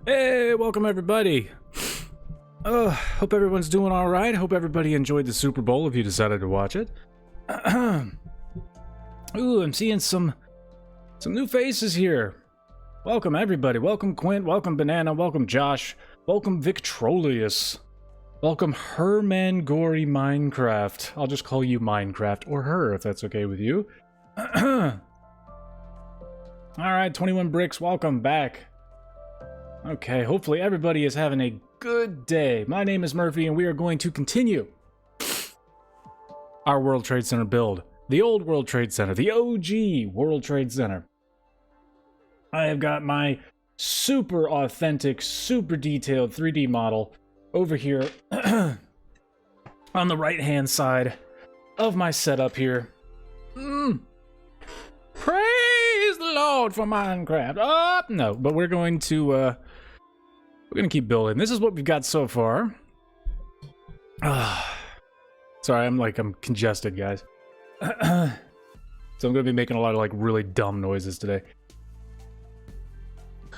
Hey, welcome everybody. Hope everyone's doing all right. Hope everybody enjoyed the Super Bowl if you decided to watch it. Ooh, I'm seeing some new faces here. Welcome everybody. Welcome Quint. Welcome Banana. Welcome Josh. Welcome Victrolius. Welcome Herman Gory Minecraft. I'll just call you Minecraft, or her if that's okay with you. All right, 21 Bricks. Welcome back. Okay, hopefully everybody is having a good day. My name is Murphy, and we are going to continue our World Trade Center build. The old World Trade Center, the OG World Trade Center. I have got my super authentic, super detailed 3D model over here on the right-hand side of my setup here. Praise the Lord for Minecraft. No, but we're going to keep building. This is what we've got so far. Sorry, I'm congested, guys. So I'm gonna be making a lot of really dumb noises today.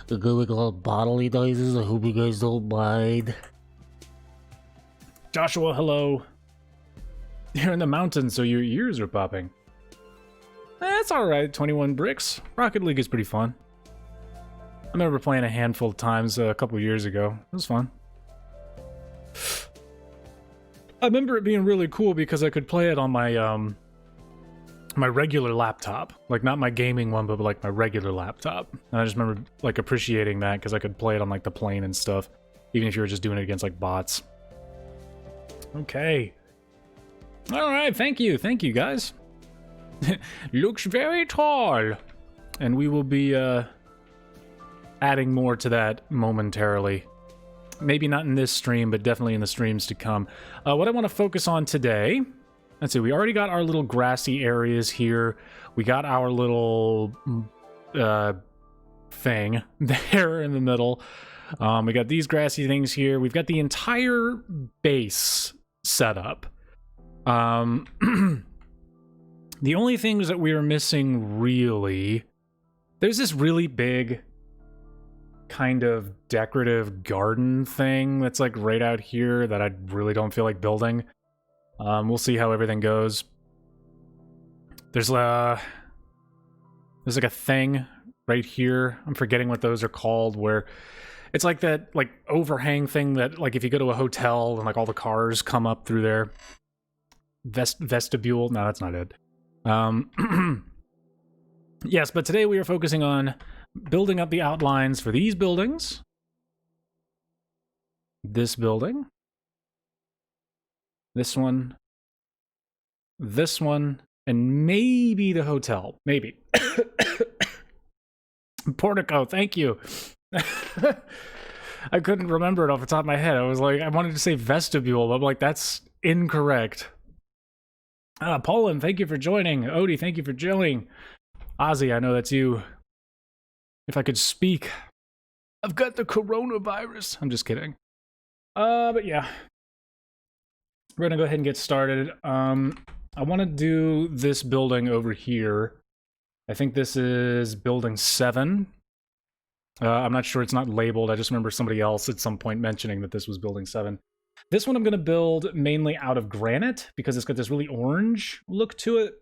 They're gonna make a lot of bodily noises. I hope you guys don't mind. Joshua, hello. You're in the mountains, so your ears are popping. That's alright, 21 Bricks. Rocket League is pretty fun. I remember playing a handful of times a couple years ago. It was fun. I remember it being really cool because I could play it on my my regular laptop. Not my gaming one, but my regular laptop. And I just remember appreciating that because I could play it on the plane and stuff, even if you were just doing it against bots. Okay. Alright, thank you guys. Looks very tall. And we will be adding more to that momentarily. Maybe not in this stream, but definitely in the streams to come. What I want to focus on today, let's see, we already got our little grassy areas here. We got our little thing there in the middle. We got these grassy things here. We've got the entire base set up. The only things that we are missing, really, there's this really big kind of decorative garden thing that's right out here that I really don't feel like building. We'll see how everything goes. There's a thing right here. I'm forgetting what those are called, where it's that overhang thing that if you go to a hotel and all the cars come up through there. Vestibule? No, that's not it. Yes, but today we are focusing on building up the outlines for these buildings. This building. This one. This one. And maybe the hotel. Maybe. Portico, thank you. I couldn't remember it off the top of my head. I was I wanted to say vestibule, but I'm that's incorrect. Poland, thank you for joining. Odie, thank you for joining. Ozzy, I know that's you. If I could speak. I've got the coronavirus. I'm just kidding. But yeah. We're gonna go ahead and get started. I want to do this building over here. I think this is building 7. I'm not sure, it's not labeled. I just remember somebody else at some point mentioning that this was building 7. This one I'm going to build mainly out of granite because it's got this really orange look to it.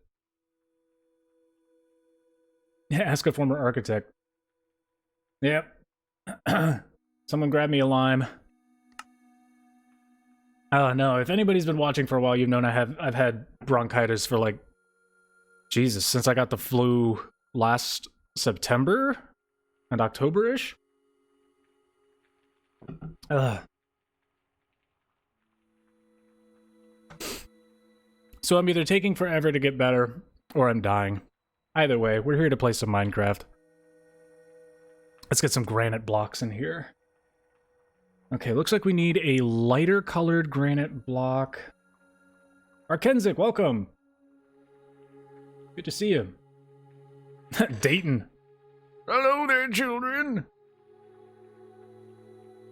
Yeah, ask a former architect. Yep. Someone grab me a lime. Oh no, if anybody's been watching for a while, you've known I've had bronchitis for Jesus, since I got the flu last September and October-ish. So I'm either taking forever to get better, or I'm dying. Either way, we're here to play some Minecraft. Let's get some granite blocks in here. Okay, looks like we need a lighter colored granite block. Arkenzik, welcome! Good to see you. Dayton. Hello there, children!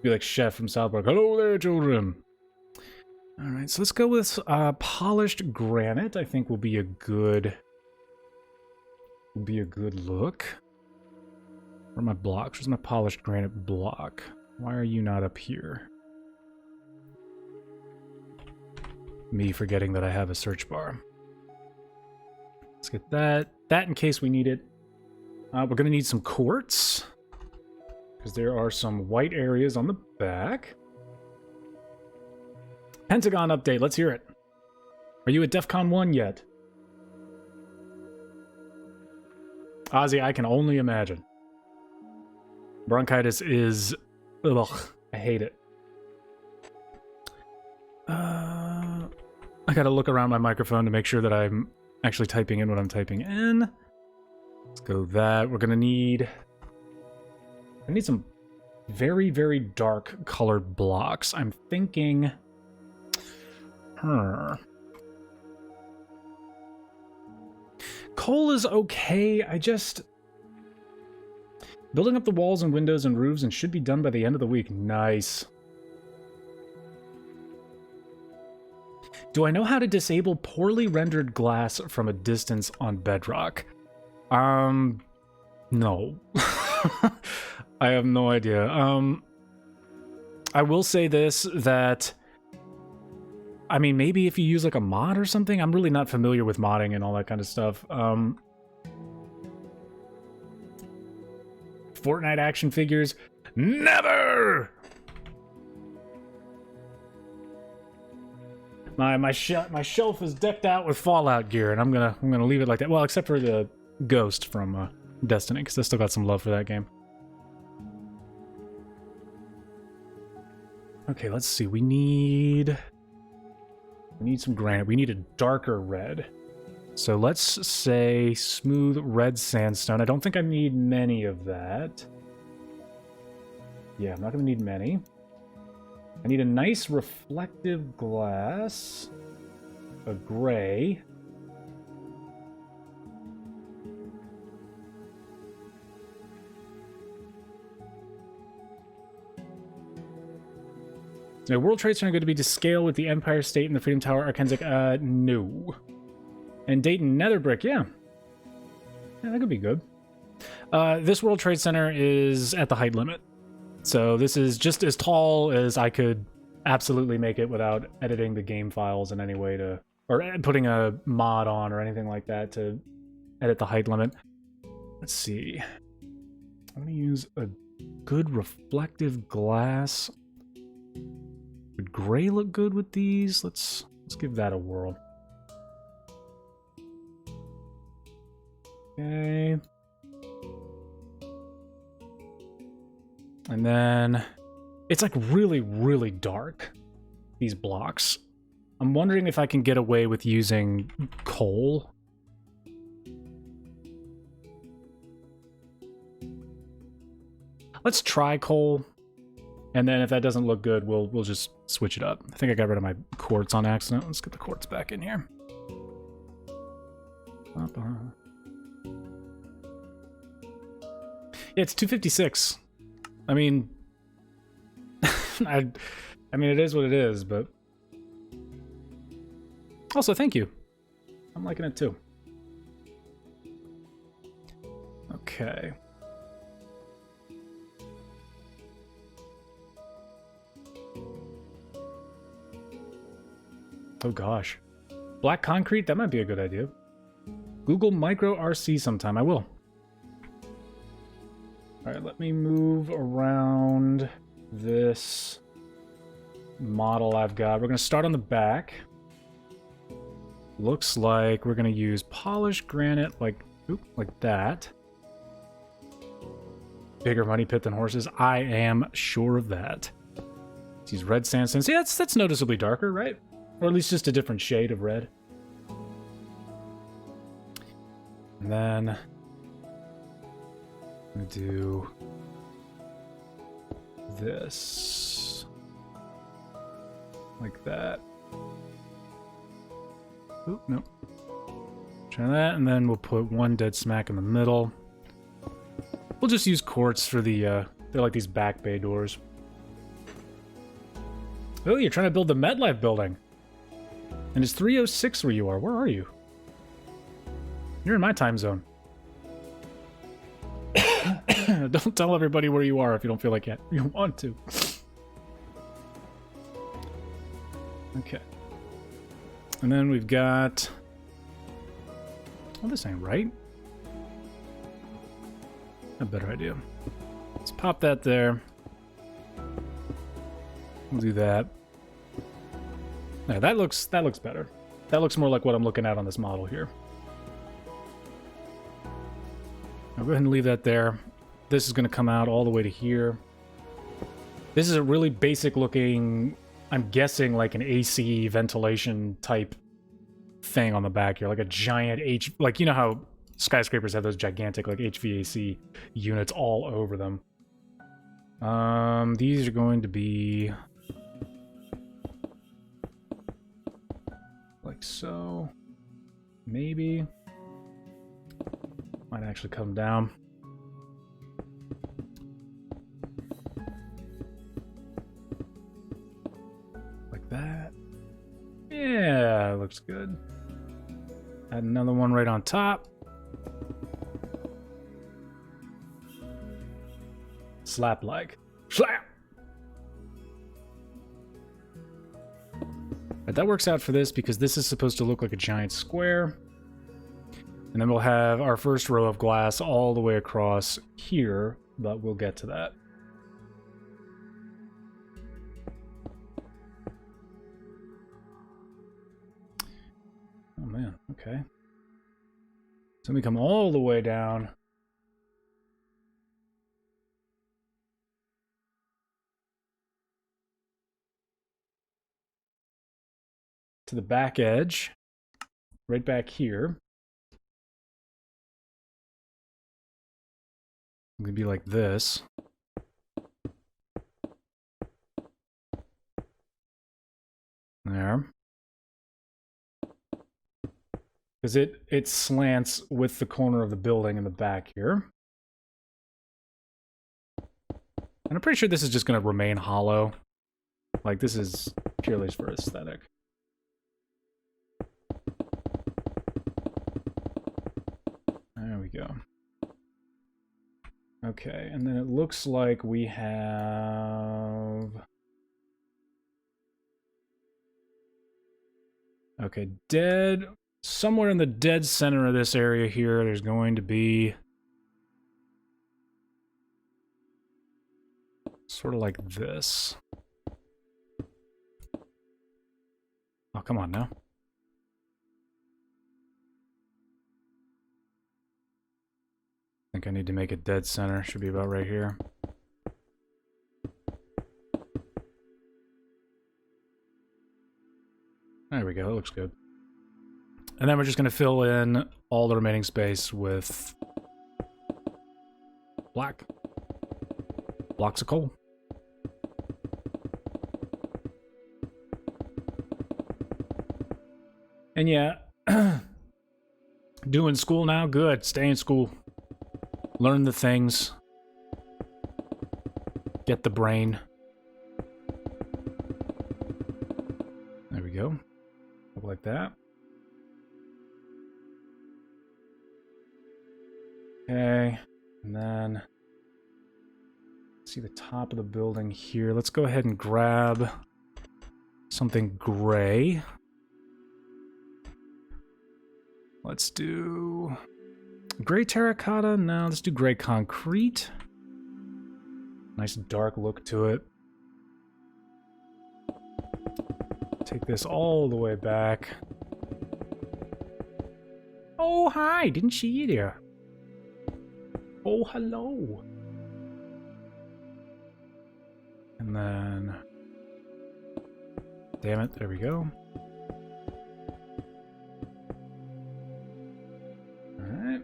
Be like Chef from South Park. Hello there, children! Alright, so let's go with polished granite. I think will be a good look. Where are my blocks? Where's my polished granite block? Why are you not up here? Me forgetting that I have a search bar. Let's get that. That in case we need it. We're going to need some quartz, because there are some white areas on the back. Pentagon update, let's hear it. Are you at DEF CON 1 yet? Ozzy, I can only imagine. Bronchitis is... ugh, I hate it. I gotta look around my microphone to make sure that I'm actually typing in what I'm typing in. Let's go that. We're gonna need... I need some very, very dark colored blocks. I'm thinking... Coal is okay. I just... Building up the walls and windows and roofs and should be done by the end of the week. Nice. Do I know how to disable poorly rendered glass from a distance on Bedrock? No. I have no idea. I will say this, that... I mean, maybe if you use like a mod or something? I'm really not familiar with modding and all that kind of stuff. Fortnite action figures? Never! My shelf is decked out with Fallout gear, and I'm gonna leave it like that. Well, except for the Ghost from Destiny, because I still got some love for that game. Okay, let's see. We need some granite. We need a darker red. So let's say smooth red sandstone. I don't think I need many of that. Yeah, I'm not going to need many. I need a nice reflective glass. A gray. Now, World Trade Center going to be to scale with the Empire State and the Freedom Tower Arkansas? No. And Dayton Netherbrick, yeah. Yeah, that could be good. This World Trade Center is at the height limit. So this is just as tall as I could absolutely make it without editing the game files in any way to... or putting a mod on or anything like that to edit the height limit. Let's see. I'm going to use a good reflective glass. Would gray look good with these? Let's give that a whirl. Okay. And then it's like really, really dark, these blocks. I'm wondering if I can get away with using coal. Let's try coal. And then if that doesn't look good, we'll just switch it up. I think I got rid of my quartz on accident. Let's get the quartz back in here. Yeah, it's 256. I mean, I mean, it is what it is, but also thank you. I'm liking it too. Okay. Oh gosh. Black concrete? That might be a good idea. Google Micro RC sometime. I will. Alright, let me move around this model I've got. We're going to start on the back. Looks like we're going to use polished granite like that. Bigger money pit than horses. I am sure of that. Let's use red sandstone. See, that's noticeably darker, right? Or at least just a different shade of red. And then I'm going to do this. Like that. Oop, nope. Try that, and then we'll put one dead smack in the middle. We'll just use quartz for the, they're like these back bay doors. Oh, you're trying to build the MedLife building. And it's 3:06 where you are. Where are you? You're in my time zone. Don't tell everybody where you are if you don't feel like it. You want to. Okay. And then we've got... Oh, this ain't right. A better idea. Let's pop that there. We'll do that. Yeah, that looks better. That looks more like what I'm looking at on this model here. I'll go ahead and leave that there. This is going to come out all the way to here. This is a really basic looking, I'm guessing like an AC ventilation type thing on the back here. Like a giant like, you know how skyscrapers have those gigantic like HVAC units all over them. These are going to be like so. Maybe. Might actually come down. Like that. Yeah, looks good. Add another one right on top. Slap like. Slap! Right, that works out for this because this is supposed to look like a giant square. And then we'll have our first row of glass all the way across here, but we'll get to that. Oh man, okay. So we come all the way down. To the back edge, right back here. It's gonna be like this. There. Because it slants with the corner of the building in the back here. And I'm pretty sure this is just gonna remain hollow. Like, this is purely for aesthetic. There we go. Okay, and then it looks like we have... Okay, dead... Somewhere in the dead center of this area here, there's going to be... Sort of like this. Oh, come on now. I think I need to make it dead center. Should be about right here. There we go. It looks good. And then we're just going to fill in all the remaining space with black. Blocks of coal. And yeah, doing school now? Good. Stay in school. Learn the things. Get the brain. There we go. Look like that. Okay. And then... see the top of the building here. Let's go ahead and grab something gray. Let's do... gray terracotta? No, let's do gray concrete. Nice dark look to it. Take this all the way back. Oh, hi! Didn't see you there. Oh, hello. And then... damn it, there we go. Alright.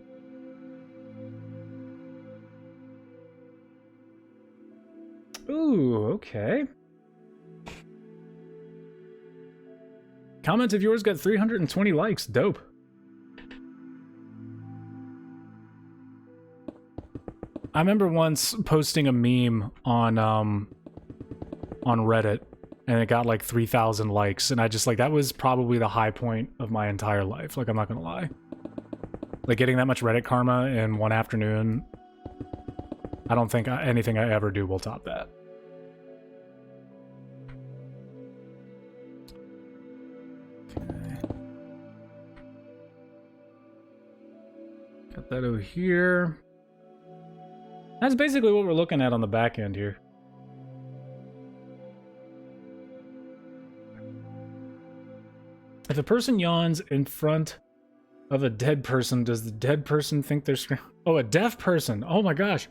Ooh, okay. Comment of yours got 320 likes. Dope. I remember once posting a meme on Reddit, and it got like 3,000 likes, and I just, like, that was probably the high point of my entire life. Like, I'm not gonna lie. Like, getting that much Reddit karma in one afternoon I don't think anything I ever do will top that. Okay. Got that over here. That's basically what we're looking at on the back end here. If a person yawns in front of a dead person, does the dead person think they're screaming? Oh, a deaf person. Oh my gosh.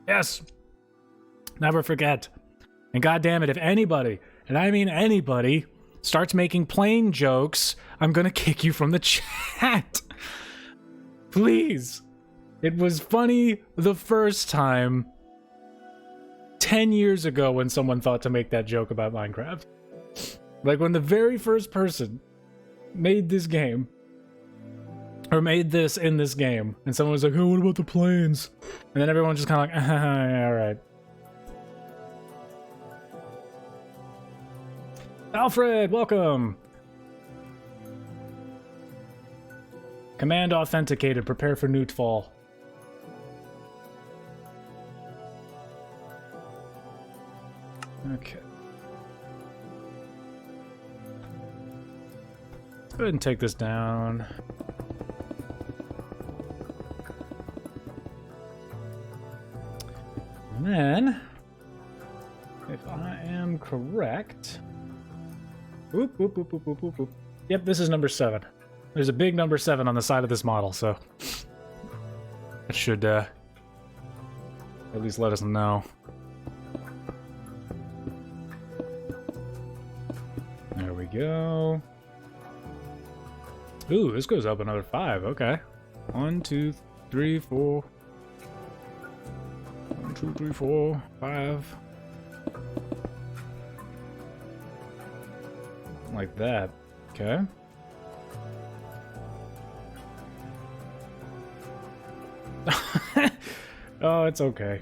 Yes. Never forget. And God damn it, if anybody, and I mean anybody, starts making plane jokes, I'm gonna kick you from the chat. Please. It was funny the first time 10 years ago when someone thought to make that joke about Minecraft. Like when the very first person made this game, or made this in this game, and someone was like, oh, what about the planes? And then everyone just kind of like, alright. Alfred, welcome! Command authenticated, prepare for Newtfall. Okay. Let's go ahead and take this down. And then, if I am correct... Whoop, whoop, whoop, whoop, whoop, whoop, whoop. Yep, this is number 7. There's a big number 7 on the side of this model, so... that should, at least let us know. There we go. Ooh, this goes up another 5, okay. 1, 2, 3, 4... 1, 2, 3, 4, 5. Like that. Okay. Oh, it's okay.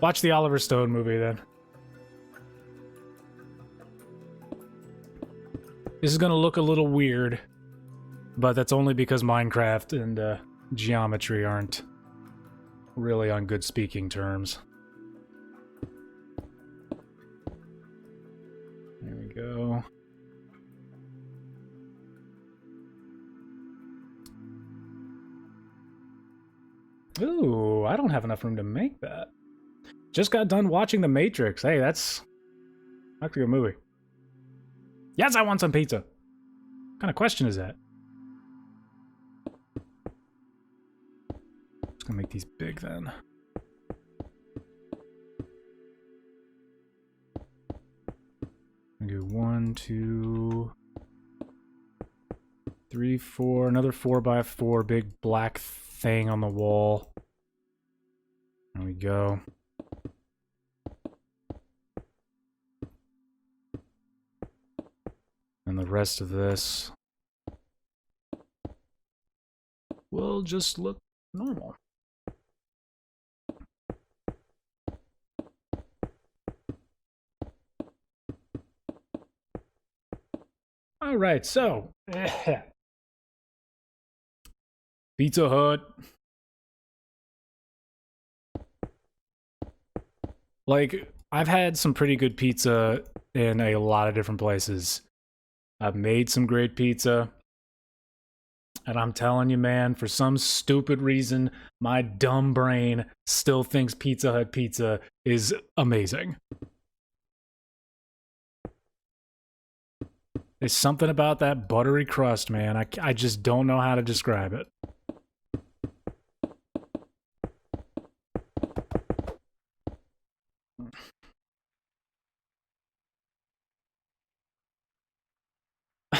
Watch the Oliver Stone movie then. This is gonna look a little weird, but that's only because Minecraft and geometry aren't really on good speaking terms. There we go. Ooh, I don't have enough room to make that. Just got done watching The Matrix. Hey, that's actually a movie. Yes, I want some pizza. What kind of question is that? Just gonna make these big then. Do 1, 2, 3, 4. Another 4x4 big black thing on the wall. There we go. And the rest of this will just look normal. All right, so Pizza Hut. Like, I've had some pretty good pizza in a lot of different places. I've made some great pizza. And I'm telling you, man, for some stupid reason, my dumb brain still thinks Pizza Hut pizza is amazing. There's something about that buttery crust, man. I just don't know how to describe it.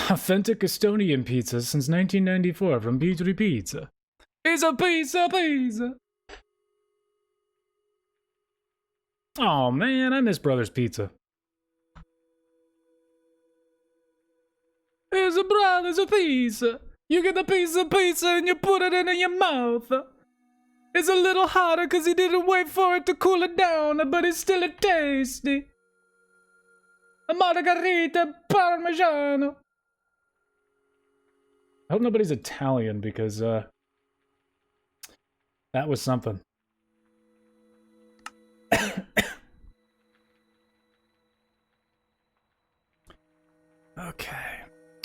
Authentic Estonian pizza since 1994 from Petri Pizza. It's a pizza! Oh man, I miss Brothers Pizza. It's a Brothers Pizza. You get a piece of pizza and you put it in your mouth. It's a little hotter because you didn't wait for it to cool it down, but it's still tasty. A margherita parmigiano. I hope nobody's Italian because that was something. Okay.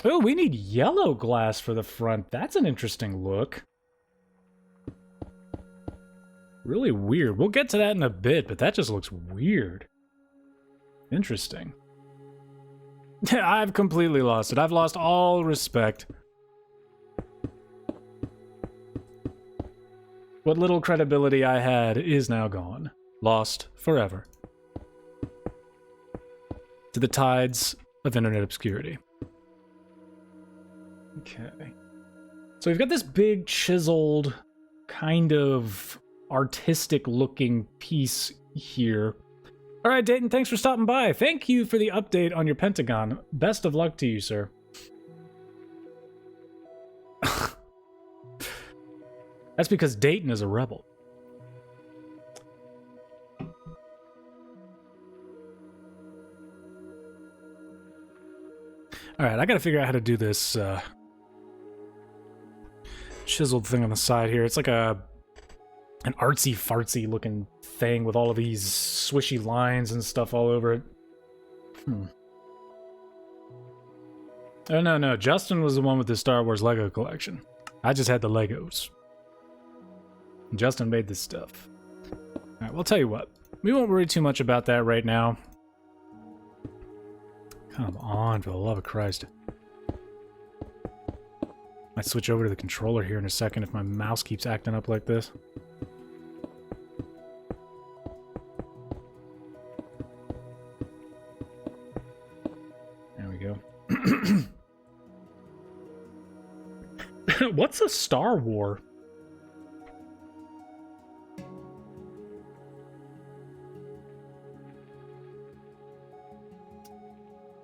Oh, we need yellow glass for the front. That's an interesting look. Really weird. We'll get to that in a bit, but that just looks weird. Interesting. I've completely lost it. I've lost all respect. What little credibility I had is now gone. Lost forever. To the tides of internet obscurity. Okay. So we've got this big chiseled kind of artistic looking piece here. All right, Dayton, thanks for stopping by. Thank you for the update on your Pentagon. Best of luck to you, sir. That's because Dayton is a rebel. All right, I gotta figure out how to do this chiseled thing on the side here. It's like an artsy-fartsy looking thing with all of these swishy lines and stuff all over it. Oh, no. Justin was the one with the Star Wars Lego collection. I just had the Legos. Justin made this stuff. Alright, we'll tell you what. We won't worry too much about that right now. Come on, for the love of Christ. Might switch over to the controller here in a second if my mouse keeps acting up like this. There we go. What's a Star War?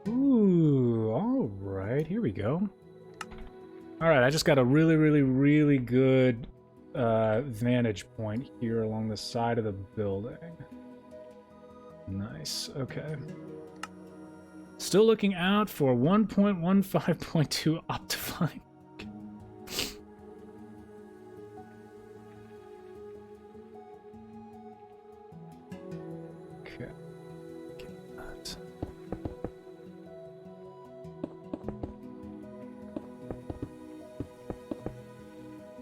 Ooh, alright, here we go. Alright, I just got a really good vantage point here along the side of the building. Nice, okay. Still looking out for 1.15.2 Optifine. Okay. Get that.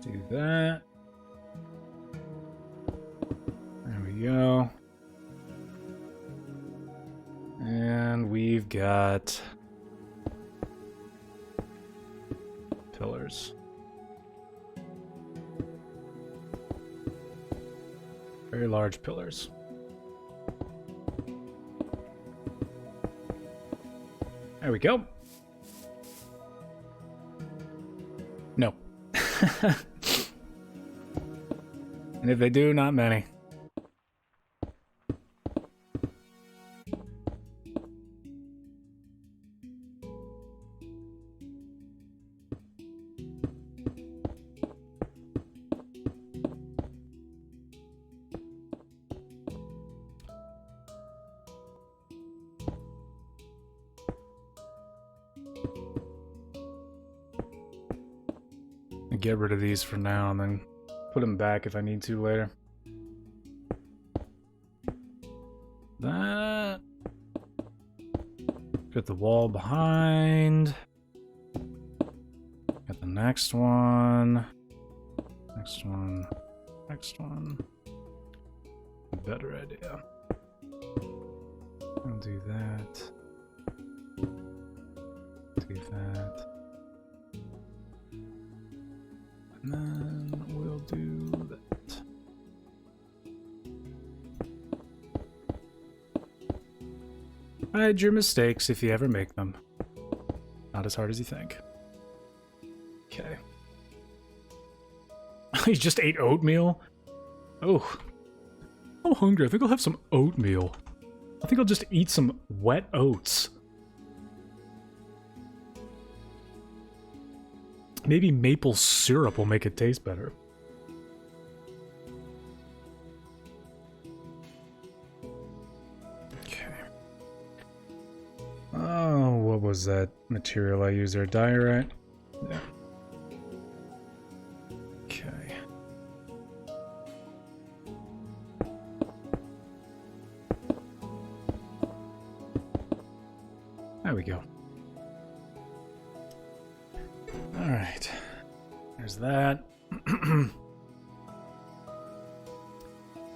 Do that. There we go. And we've got pillars. Very large pillars. There we go. No. And if they do, not many. Get rid of these for now and then put them back if I need to later. That. Got the wall behind. Got the next one. Next one. Next one. Better idea. I'll do that. Do that. And then we'll do that. Hide your mistakes if you ever make them. Not as hard as you think. Okay. You just ate oatmeal? Oh. I'm hungry. I think I'll have some oatmeal. I think I'll just eat some wet oats. Maybe maple syrup will make it taste better. Okay. Oh, what was that material I used there? Diorite? Yeah. There we go. Alright. There's that.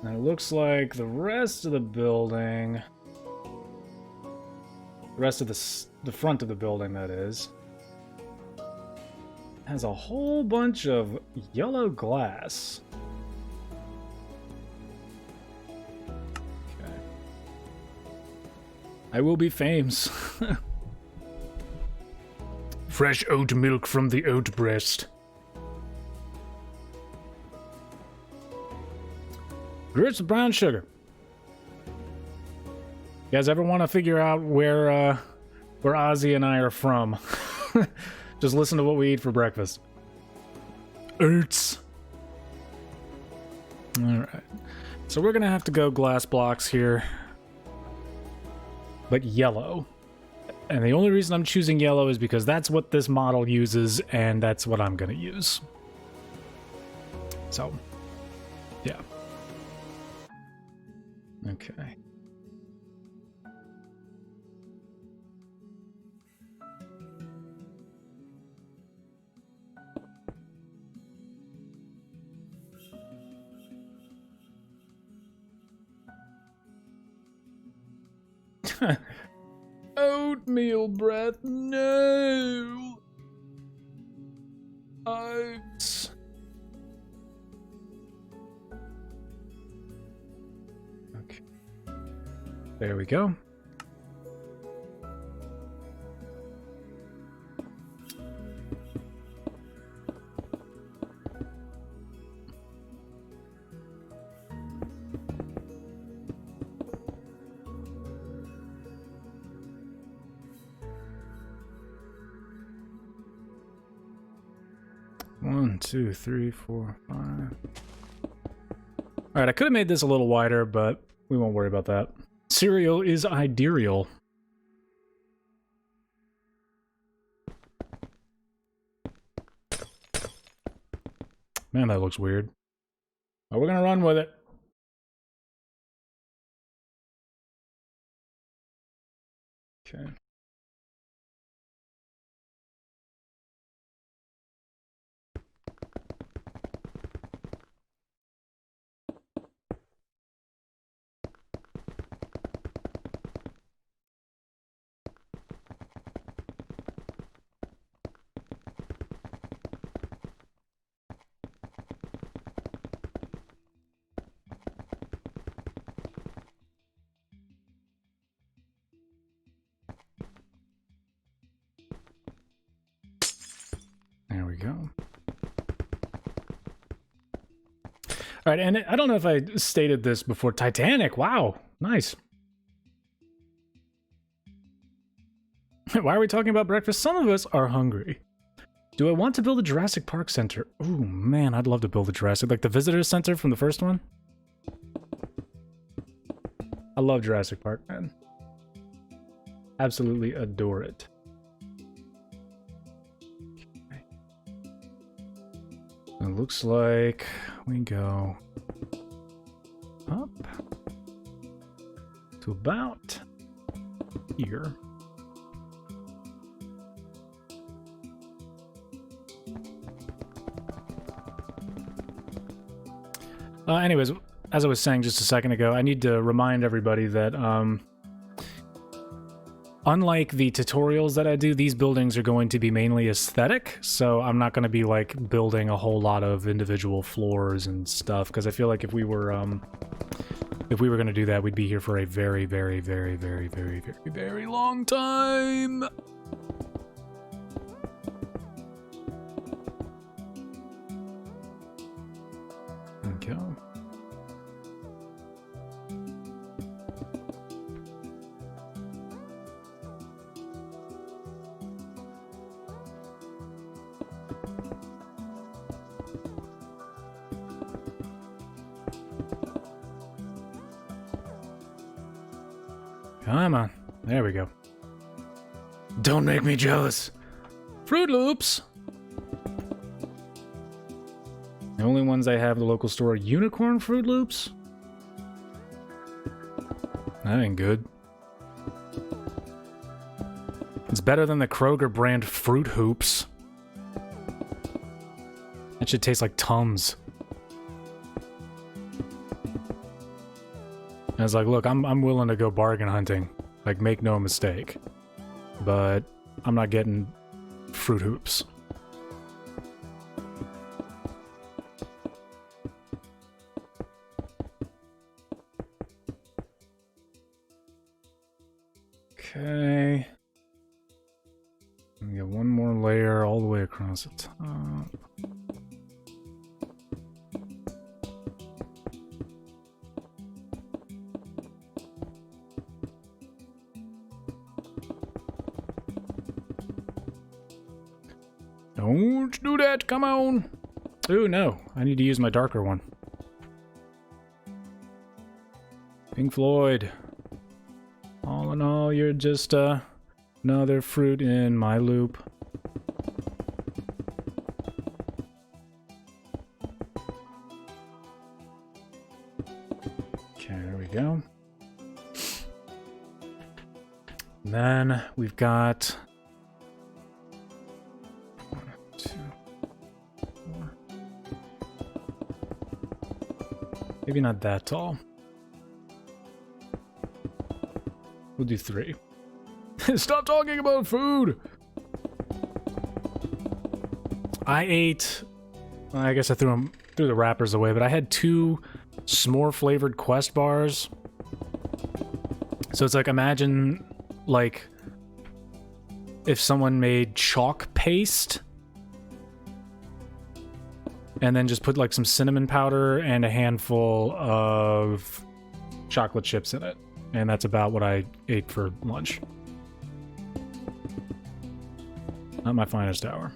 Now it looks like the rest of the building... The rest of the front of the building, that is, has a whole bunch of yellow glass. Okay. I will be famous. Fresh oat milk from the oat breast. Grits with brown sugar. You guys ever want to figure out where Ozzy and I are from? Just listen to what we eat for breakfast. Oats. Alright. So we're going to have to go glass blocks here. But yellow. And the only reason I'm choosing yellow is because that's what this model uses, and that's what I'm going to use. So, yeah. Okay. Oatmeal breath, no! Oats. Okay. There we go. One, two, three, four, five. Alright, I could have made this a little wider, but we won't worry about that. Cereal is ideal. Man, that looks weird. But we're gonna run with it. Okay. There we go. All right, and I don't know if I stated this before. Titanic, wow, nice. Why are we talking about breakfast? Some of us are hungry. Do I want to build a Jurassic Park center? Ooh, man, I'd love to build a Jurassic, like the visitor center from the first one. I love Jurassic Park, man. Absolutely adore it. Okay. It looks like we go up to about here. Anyways, as I was saying just a second ago, I need to remind everybody that unlike the tutorials that I do, these buildings are going to be mainly aesthetic, so I'm not going to be like building a whole lot of individual floors and stuff, because I feel like if we were going to do that, we'd be here for a very, very, very, very, very, very, very long time. Okay. Come on. There we go. Don't make me jealous. Fruit Loops! The only ones I have at the local store are unicorn Fruit Loops? That ain't good. It's better than the Kroger brand Fruit Hoops. That should taste like Tums. I was like, look, I'm willing to go bargain hunting. Like, make no mistake. But I'm not getting Fruit Hoops. Okay. Let me get one more layer all the way across the top. Don't do that, come on! Ooh, no, I need to use my darker one. Pink Floyd. All in all, you're just another fruit in my loop. Okay, there we go. And then we've got 1, 2, 4. Maybe not that tall. We'll do 3. Stop talking about food! I ate... I guess I threw the wrappers away, but I had 2 s'more flavored Quest bars. So it's like, imagine, like, if someone made chalk paste and then just put like some cinnamon powder and a handful of chocolate chips in it. And that's about what I ate for lunch. Not my finest hour.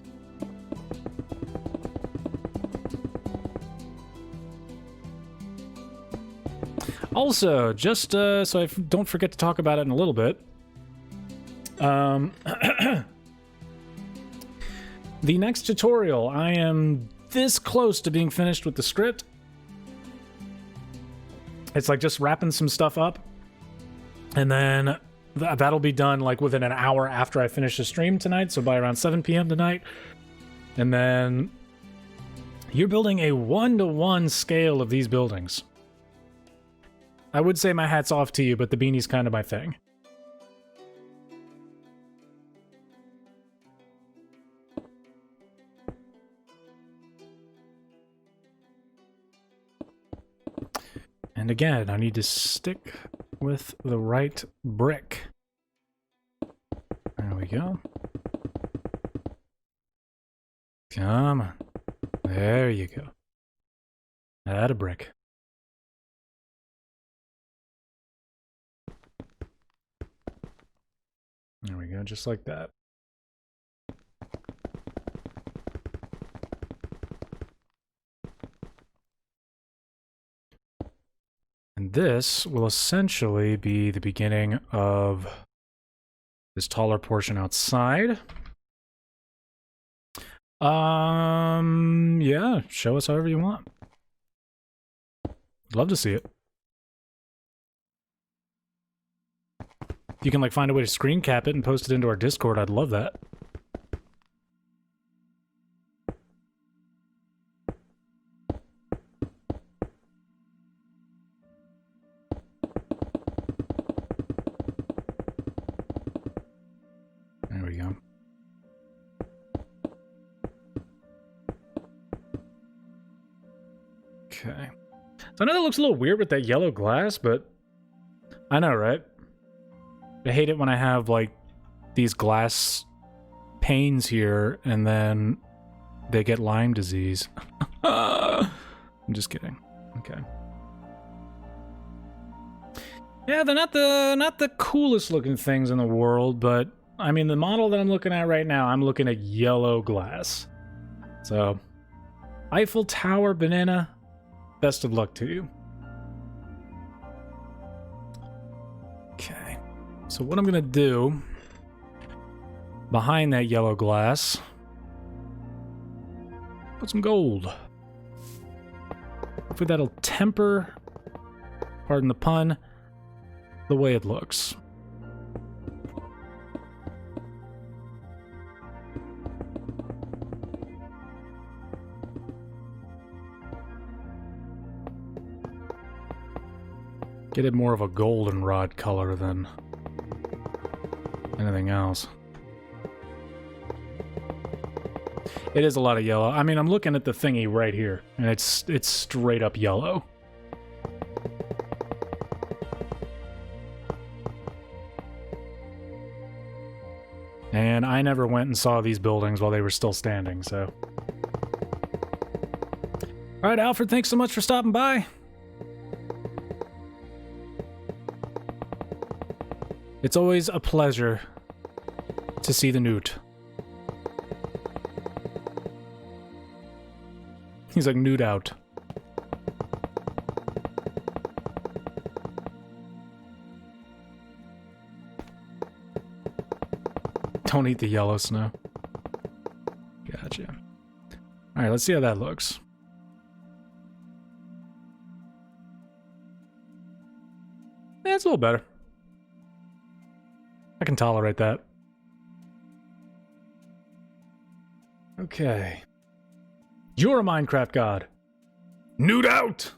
Also, just so I don't forget to talk about it in a little bit. The next tutorial, I am this close to being finished with the script. It's like just wrapping some stuff up. And then that'll be done like within an hour after I finish the stream tonight, so by around 7 p.m. tonight. And then you're building a 1-to-1 scale of these buildings. I would say my hat's off to you, but the beanie's kind of my thing. And again, I need to stick with the right brick. There we go. Come on. There you go. Add a brick. There we go, just like that. And this will essentially be the beginning of this taller portion outside. Yeah, show us however you want. Love to see it. If you can like find a way to screen cap it and post it into our Discord, I'd love that. There we go. Okay. So I know that looks a little weird with that yellow glass, but I know, right? I hate it when I have, like, these glass panes here, and then they get Lyme disease. I'm just kidding. Okay. Yeah, they're not the coolest looking things in the world, but, I mean, the model that I'm looking at right now, I'm looking at yellow glass. So, Eiffel Tower Banana, best of luck to you. Okay. So what I'm gonna do behind that yellow glass, put some gold. Hopefully that'll temper, pardon the pun, the way it looks. Get it more of a goldenrod color than anything else. It is a lot of yellow. I mean, I'm looking at the thingy right here, and it's straight up yellow. And I never went and saw these buildings while they were still standing, so... Alright, Alfred, thanks so much for stopping by. It's always a pleasure to see the newt. He's like, newt out. Don't eat the yellow snow. Gotcha. Alright, let's see how that looks. Yeah, it's a little better. I can tolerate that. Okay. You're a Minecraft god. Newt out!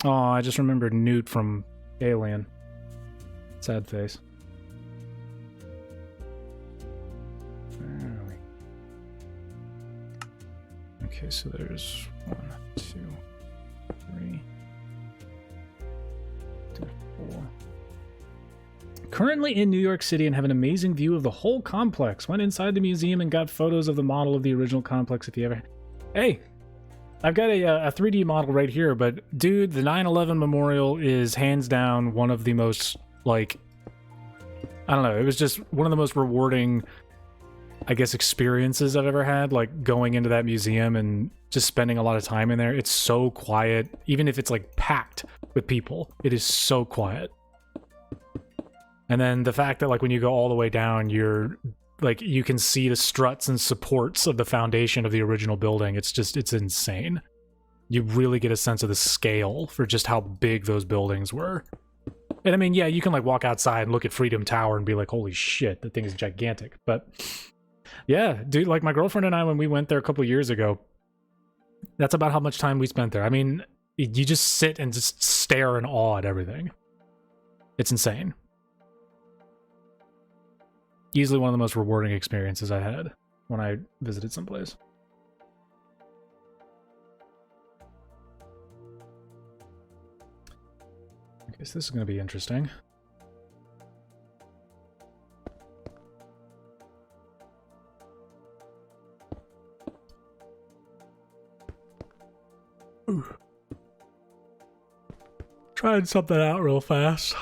Oh, I just remembered Newt from Alien. Sad face. Okay, so there's 1, 2, 3, 4. Currently in New York City and have an amazing view of the whole complex. Went inside the museum and got photos of the model of the original complex if you ever... Hey! I've got a 3D model right here, but dude, the 9/11 Memorial is hands down one of the most, like... I don't know, it was just one of the most rewarding, I guess, experiences I've ever had, like going into that museum and just spending a lot of time in there. It's so quiet, even if it's like packed with people, it is so quiet. And then the fact that like when you go all the way down, you're like, you can see the struts and supports of the foundation of the original building. It's just, it's insane. You really get a sense of the scale for just how big those buildings were. And I mean, yeah, you can like walk outside and look at Freedom Tower and be like, holy shit, that thing is gigantic. But yeah, dude, like my girlfriend and I, when we went there a couple years ago, that's about how much time we spent there. I mean, you just sit and just stare in awe at everything. It's insane. Easily one of the most rewarding experiences I had when I visited someplace. Okay, so this is going to be interesting. Ooh. Trying something out real fast.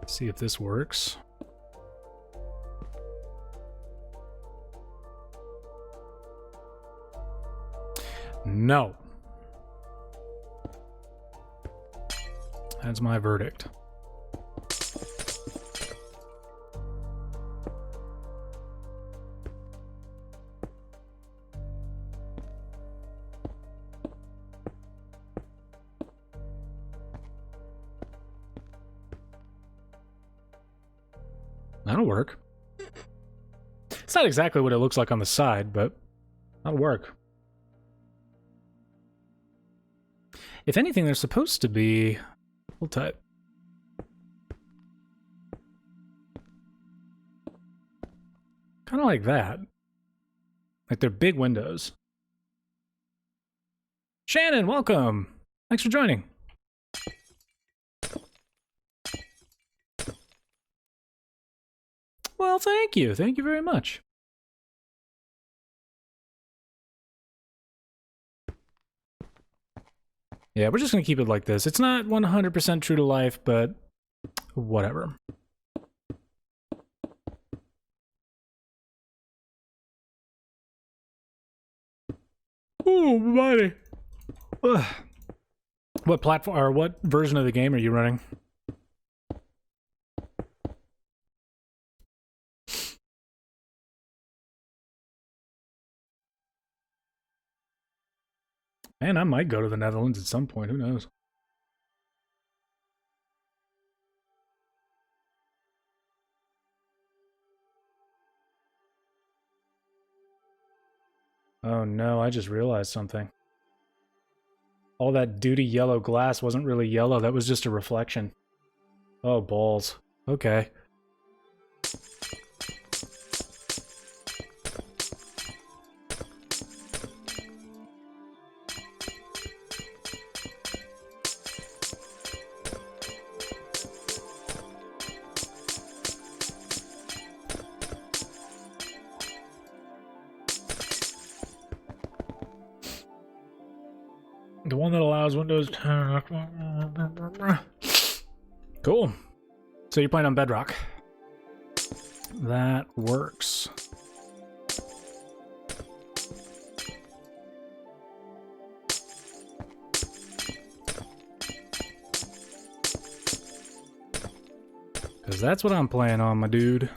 See if this works. No. That's my verdict. That'll work. It's not exactly what it looks like on the side, but that'll work. If anything, they're supposed to be full type. Kind of like that. Like they're big windows. Shannon, welcome. Thanks for joining. Well, thank you. Thank you very much. Yeah, we're just going to keep it like this. It's not 100% true to life, but whatever. Oh, buddy. Ugh. What platform or what version of the game are you running? Man, I might go to the Netherlands at some point. Who knows? Oh no, I just realized something. All that duty yellow glass wasn't really yellow, that was just a reflection. Oh, balls. Okay. The one that allows Windows 10. Cool. So you're playing on Bedrock. That works. Because that's what I'm playing on, my dude.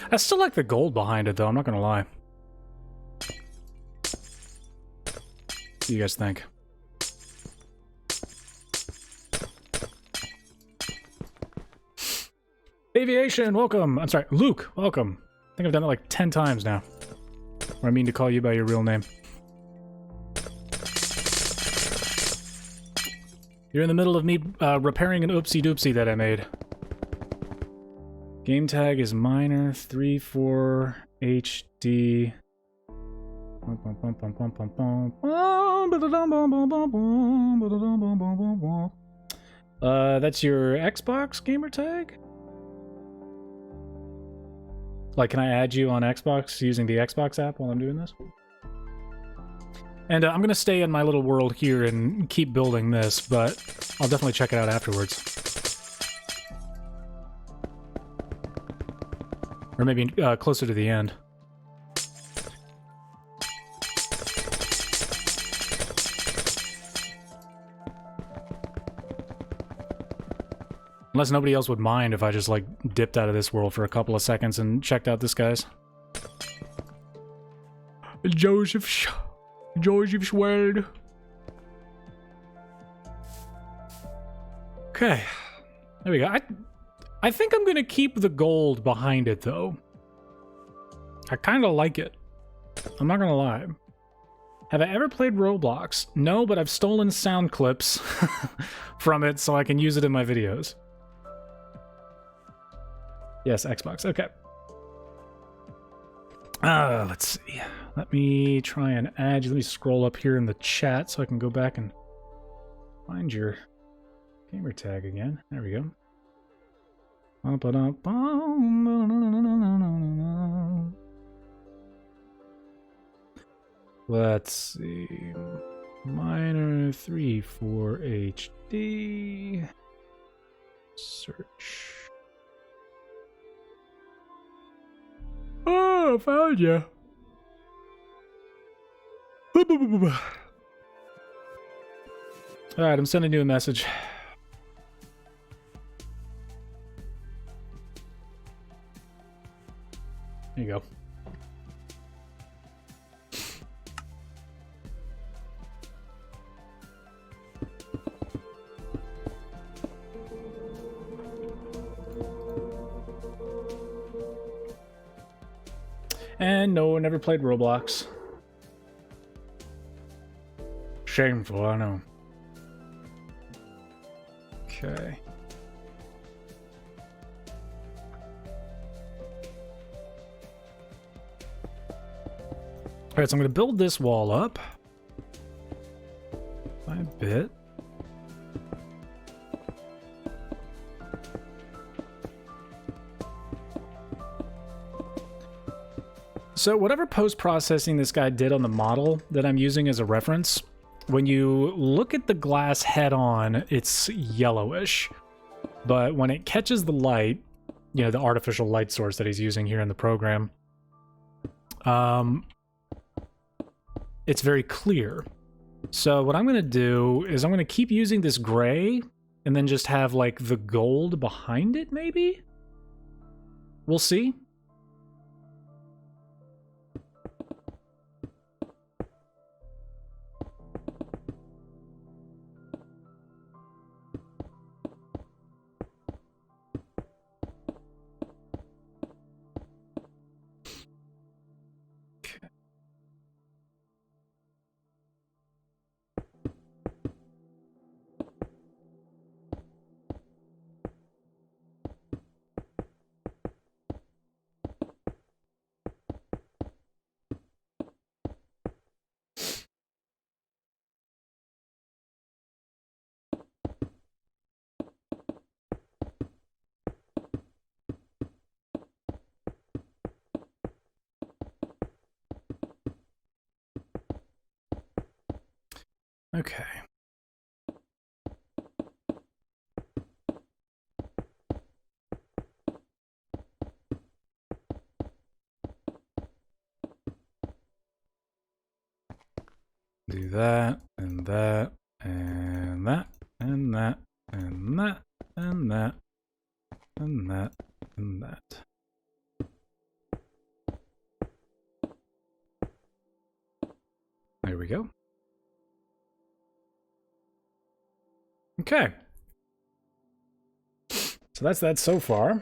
I still like the gold behind it, though. I'm not gonna lie. What do you guys think? Aviation, welcome. I'm sorry, Luke, welcome. I think I've done it like 10 times now. Or I mean to call you by your real name. You're in the middle of me repairing an oopsie-doopsie that I made. Game tag is minor 34 HD. That's your Xbox gamer tag? Like, can I add you on Xbox using the Xbox app while I'm doing this? And I'm gonna stay in my little world here and keep building this, but I'll definitely check it out afterwards. Or maybe closer to the end. Unless nobody else would mind if I just, like, dipped out of this world for a couple of seconds and checked out this guy's. Joseph Schwerd. Okay. There we go. I think I'm gonna keep the gold behind it, though. I kind of like it. I'm not gonna lie. Have I ever played Roblox? No, but I've stolen sound clips from it so I can use it in my videos. Yes, Xbox. Okay. Let's see. Let me try and add you. Let me scroll up here in the chat so I can go back and find your gamer tag again. There we go. Let's see. Minor 34 HD. Search. Oh, I found you. Alright, I'm sending you a message. There you go. And no, never played Roblox. Shameful, I know. Okay. Alright, so I'm going to build this wall up by a bit. So whatever post-processing this guy did on the model that I'm using as a reference, when you look at the glass head-on, it's yellowish. But when it catches the light, you know, the artificial light source that he's using here in the program, it's very clear. So what I'm going to do is I'm going to keep using this gray and then just have like the gold behind it, maybe? We'll see. Okay. Do that, and that, and that, and that, and that, and that, and that, and that. There we go. Okay. So that's that so far.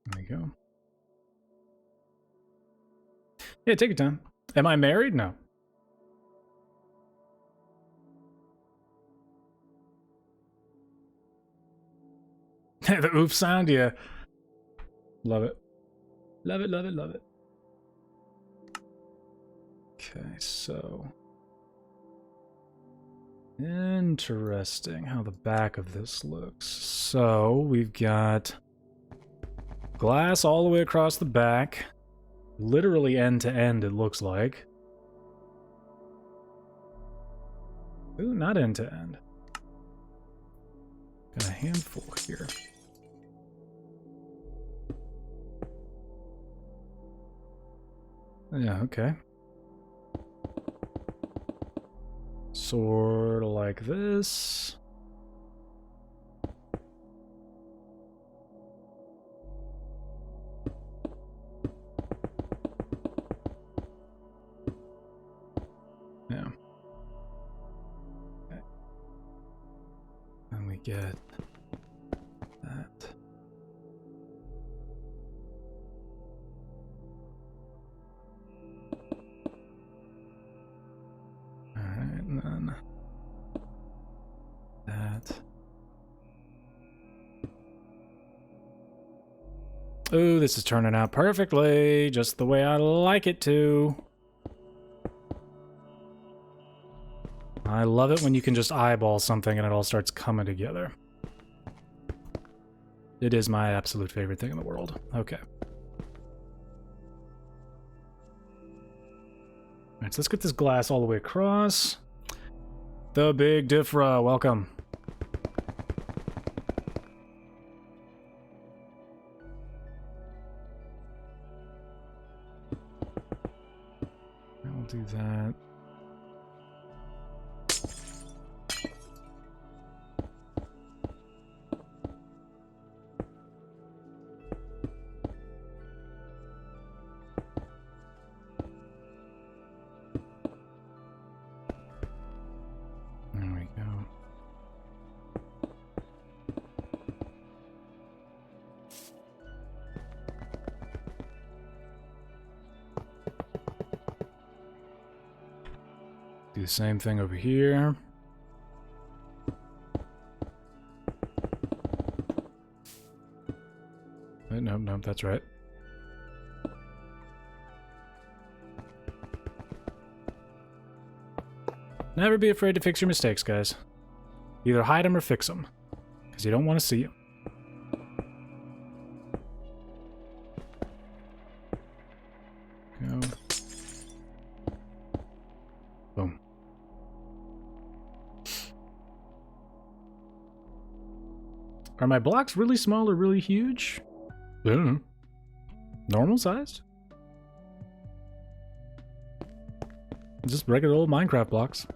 There we go. Yeah, take your time. Am I married? No. The oof sound, yeah. Love it. Love it, love it, love it. Okay, so... interesting how the back of this looks. So, we've got glass all the way across the back. Literally end to end, it looks like. Ooh, not end to end. Got a handful here. Yeah, okay. Sort of like this. Yeah. Okay. And we get that. Alright, and then that. Ooh, this is turning out perfectly, just the way I like it to. I love it when you can just eyeball something and it all starts coming together. It is my absolute favorite thing in the world. Okay. Alright, so let's get this glass all the way across. The Big Diffra, welcome. I'll do that. There we go. Do the same thing over here. Nope, nope, that's right. Never be afraid to fix your mistakes, guys. Either hide them or fix them, because you don't want to see them. Go. Boom. Are my blocks really small or really huge? I don't know. Normal sized? Just regular old Minecraft blocks.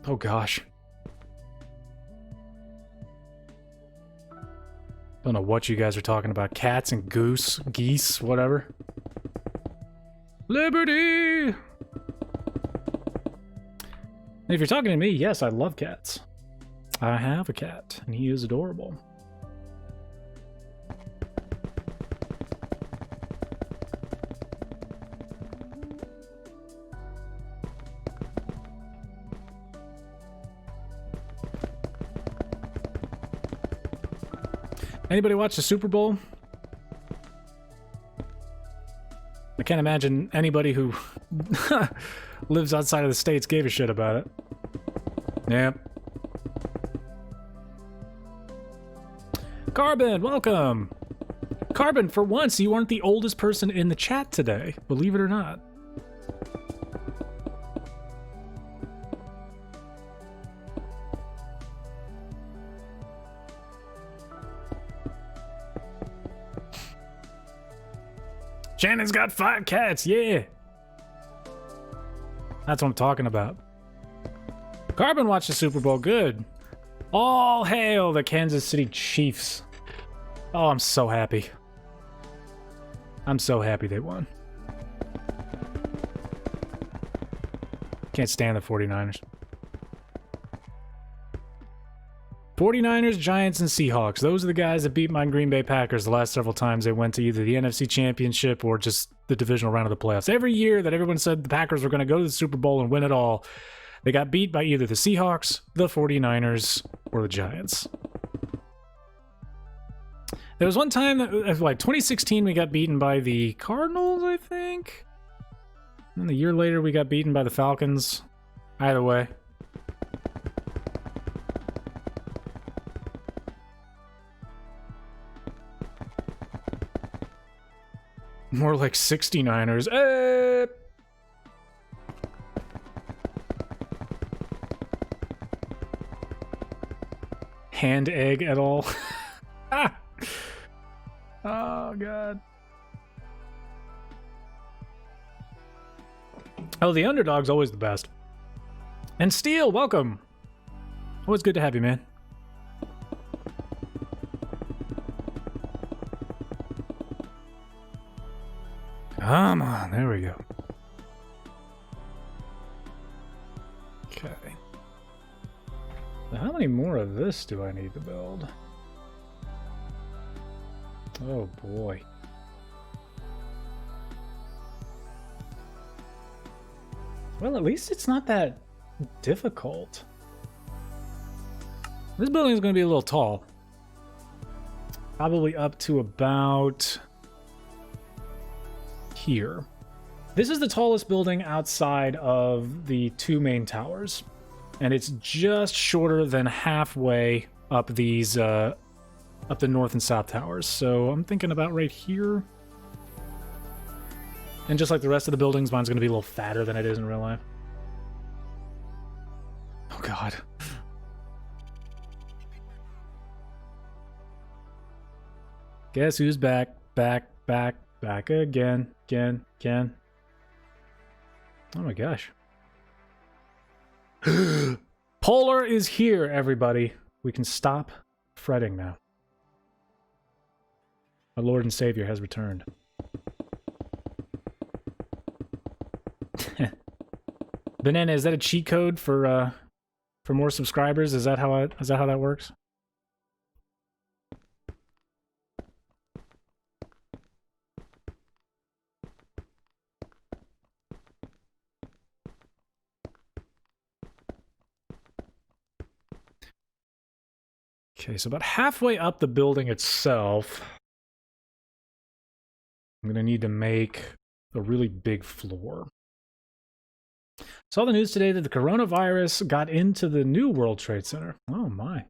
Oh gosh. Don't know what you guys are talking about. Cats and geese, whatever. Liberty! If you're talking to me, yes, I love cats. I have a cat, and he is adorable. Anybody watch the Super Bowl? I can't imagine anybody who lives outside of the States gave a shit about it. Yep. Carbon, welcome! Carbon, for once, you aren't the oldest person in the chat today, believe it or not. Shannon's got 5 cats, yeah! That's what I'm talking about. Carbon watched the Super Bowl, good. All hail the Kansas City Chiefs. Oh, I'm so happy. I'm so happy they won. Can't stand the 49ers. 49ers, Giants, and Seahawks. Those are the guys that beat my Green Bay Packers the last several times they went to either the NFC Championship or just the divisional round of the playoffs. Every year that everyone said the Packers were going to go to the Super Bowl and win it all, they got beat by either the Seahawks, the 49ers, or the Giants. There was one time, like 2016, we got beaten by the Cardinals, I think? And the year later, we got beaten by the Falcons. Either way. More like 69ers. Hand egg at all. Ah! Oh, God. Oh, the underdog's always the best. And Steel, welcome. Always good to have you, man. Come on, there we go. Okay. Now, how many more of this do I need to build? Oh boy. Well, at least it's not that difficult. This building is going to be a little tall. Probably up to about here. This is the tallest building outside of the 2 main towers. And it's just shorter than halfway up these, up the north and south towers. So I'm thinking about right here. And just like the rest of the buildings, mine's going to be a little fatter than it is in real life. Oh, God. Guess who's back, back again. Oh my gosh. Polar is here, everybody. We can stop fretting now. Our Lord and Savior has returned. Banana, is that a cheat code for more subscribers? Is that how that works? Okay, so about halfway up the building itself, I'm gonna need to make a really big floor. Saw the news today that the coronavirus got into the new World Trade Center. Oh my.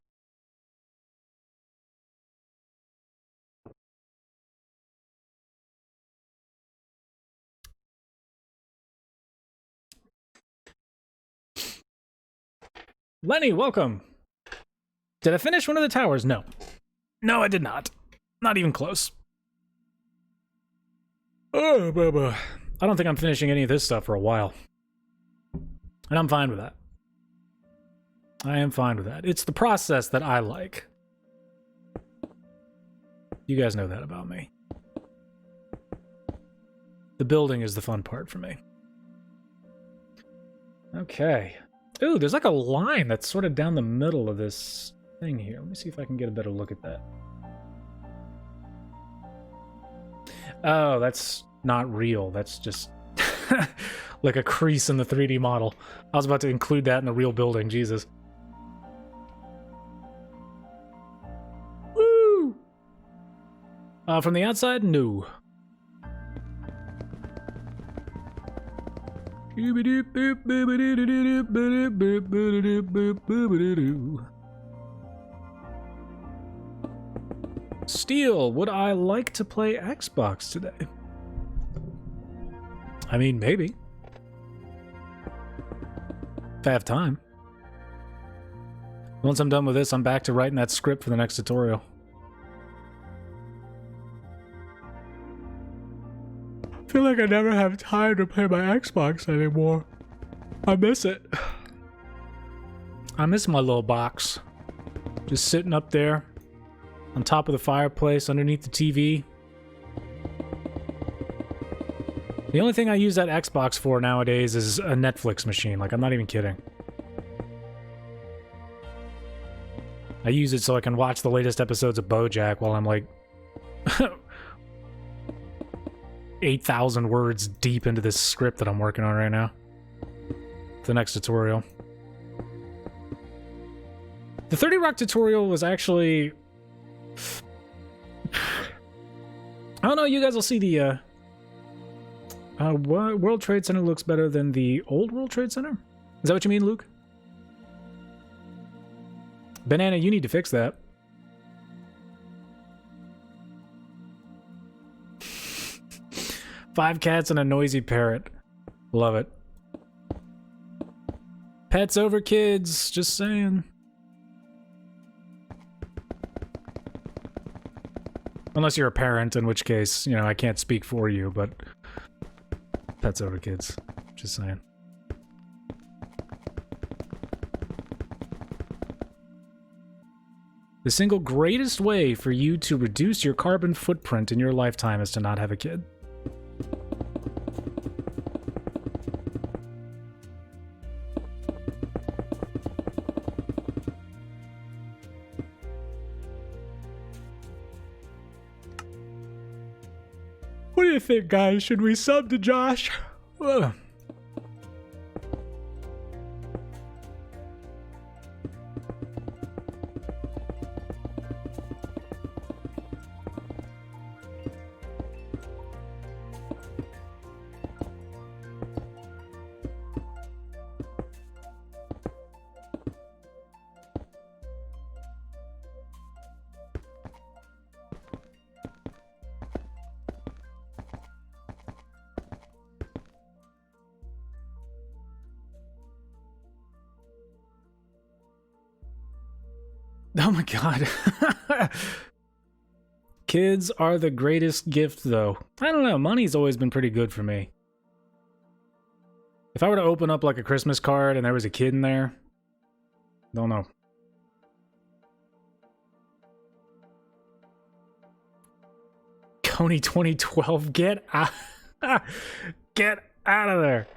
Lenny, welcome. Did I finish one of the towers? No. No, I did not. Not even close. Oh, Bubba. I don't think I'm finishing any of this stuff for a while. And I'm fine with that. I am fine with that. It's the process that I like. You guys know that about me. The building is the fun part for me. Okay. Ooh, there's like a line that's sort of down the middle of this thing here. Let me see if I can get a better look at that. Oh, that's not real. That's just like a crease in the 3D model. I was about to include that in the real building. Jesus. Woo! From the outside, no. Steel, would I like to play Xbox today? I mean, maybe. If I have time. Once I'm done with this, I'm back to writing that script for the next tutorial. I feel like I never have time to play my Xbox anymore. I miss it. I miss my little box. Just sitting up there on top of the fireplace underneath the TV. The only thing I use that Xbox for nowadays is a Netflix machine. Like, I'm not even kidding. I use it so I can watch the latest episodes of BoJack while I'm like 8,000 words deep into this script that I'm working on right now. The next tutorial. The 30 Rock tutorial was actually... I don't know, you guys will see the World Trade Center looks better than the old World Trade Center? Is that what you mean, Luke? Banana, you need to fix that. Five cats and a noisy parrot. Love it. Pets over kids, just saying. Unless you're a parent, in which case, you know, I can't speak for you, but pets over kids, just saying. The single greatest way for you to reduce your carbon footprint in your lifetime is to not have a kid. What do you think, guys? Should we sub to Josh? Ugh. Oh my god. Kids are the greatest gift, though. I don't know, money's always been pretty good for me. If I were to open up like a Christmas card and there was a kid in there, don't know. Coney 2012, get out. Get out of there.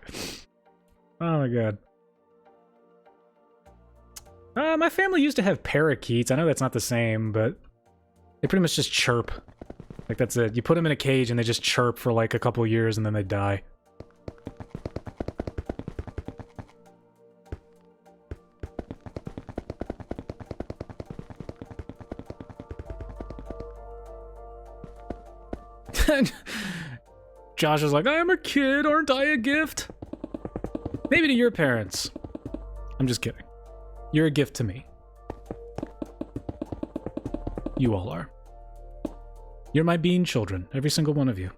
Oh my god. My family used to have parakeets. I know that's not the same, but they pretty much just chirp. Like, that's it. You put them in a cage and they just chirp for like a couple years and then they die. Josh is like, I am a kid, aren't I a gift? Maybe to your parents. I'm just kidding. You're a gift to me. You all are. You're my bean children, every single one of you.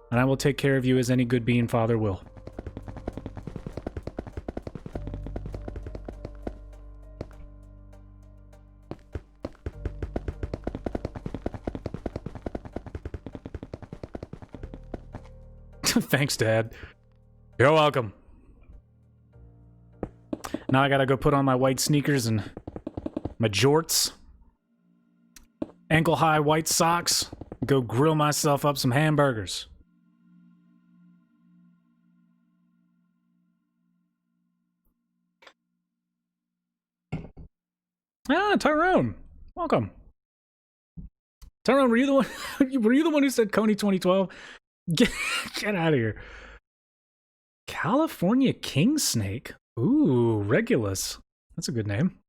And I will take care of you as any good bean father will. Thanks, Dad. You're welcome. Now I gotta go put on my white sneakers and my jorts. Ankle-high white socks. Go grill myself up some hamburgers. Ah, Tyrone. Welcome. Tyrone, were you the one were you the one who said Coney 2012? Get out of here. California king snake. Ooh, Regulus. That's a good name.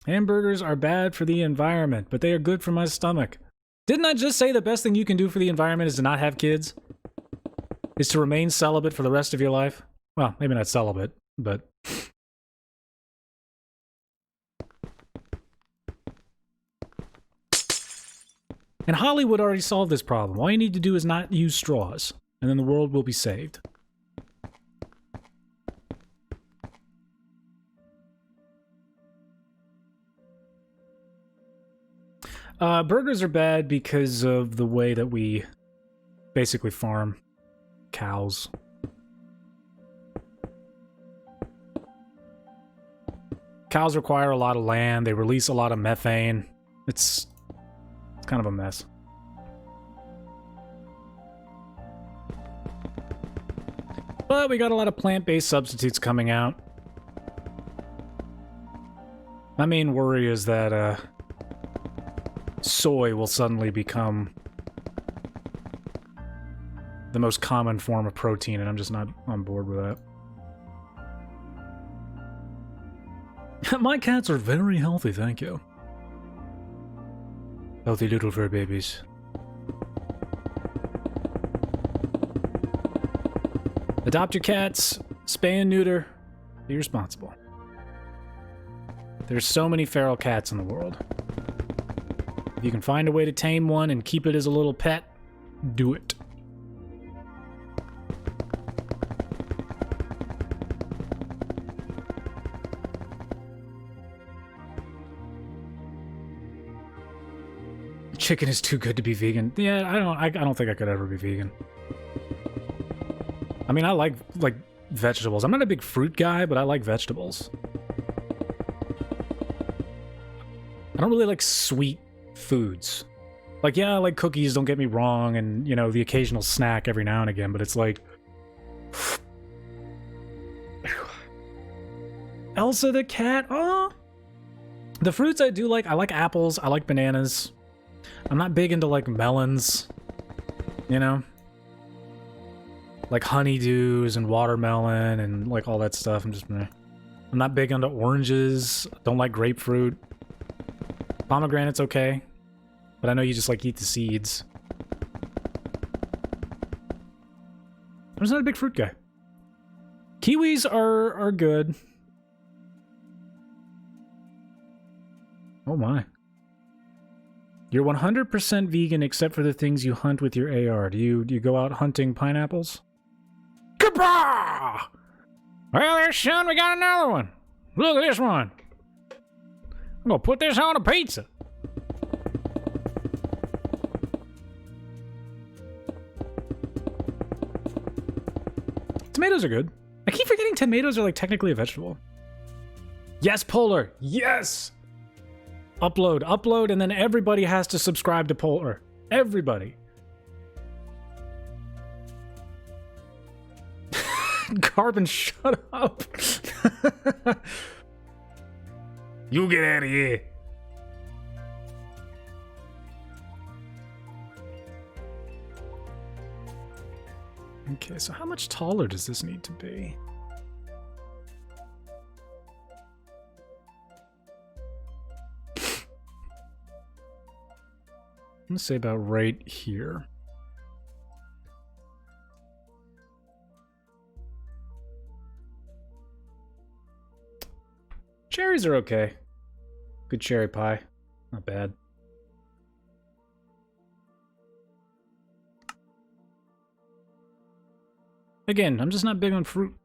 Hamburgers are bad for the environment, but they are good for my stomach. Didn't I just say the best thing you can do for the environment is to not have kids? Is to remain celibate for the rest of your life? Well, maybe not celibate, but... And Hollywood already solved this problem. All you need to do is not use straws, and then the world will be saved. Burgers are bad because of the way that we basically farm cows. Cows require a lot of land, they release a lot of methane. It's kind of a mess. But we got a lot of plant-based substitutes coming out. My main worry is that soy will suddenly become the most common form of protein, and I'm just not on board with that. My cats are very healthy, thank you. Healthy little fur babies. Adopt your cats, spay and neuter, be responsible. There's so many feral cats in the world. If you can find a way to tame one and keep it as a little pet, do it. Chicken is too good to be vegan. Yeah, I don't think I could ever be vegan. I mean, I like vegetables. I'm not a big fruit guy, but I like vegetables. I don't really like sweet foods. Like, yeah, I like cookies, don't get me wrong, and, you know, the occasional snack every now and again, but it's like... Elsa the cat? Oh! The fruits I do like, I like apples, I like bananas. I'm not big into, like, melons, you know? Like honeydews and watermelon and, like, all that stuff. I'm not big into oranges, don't like grapefruit. Pomegranate's okay, but I know you just, like, eat the seeds. I'm just not a big fruit guy. Kiwis are good. Oh my. You're 100% vegan except for the things you hunt with your AR. Do you go out hunting pineapples? Kabah! Well, there, son, we got another one. Look at this one. I'm gonna put this on a pizza. Tomatoes are good. I keep forgetting tomatoes are, like, technically a vegetable. Yes, Polar. Yes! Upload, and then everybody has to subscribe to Polar. Everybody. Carbon, shut up. You get out of here. Okay, so how much taller does this need to be? I'm gonna say about right here. Cherries are okay. Good cherry pie. Not bad. Again, I'm just not big on fruit.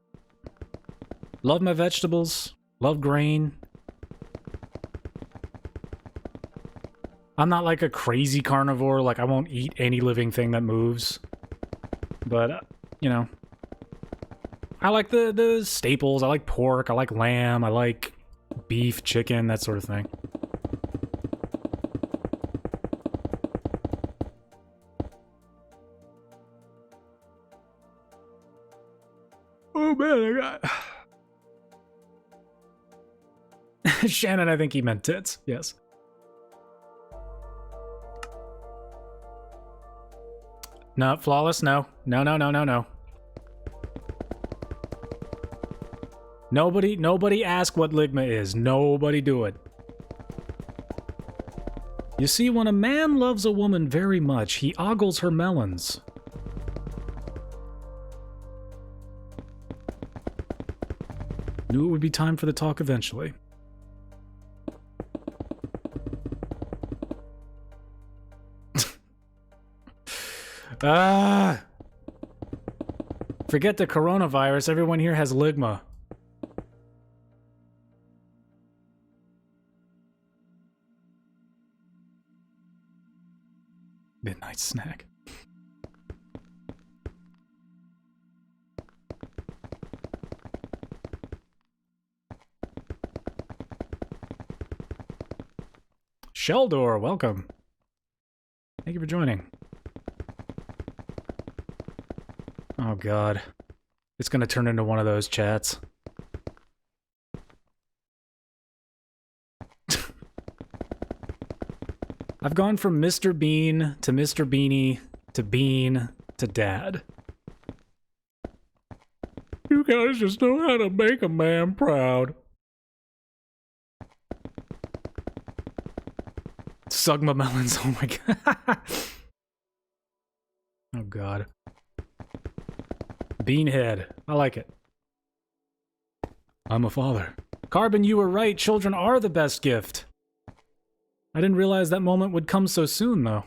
Love my vegetables. Love grain. I'm not like a crazy carnivore, like I won't eat any living thing that moves. But, you know, I like the staples. I like pork, I like lamb, I like beef, chicken, that sort of thing. Oh man, I got... Shannon, I think he meant tits, yes. No, flawless, no. No, no, no, no, no. Nobody ask what ligma is. Nobody do it. You see, when a man loves a woman very much, he ogles her melons. Knew it would be time for the talk eventually. Forget the coronavirus, everyone here has ligma. Midnight snack. Sheldor, welcome. Thank you for joining. Oh god. It's gonna turn into one of those chats. I've gone from Mr. Bean to Mr. Beanie to Bean to Dad. You guys just know how to make a man proud. Sugma melons, oh my god. Oh god. Beanhead, I like it. I'm a father. Carbon, you were right, children are the best gift. I didn't realize that moment would come so soon, though.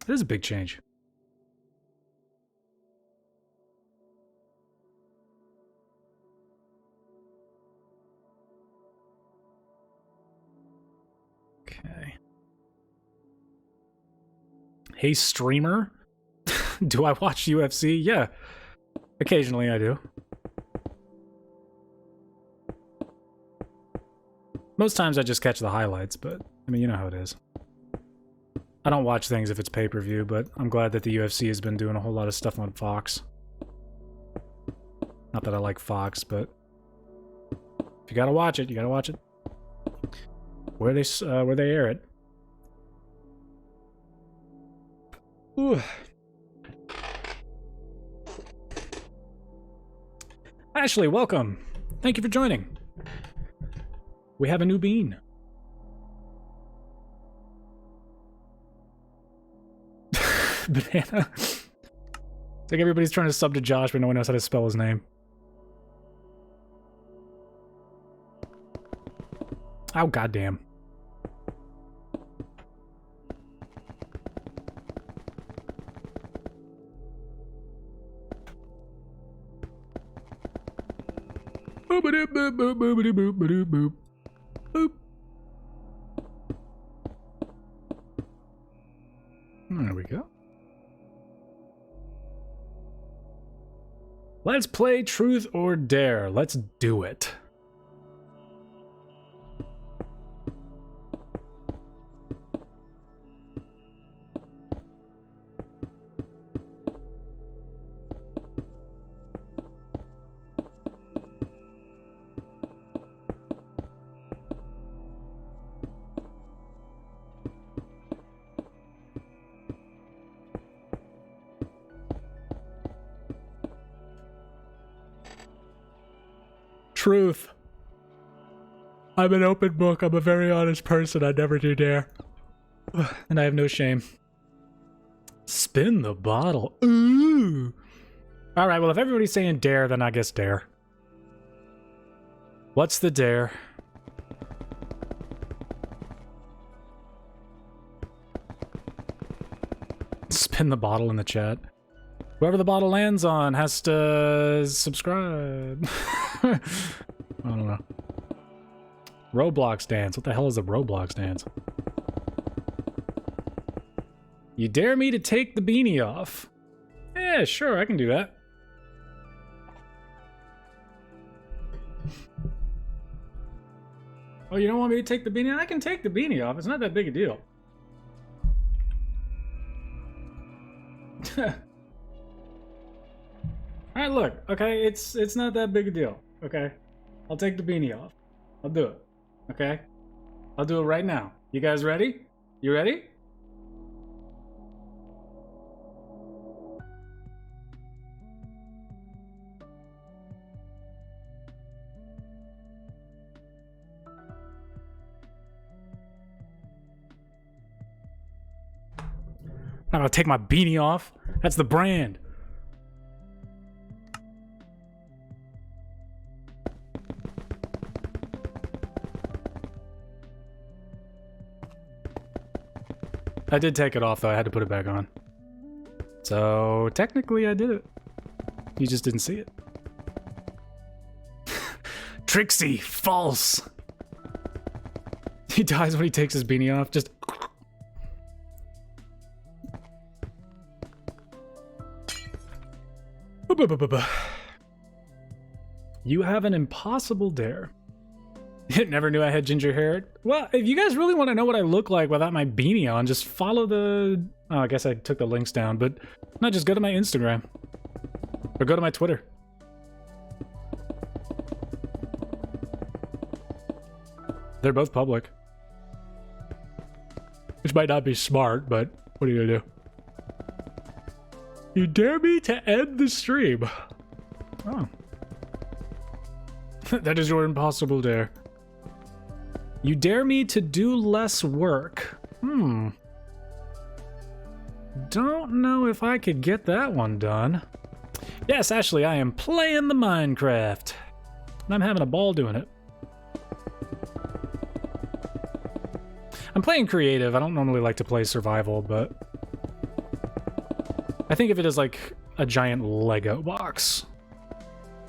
It is a big change. Okay. Hey, streamer? Do I watch UFC? Yeah. Occasionally I do. Most times I just catch the highlights, but, I mean, you know how it is. I don't watch things if it's pay-per-view, but I'm glad that the UFC has been doing a whole lot of stuff on Fox. Not that I like Fox, but if you gotta watch it, you gotta watch it. Where they air it. Ooh. Ashley, welcome. Thank you for joining. We have a new bean. Banana. It's like everybody's trying to sub to Josh, but no one knows how to spell his name. Oh, goddamn. Boop. There we go. Let's play Truth or Dare. Let's do it. Truth. I'm an open book. I'm a very honest person. I never do dare. And I have no shame. Spin the bottle. Ooh. Alright, well, if everybody's saying dare, then I guess dare. What's the dare? Spin the bottle in the chat. Whoever the bottle lands on has to subscribe. I don't know. Roblox dance. What the hell is a Roblox dance? You dare me to take the beanie off? Yeah, sure, I can do that. Oh, you don't want me to take the beanie? I can take the beanie off. It's not that big a deal. Alright, look. Okay, it's not that big a deal. Okay? I'll take the beanie off. I'll do it. Okay? I'll do it right now. You guys ready? You ready? I'm not gonna take my beanie off. That's the brand. I did take it off though, I had to put it back on. So technically I did it. You just didn't see it. Trixie, false. He dies when he takes his beanie off, just You have an impossible dare. Never knew I had ginger hair. Well, if you guys really want to know what I look like without my beanie on, just follow the... Oh, I guess I took the links down, but... No, just go to my Instagram. Or go to my Twitter. They're both public. Which might not be smart, but what are you gonna do? You dare me to end the stream. Oh. That is your impossible dare. You dare me to do less work. Don't know if I could get that one done. Yes, Ashley, I am playing the Minecraft. And I'm having a ball doing it. I'm playing creative. I don't normally like to play survival, but... I think if it is like a giant Lego box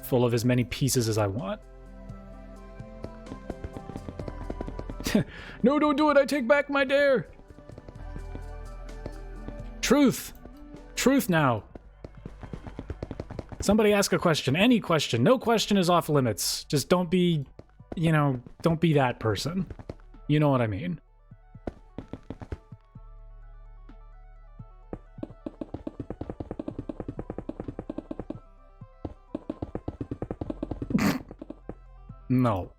full of as many pieces as I want. No, don't do it. I take back my dare. Truth. Truth now. Somebody ask a question. Any question. No question is off limits. Just don't be, you know, don't be that person. You know what I mean. No.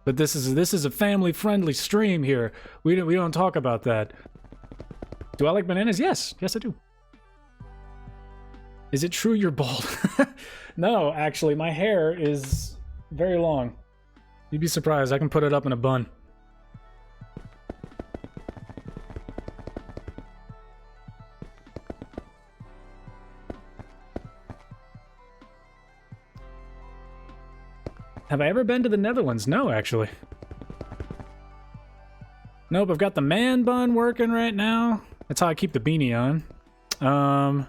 But this is a family-friendly stream here. We don't talk about that. Do I like bananas? Yes. Yes, I do. Is it true you're bald? No, actually, my hair is very long. You'd be surprised. I can put it up in a bun. Have I ever been to the Netherlands? No, actually. Nope, I've got the man bun working right now. That's how I keep the beanie on.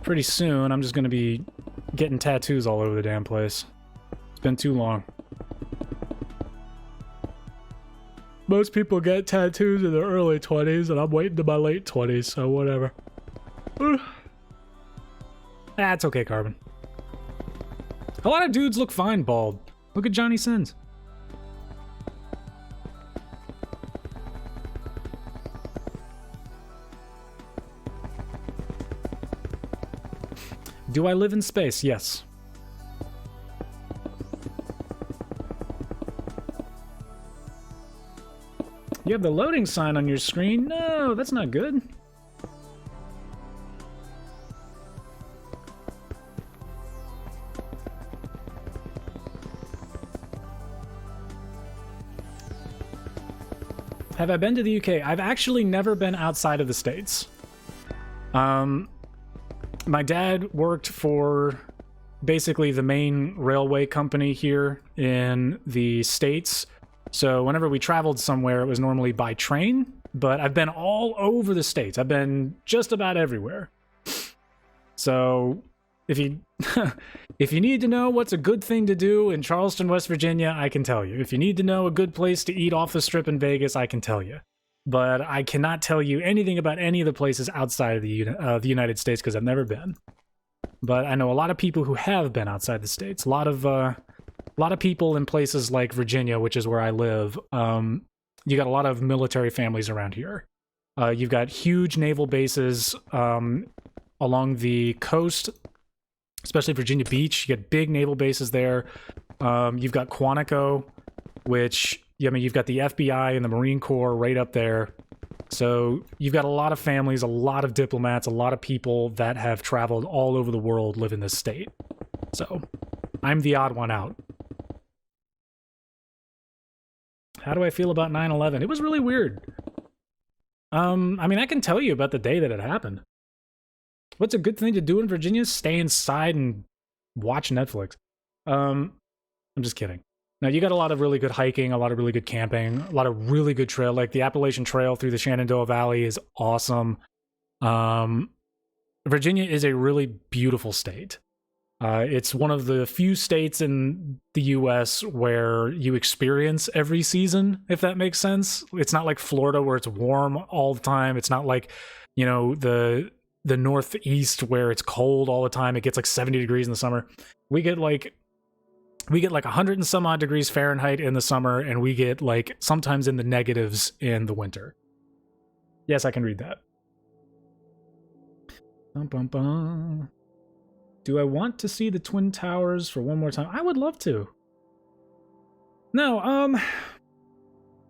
Pretty soon, I'm just gonna be getting tattoos all over the damn place. It's been too long. Most people get tattoos in their early 20s, and I'm waiting to my late 20s, so whatever. It's okay, Carbon. A lot of dudes look fine bald. Look at Johnny Sins. Do I live in space? Yes. You have the loading sign on your screen? No, that's not good. Have I been to the UK? I've actually never been outside of the States. My dad worked for basically the main railway company here in the States. So whenever we traveled somewhere, it was normally by train. but I've been all over the states. I've been just about everywhere. So if you if you need to know what's a good thing to do in Charleston, West Virginia, I can tell you. If you need to know a good place to eat off the strip in Vegas, I can tell you. But I cannot tell you anything about any of the places outside of the United States because I've never been. But I know a lot of people who have been outside the states. A lot of people in places like Virginia, which is where I live. You got a lot of military families around here. You've got huge naval bases along the coast, especially Virginia Beach. You got big naval bases there. You've got Quantico, which, I mean, you've got the FBI and the Marine Corps right up there. So you've got a lot of families, a lot of diplomats, a lot of people that have traveled all over the world live in this state. So I'm the odd one out. How do I feel about 9/11? It was really weird. I mean, I can tell you about the day that it happened. What's a good thing to do in Virginia? Stay inside and watch Netflix. I'm just kidding. Now, you got a lot of really good hiking, a lot of really good camping, a lot of really good trail. Like the Appalachian Trail through the Shenandoah Valley is awesome. Virginia is a really beautiful state. It's one of the few states in the U.S. where you experience every season, if that makes sense. It's not like Florida where it's warm all the time. It's not like, you know, the Northeast where it's cold all the time. It gets like 70 degrees in the summer. We get like 100 and some odd degrees Fahrenheit in the summer, and we get like sometimes in the negatives in the winter. Yes, I can read that. Bum, bum, bum. Do I want to see the Twin Towers for one more time? I would love to. No,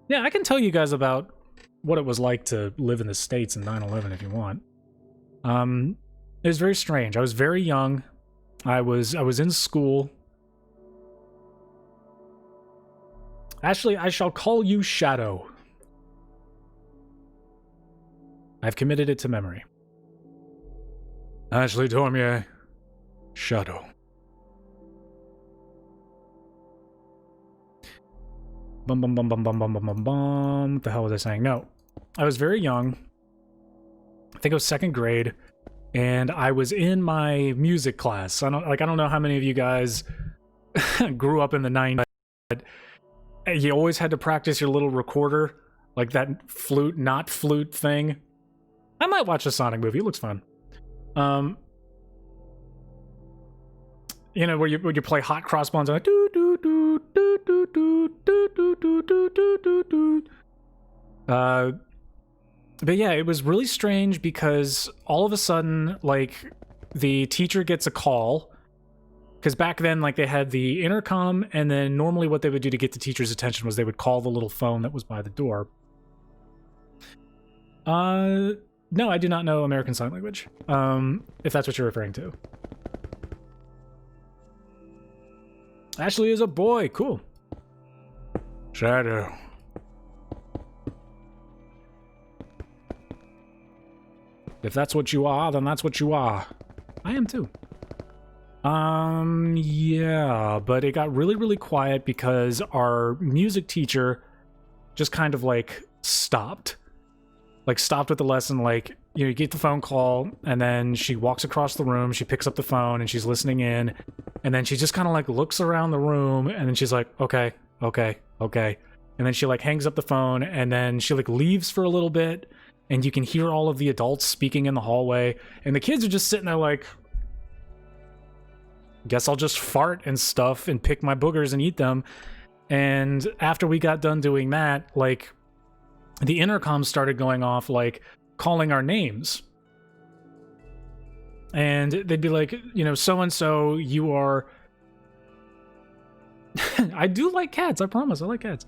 yeah, I can tell you guys about what it was like to live in the States in 9/11 if you want. It was very strange. I was very young. I was in school. Ashley, I shall call you Shadow. I've committed it to memory. Ashley Dormier, Shadow. Bum bum bum bum bum bum bum bum bum. What the hell was I saying? No. I was very young. I think it was second grade, and I was in my music class. I don't know how many of you guys grew up in the 90s. You always had to practice your little recorder, like that flute, not flute thing. I might watch a Sonic movie. It looks fun. You know, where you play Hot Cross Buns, like do do do do do do do do do do do do. But yeah, it was really strange because all of a sudden, like, the teacher gets a call. Because back then, like, they had the intercom, and then normally what they would do to get the teacher's attention was they would call the little phone that was by the door. No, I do not know American Sign Language, if that's what you're referring to. Ashley is a boy. Cool. Shadow. If that's what you are, then that's what you are. I am too. Yeah, but it got really, really quiet because our music teacher just kind of, like, stopped. Like, stopped with the lesson, like, you know, you get the phone call, and then she walks across the room, she picks up the phone, and she's listening in, and then she just kind of, like, looks around the room, and then she's like, okay, okay, okay. And then she, like, hangs up the phone, and then she, like, leaves for a little bit, and you can hear all of the adults speaking in the hallway, and the kids are just sitting there like, guess I'll just fart and stuff and pick my boogers and eat them. And after we got done doing that, like, the intercom started going off, like, calling our names. And they'd be like, you know, so-and-so, you are... I do like cats, I promise, I like cats.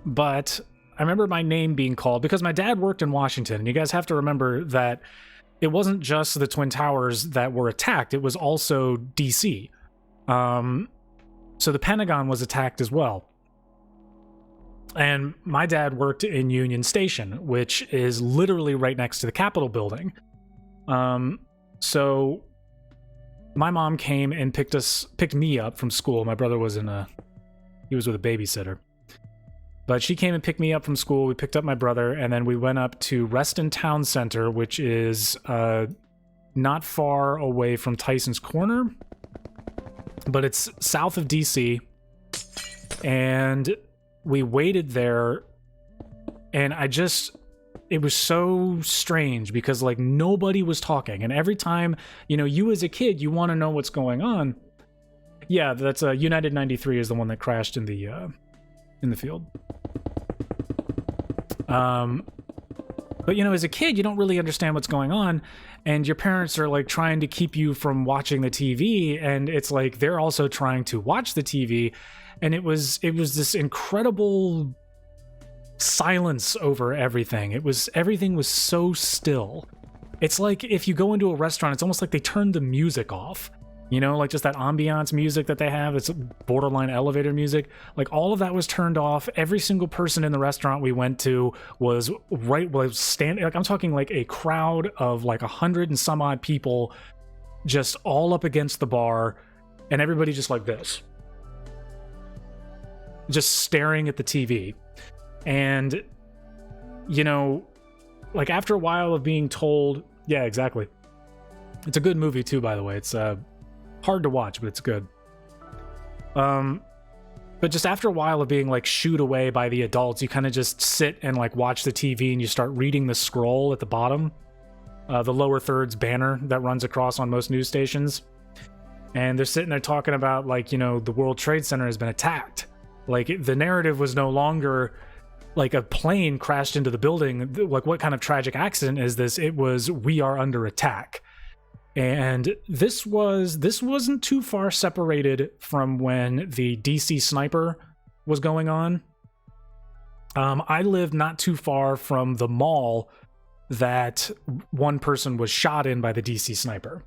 But I remember my name being called because my dad worked in Washington, and you guys have to remember that it wasn't just the Twin Towers that were attacked, it was also DC. So the Pentagon was attacked as well. And my dad worked in Union Station, which is literally right next to the Capitol building. So my mom came and picked me up from school. My brother was he was with a babysitter. But she came and picked me up from school. We picked up my brother, and then we went up to Reston Town Center, which is not far away from Tyson's Corner, but it's south of DC. And we waited there, and it was so strange because like nobody was talking, and every time, you know, you as a kid, you want to know what's going on. Yeah, that's United 93 is the one that crashed in the field. But you know, as a kid, you don't really understand what's going on, and your parents are like trying to keep you from watching the TV, and it's like they're also trying to watch the TV, and it was this incredible silence over everything. Everything was so still. It's like if you go into a restaurant, it's almost like they turned the music off. You know, like just that ambiance music that they have, it's borderline elevator music. Like all of that was turned off. Every single person in the restaurant we went to was standing. Like I'm talking like a crowd of like 100 and some odd people, just all up against the bar, and everybody just like this, just staring at the TV. And, you know, like after a while of being told, yeah, exactly. It's a good movie too, by the way. It's hard to watch, but it's good. But just after a while of being like shooed away by the adults, you kind of just sit and like watch the TV, and you start reading the scroll at the bottom, the lower thirds banner that runs across on most news stations. And they're sitting there talking about like, you know, the World Trade Center has been attacked. Like the narrative was no longer like a plane crashed into the building. Like what kind of tragic accident is this? It was, we are under attack. And this wasn't too far separated from when the DC sniper was going on. I lived not too far from the mall that one person was shot in by the DC sniper.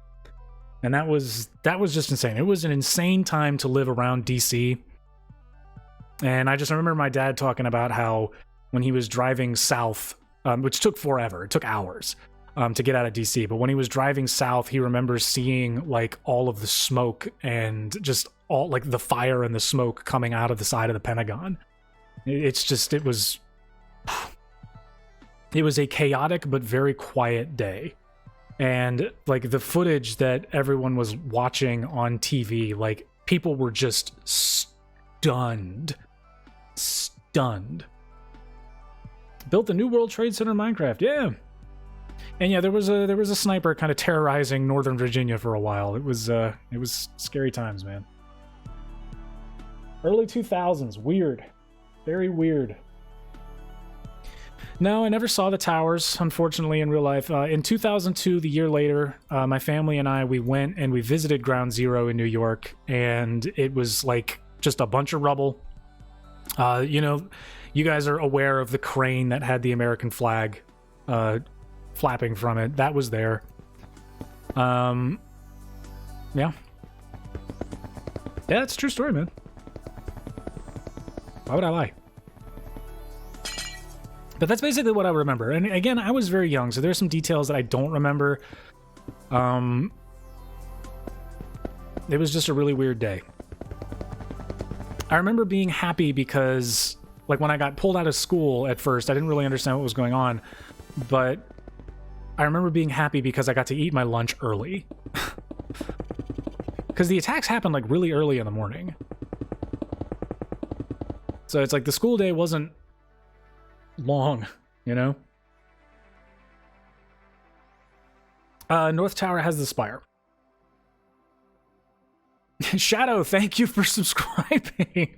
And that was just insane. It was an insane time to live around DC. And I just remember my dad talking about how when he was driving south, which took forever, it took hours to get out of DC, but when he was driving south, he remembers seeing like all of the smoke and just all like the fire and the smoke coming out of the side of the Pentagon. It was a chaotic but very quiet day. And like the footage that everyone was watching on TV, like people were just stunned. Built the new World Trade Center in Minecraft, yeah. And yeah, there was a sniper kind of terrorizing Northern Virginia for a while. It was scary times, man. Early 2000s, weird, very weird. No, I never saw the towers, unfortunately, in real life. In 2002, the year later, my family and I, we went and we visited Ground Zero in New York, and it was like just a bunch of rubble. You know, you guys are aware of the crane that had the American flag flapping from it. That was there. Yeah. Yeah, it's a true story, man. Why would I lie? But that's basically what I remember. And again, I was very young, so there's some details that I don't remember. It was just a really weird day. I remember being happy because, like, when I got pulled out of school at first, I didn't really understand what was going on, but I remember being happy because I got to eat my lunch early. Because the attacks happened, like, really early in the morning. So it's like the school day wasn't long, you know? North Tower has the spire. Shadow, thank you for subscribing.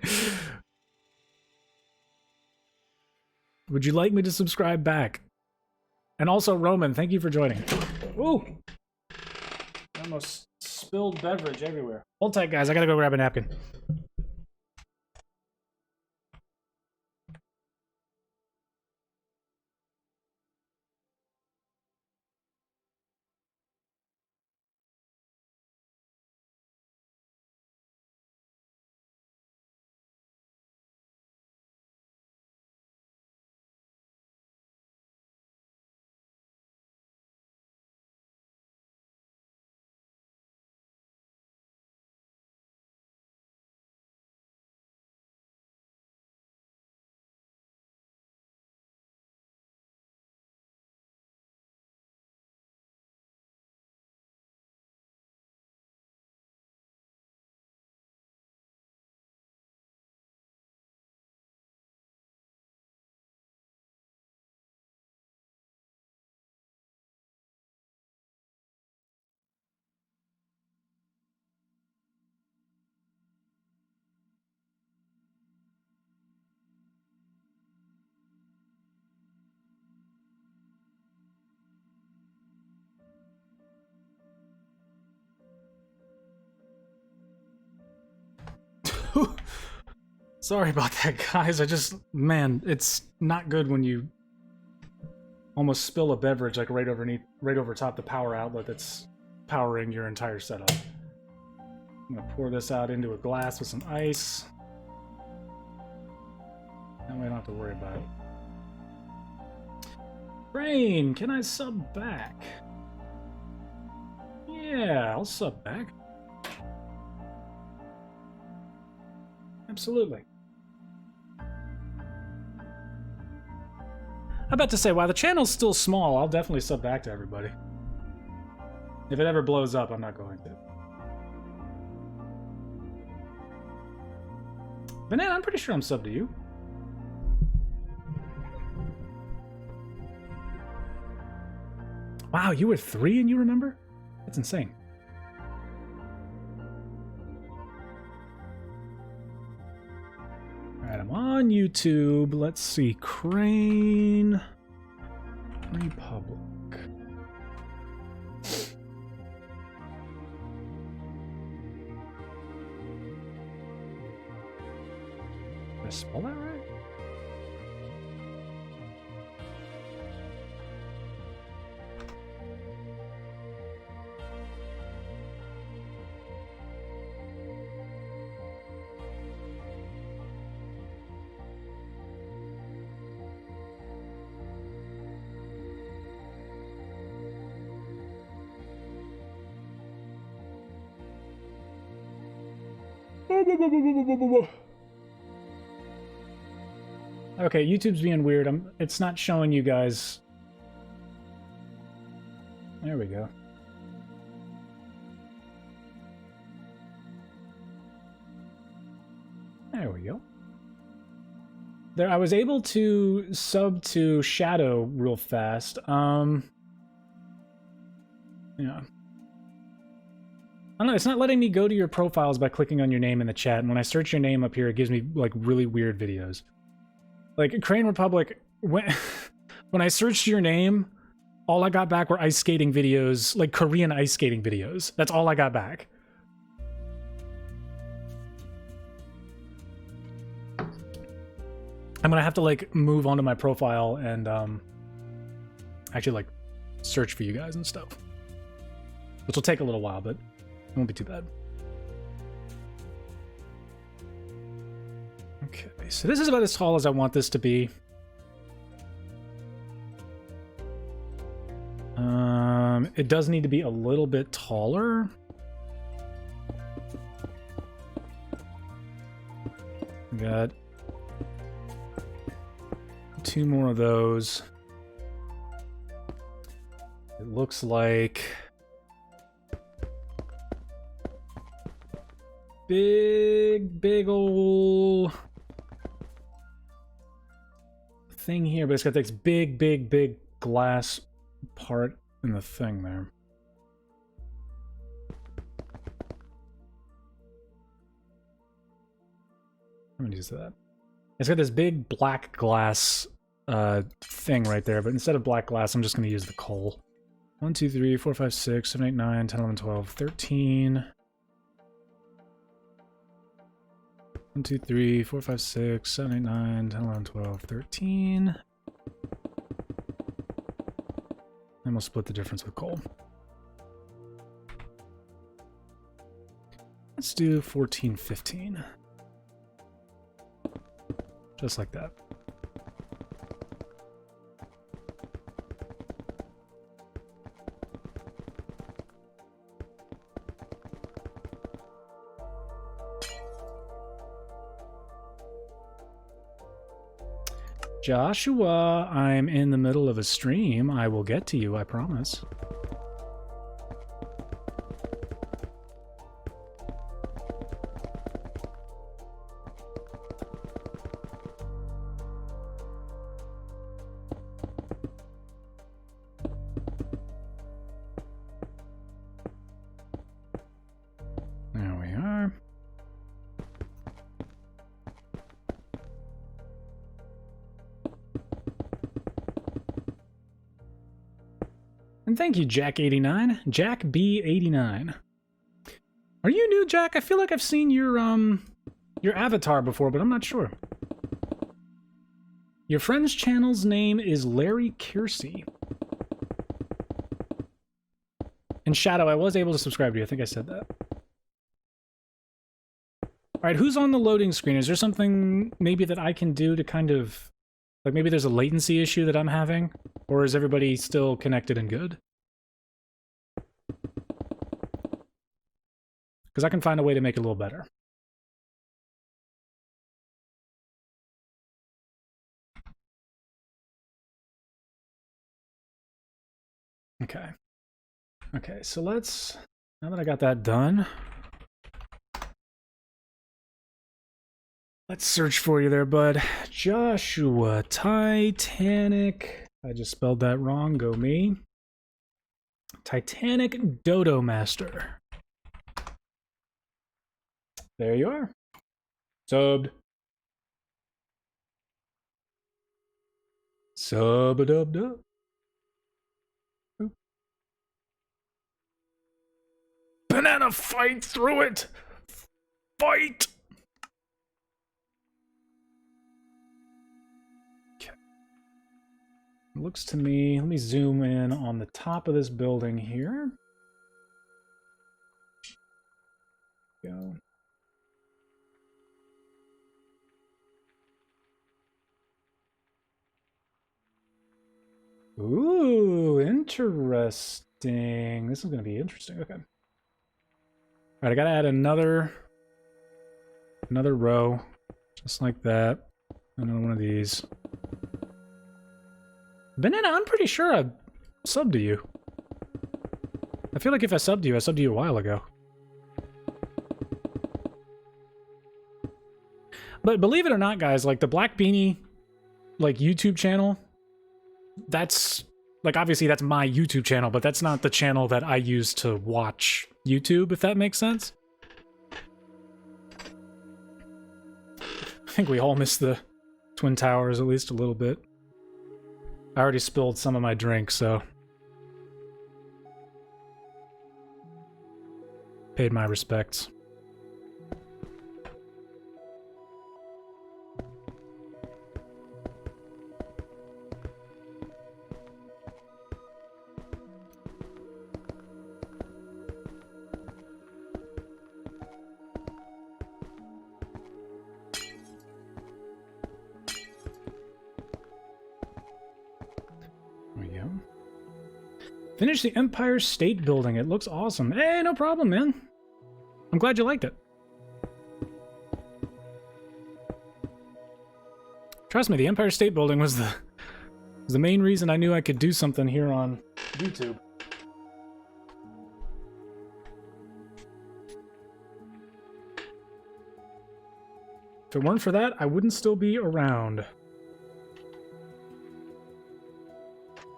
Would you like me to subscribe back? And also, Roman, thank you for joining. Ooh! Almost spilled beverage everywhere. Hold tight, guys. I gotta go grab a napkin. Sorry about that, guys. Man, it's not good when you almost spill a beverage like right over top the power outlet that's powering your entire setup. I'm gonna pour this out into a glass with some ice. That way I don't have to worry about it. Brain, can I sub back? Yeah, I'll sub back. Absolutely. I'm about to say, while the channel's still small, I'll definitely sub back to everybody. If it ever blows up, I'm not going to. Banana, I'm pretty sure I'm subbed to you. Wow, you were 3 and you remember? That's insane. Alright, I'm on YouTube. Let's see. Crane Republic. Did I spell that right? Okay, YouTube's being weird. It's not showing you guys. There we go. There we go. There, I was able to sub to Shadow real fast. Yeah. I don't know, it's not letting me go to your profiles by clicking on your name in the chat, and when I search your name up here, it gives me, like, really weird videos. Like, Crane Republic, when I searched your name, all I got back were ice skating videos, like Korean ice skating videos. That's all I got back. I'm gonna have to, like, move onto my profile and, actually, like, search for you guys and stuff. Which will take a little while, but it won't be too bad. Okay, so this is about as tall as I want this to be. It does need to be a little bit taller. We got 2 more of those. It looks like big ol' thing here, but it's got this big glass part in the thing there. How many is that? It's got this big black glass thing right there, but instead of black glass, I'm just going to use the coal. 1, 2, 3, 4, 5, 6, 7, 8, 9, 10, 11, 12, 13. 1, 2, 3, 4, 5, 6, 7, 8, 9, 10, 11, 12, 13. And we'll split the difference with coal. Let's do 14, 15. Just like that. Joshua, I'm in the middle of a stream. I will get to you, I promise. There we are. And thank you, Jack89. Jack B89. Are you new, Jack? I feel like I've seen your your avatar before, but I'm not sure. Your friend's channel's name is Larry Kiersey. And Shadow, I was able to subscribe to you. I think I said that. Alright, who's on the loading screen? Is there something maybe that I can do to kind of... Like maybe there's a latency issue that I'm having? Or is everybody still connected and good? Because I can find a way to make it a little better. Okay. Okay, so let's... Now that I got that done... Let's search for you there, bud. Joshua Titanic. I just spelled that wrong. Go me. Titanic Dodo Master. There you are. Subbed. Sub-a-dub-dub. Banana fight through it! Fight! Okay. Looks to me, let me zoom in on the top of this building here. Go. Ooh, interesting. This is going to be interesting. Okay. All right, I got to add another row, just like that. Another one of these. Banana, I'm pretty sure I subbed to you. I feel like if I subbed to you a while ago. But believe it or not, guys, like the Black Beanie, like YouTube channel, that's like obviously that's my YouTube channel, but that's not the channel that I use to watch YouTube, if that makes sense. I think we all miss the Twin Towers at least a little bit. I already spilled some of my drink, so paid my respects. Finish the Empire State Building. It looks awesome. Hey, no problem, man. I'm glad you liked it. Trust me, the Empire State Building was the main reason I knew I could do something here on YouTube. If it weren't for that, I wouldn't still be around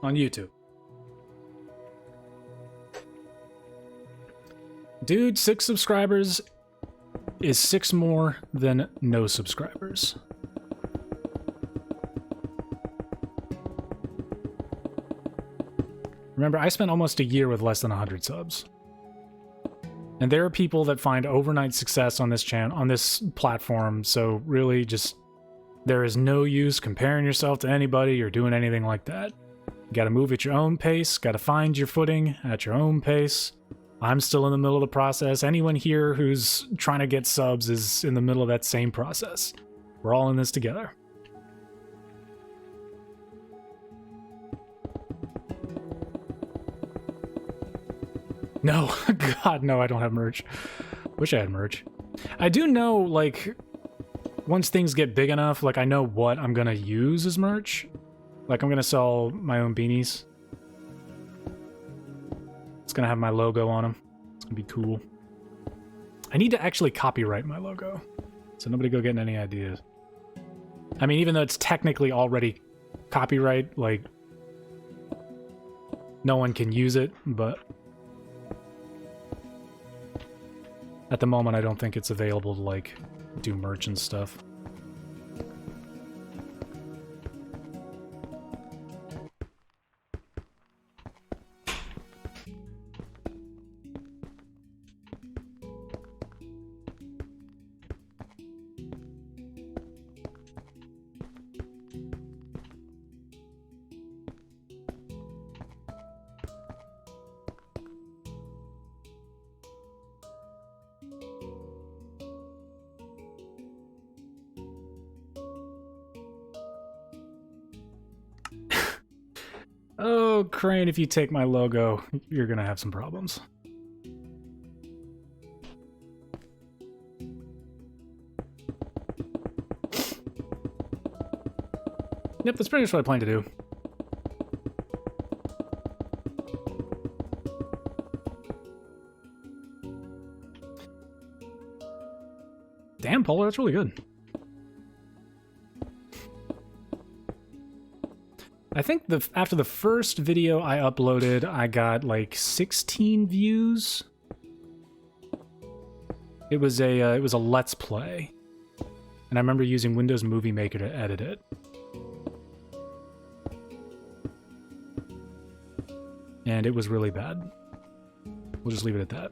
on YouTube. Dude, 6 subscribers is 6 more than no subscribers. Remember, I spent almost a year with less than 100 subs. And there are people that find overnight success on this channel, on this platform, so really just there is no use comparing yourself to anybody or doing anything like that. You gotta move at your own pace, gotta find your footing at your own pace. I'm still in the middle of the process. Anyone here who's trying to get subs is in the middle of that same process. We're all in this together. No, God, no, I don't have merch. Wish I had merch. I do know, like, once things get big enough, like, I know what I'm gonna use as merch. Like, I'm gonna sell my own beanies. It's gonna have my logo on them. It's gonna be cool. I need to actually copyright my logo, so nobody go getting any ideas. I mean, even though it's technically already copyright, like, no one can use it, but at the moment I don't think it's available to, like, do merch and stuff. Oh, Crane, if you take my logo, you're gonna have some problems. Yep, that's pretty much what I plan to do. Damn, Polar, that's really good. I think after the first video I uploaded, I got like 16 views. It was a Let's Play, and I remember using Windows Movie Maker to edit it. And it was really bad. We'll just leave it at that.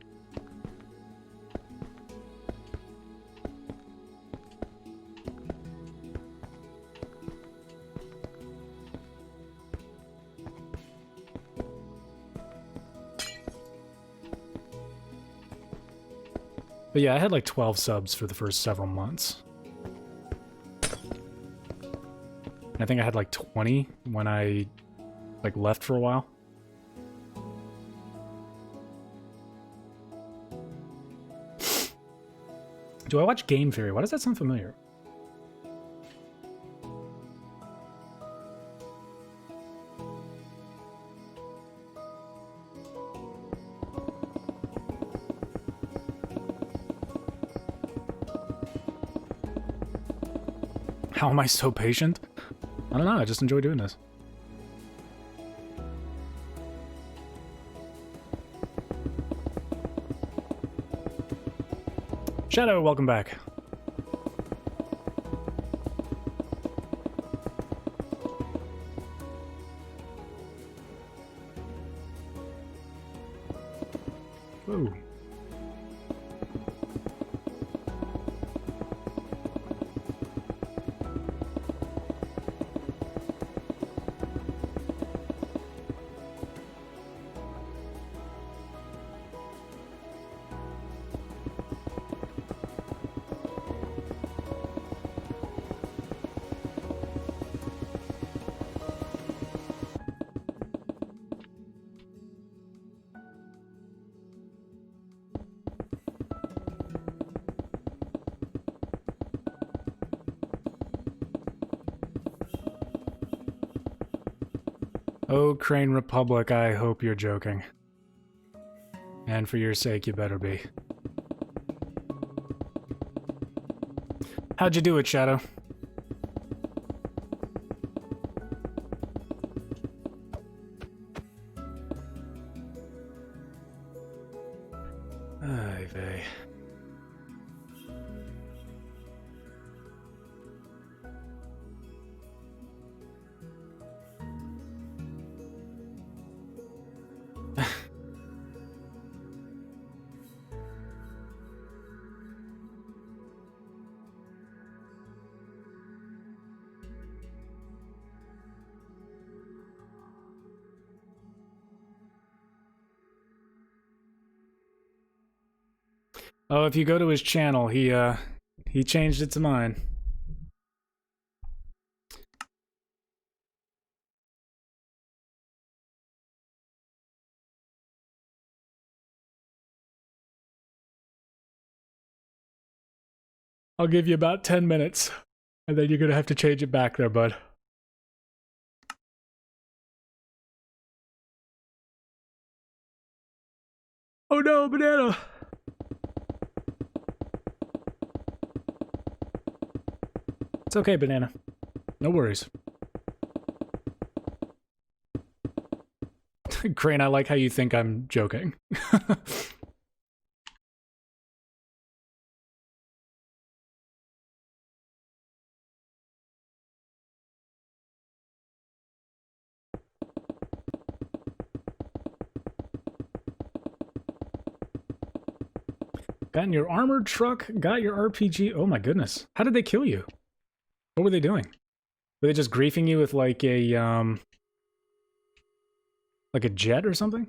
But yeah, I had like 12 subs for the first several months. And I think I had like 20 when I like left for a while. Do I watch Game Theory? Why does that sound familiar? How am I so patient? I don't know, I just enjoy doing this. Shadow, welcome back. Whoa. Oh, Crane Republic, I hope you're joking. And for your sake, you better be. How'd you do it, Shadow? Ay vey. Oh, if you go to his channel, he changed it to mine. I'll give you about 10 minutes, and then you're gonna have to change it back there, bud. Oh no, banana! It's okay, banana. No worries. Crane, I like how you think I'm joking. Got in your armored truck, got your RPG. Oh my goodness. How did they kill you? What were they doing? Were they just griefing you with like a jet or something?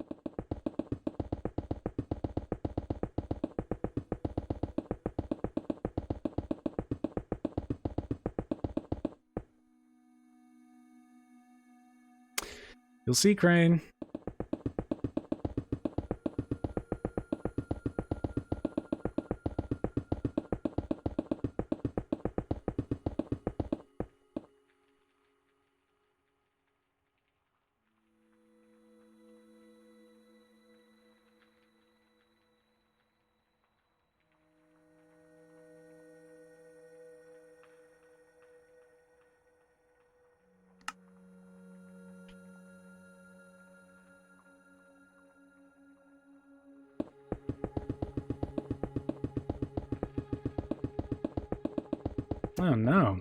You'll see, Crane. Oh no.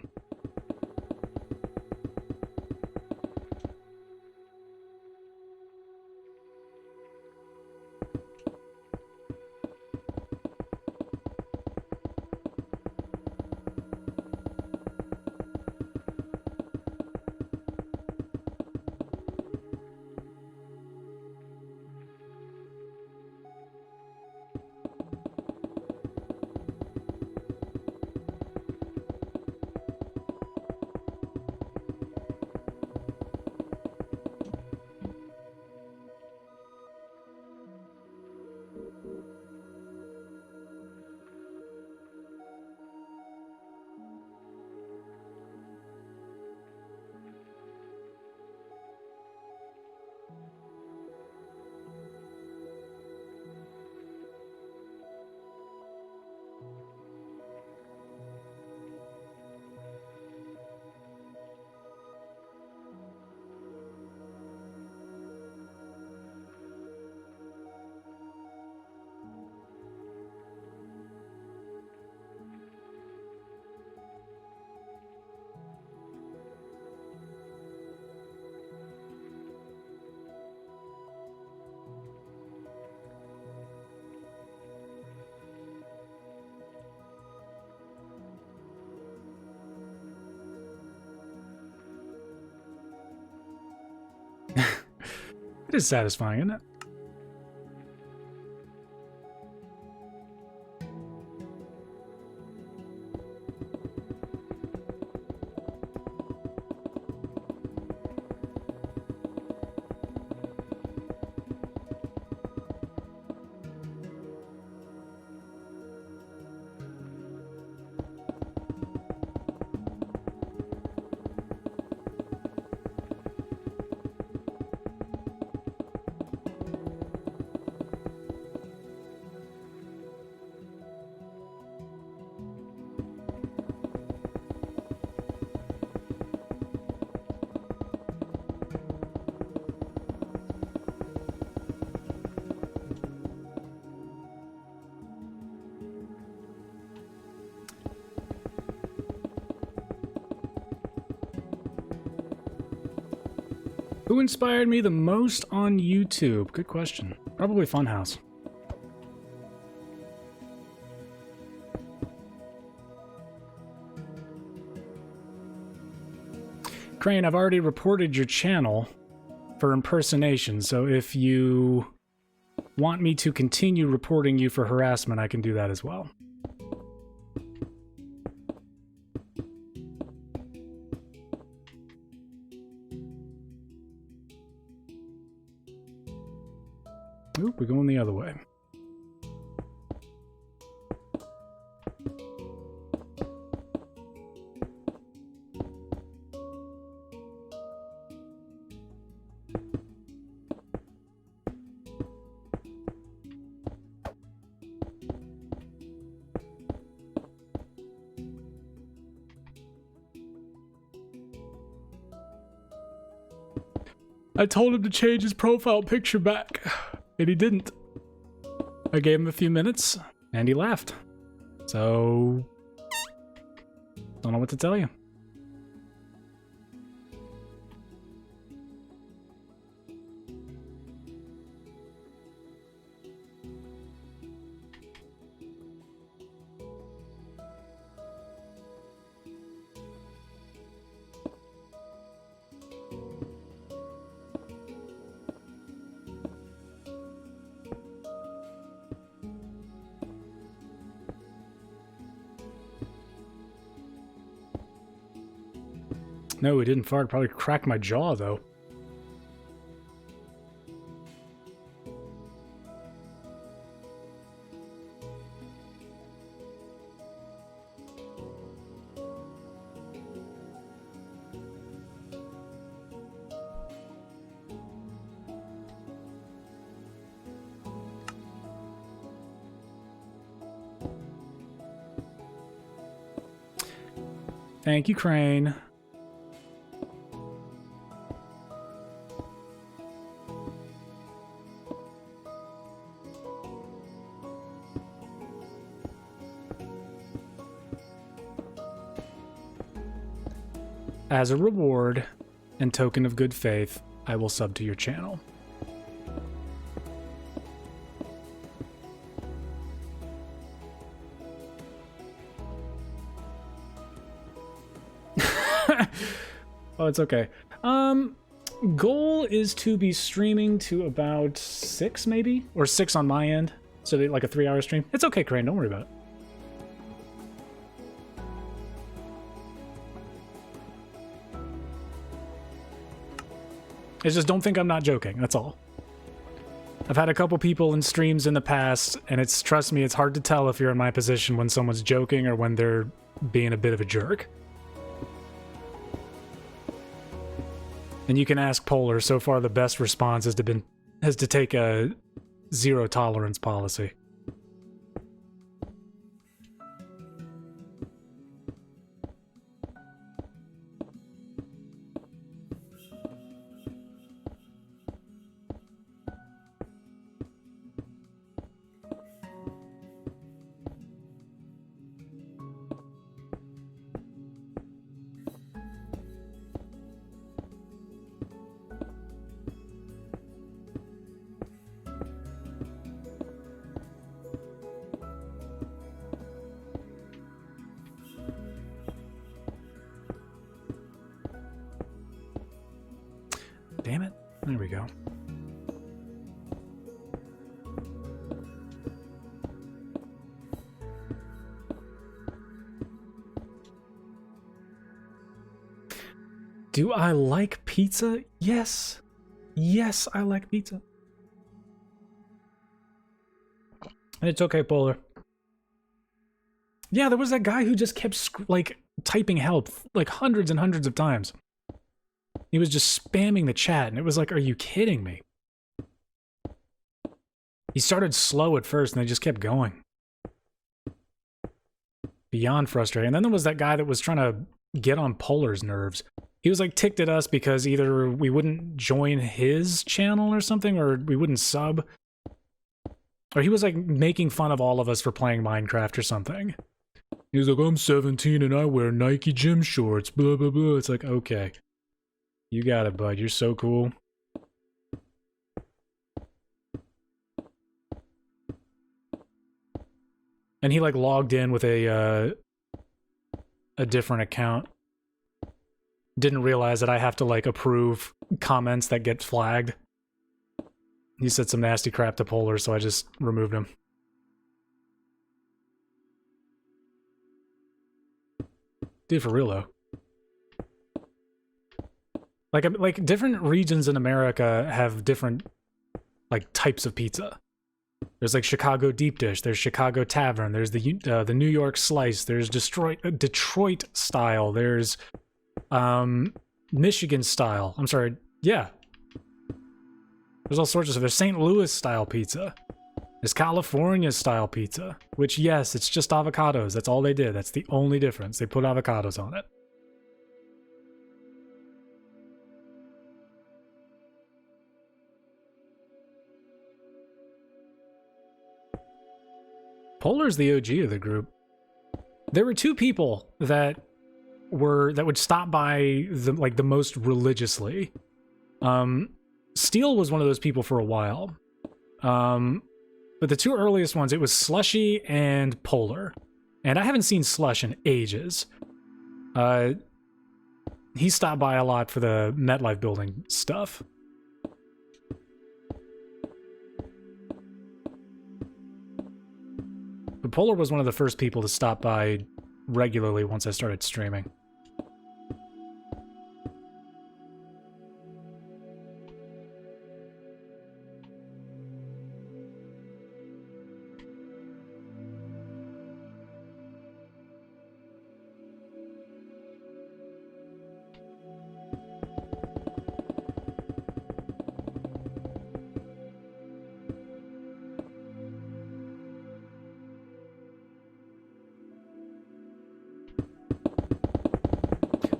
It is satisfying, isn't it? Who inspired me the most on YouTube? Good question. Probably Funhouse. Crane, I've already reported your channel for impersonation, so if you want me to continue reporting you for harassment, I can do that as well. Oop, we're going the other way. I told him to change his profile picture back, and he didn't. I gave him a few minutes, and he left. So, don't know what to tell you. No, he didn't fart. Probably cracked my jaw, though. Thank you, Crane. As a reward and token of good faith, I will sub to your channel. Oh, it's okay. Goal is to be streaming to about 6 maybe, or 6 on my end, so like a 3-hour stream. It's okay, Crane, don't worry about it. It's just don't think I'm not joking, that's all. I've had a couple people in streams in the past, and trust me, it's hard to tell if you're in my position when someone's joking or when they're being a bit of a jerk. And you can ask Polar, so far the best response has to take a zero tolerance policy. Damn it. There we go. Do I like pizza? Yes. Yes, I like pizza. And it's okay, Polar. Yeah, there was that guy who just kept, like, typing help, like, hundreds and hundreds of times. He was just spamming the chat, and it was like, are you kidding me? He started slow at first, and they just kept going. Beyond frustrating. And then there was that guy that was trying to get on Polar's nerves. He was, like, ticked at us because either we wouldn't join his channel or something, or we wouldn't sub. Or he was, like, making fun of all of us for playing Minecraft or something. He was like, I'm 17 and I wear Nike gym shorts, blah, blah, blah. It's like, okay. You got it, bud. You're so cool. And he, like, logged in with a different account. Didn't realize that I have to, like, approve comments that get flagged. He said some nasty crap to Polar, so I just removed him. Dude, for real, though. Like different regions in America have different, like, types of pizza. There's, like, Chicago deep dish, there's Chicago tavern, there's the New York slice, there's Detroit style, there's Michigan style. I'm sorry, yeah. There's all sorts of stuff. There's St. Louis style pizza. There's California style pizza, which, yes, it's just avocados. That's all they did. That's the only difference. They put avocados on it. Polar's the OG of the group. There were two people that would stop by the most religiously. Steel was one of those people for a while. But the two earliest ones, it was Slushy and Polar. And I haven't seen Slush in ages. He stopped by a lot for the MetLife building stuff. But Polar was one of the first people to stop by regularly once I started streaming.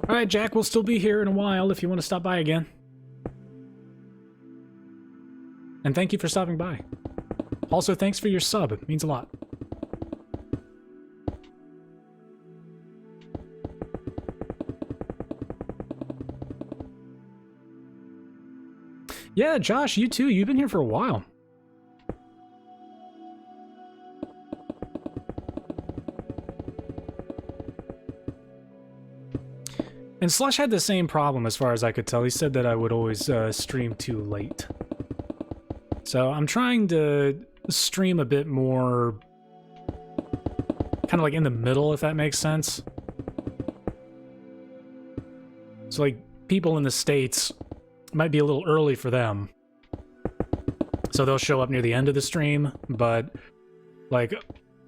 Alright, Jack, we'll still be here in a while if you want to stop by again. And thank you for stopping by. Also, thanks for your sub. It means a lot. Yeah, Josh, you too. You've been here for a while. And Slush had the same problem as far as I could tell. He said that I would always stream too late. So I'm trying to stream a bit more kind of like in the middle, if that makes sense. So like people in the States, it might be a little early for them. So they'll show up near the end of the stream, but like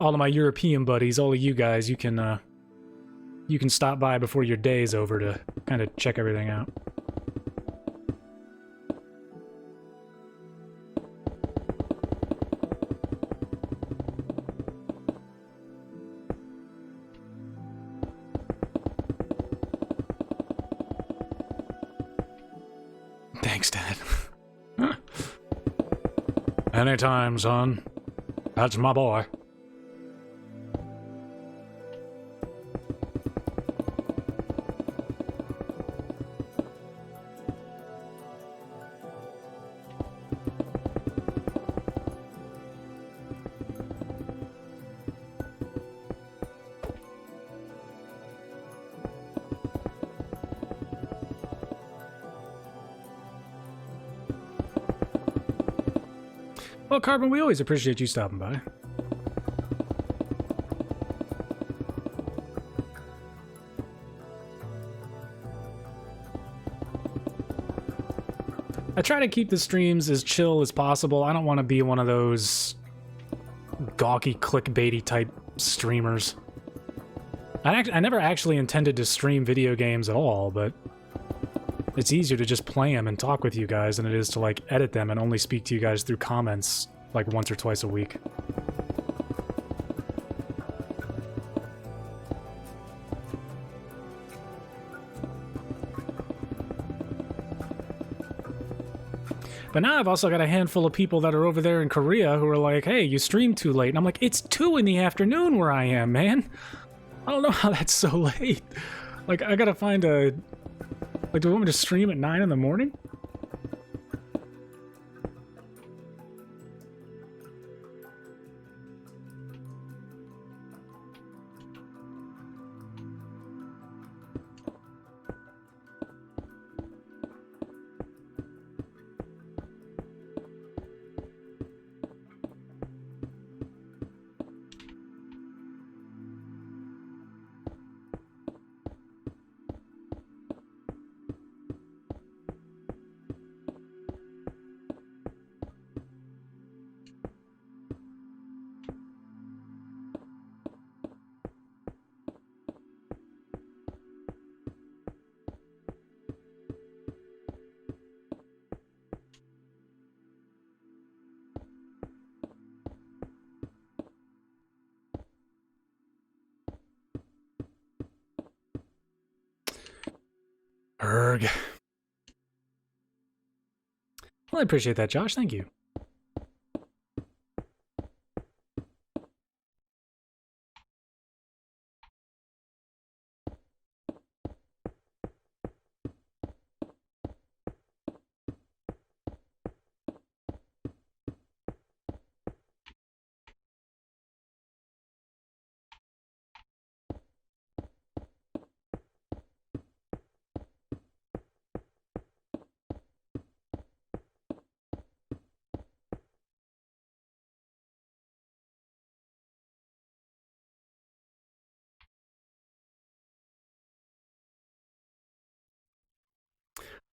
all of my European buddies, all of you guys, you can stop by before your day's over to kind of check everything out. Thanks, Dad. Anytime, son. That's my boy. Well, Carbon, we always appreciate you stopping by. I try to keep the streams as chill as possible. I don't want to be one of those gawky, clickbaity type streamers. I never actually intended to stream video games at all, but it's easier to just play them and talk with you guys than it is to, like, edit them and only speak to you guys through comments, like, once or twice a week. But now I've also got a handful of people that are over there in Korea who are like, hey, you streamed too late. And I'm like, it's 2 in the afternoon where I am, man. I don't know how that's so late. Like, I gotta find a... Like, do you want me to stream at 9 in the morning? Erg. Well, I appreciate that, Josh. Thank you.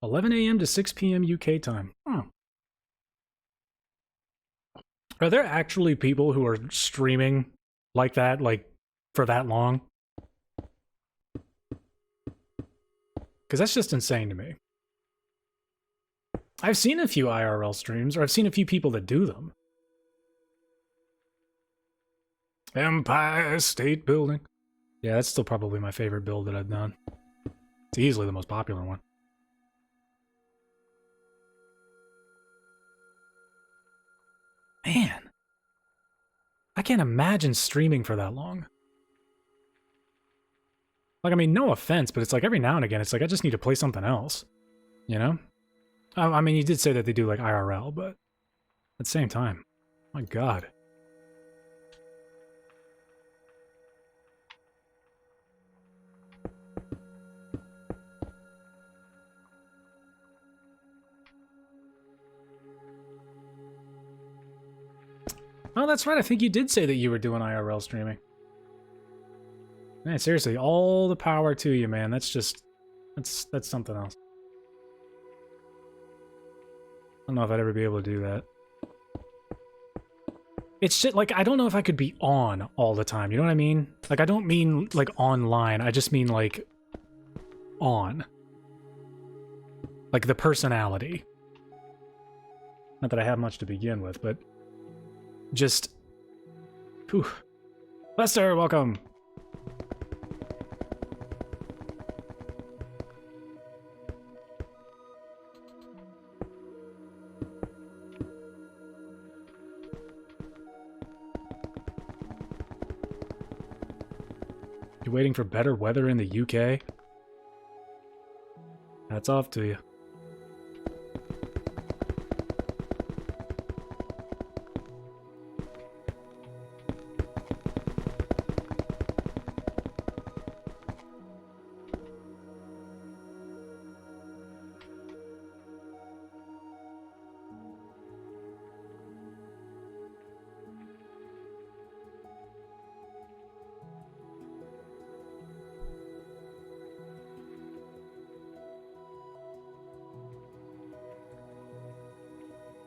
$11 a.m. to 6 p.m. UK time. Huh. Are there actually people who are streaming like that, like, for that long? Because that's just insane to me. I've seen a few IRL streams, or I've seen a few people that do them. Empire State Building. Yeah, that's still probably my favorite build that I've done. It's easily the most popular one. Man. I can't imagine streaming for that long. Like, I mean, no offense, but it's like every now and again, it's like I just need to play something else. You know? I mean, you did say that they do like IRL, but at the same time, my God. Oh, that's right. I think you did say that you were doing IRL streaming. Man, seriously, all the power to you, man. That's just... That's something else. I don't know if I'd ever be able to do that. It's just, like, I don't know if I could be on all the time. You know what I mean? Like, I don't mean, like, online. I just mean, like, on. Like, the personality. Not that I have much to begin with, but... Just... Whew. Lester, welcome! You waiting for better weather in the UK? Hats off to you.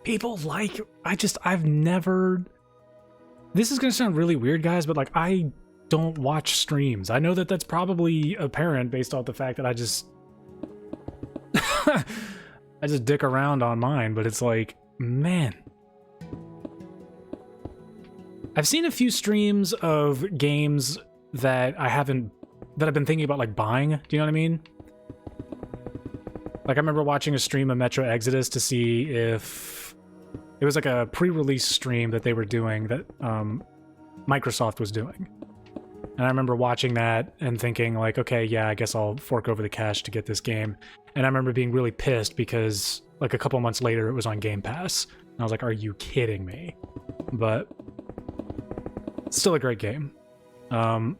People like... I've never... This is gonna sound really weird, guys, but, like, I don't watch streams. I know that that's probably apparent based off the fact that I just... I just dick around on mine, but it's like, man. I've seen a few streams of games that I've been thinking about, like, buying. Do you know what I mean? Like, I remember watching a stream of Metro Exodus to see if... It was like a pre-release stream that they were doing that Microsoft was doing. And I remember watching that and thinking like, okay, yeah, I guess I'll fork over the cash to get this game. And I remember being really pissed because like a couple months later it was on Game Pass. And I was like, are you kidding me? But still a great game. But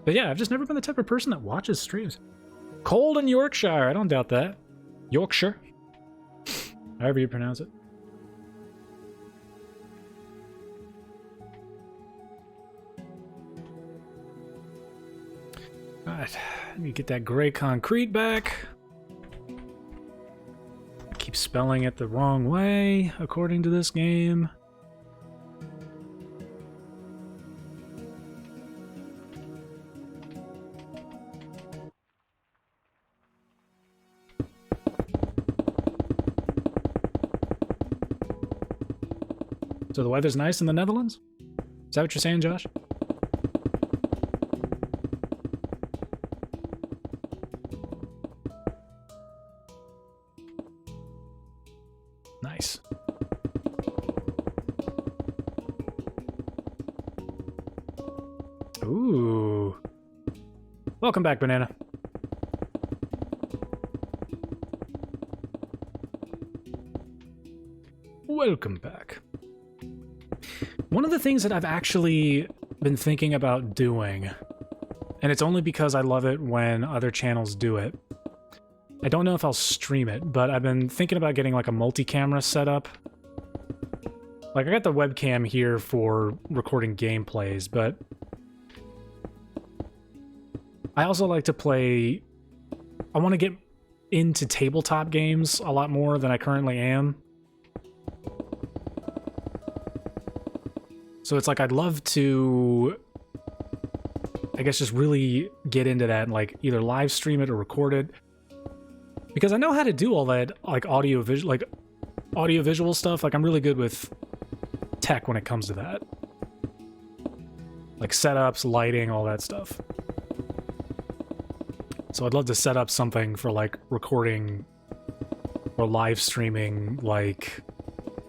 yeah, I've just never been the type of person that watches streams. Cold in Yorkshire, I don't doubt that. Yorkshire. However you pronounce it. Alright, let me get that gray concrete back. I keep spelling it the wrong way, according to this game. So the weather's nice in the Netherlands? Is that what you're saying, Josh? Nice. Ooh. Welcome back, Banana. Welcome back. One of the things that I've actually been thinking about doing, and it's only because I love it when other channels do it. I don't know if I'll stream it, but I've been thinking about getting like a multi-camera setup. Like I got the webcam here for recording gameplays, but I also like to play... I want to get into tabletop games a lot more than I currently am. So it's like I'd love to, I guess, just really get into that and like either live stream it or record it. Because I know how to do all that like audio visual stuff. Like I'm really good with tech when it comes to that. Like setups, lighting, all that stuff. So I'd love to set up something for like recording or live streaming like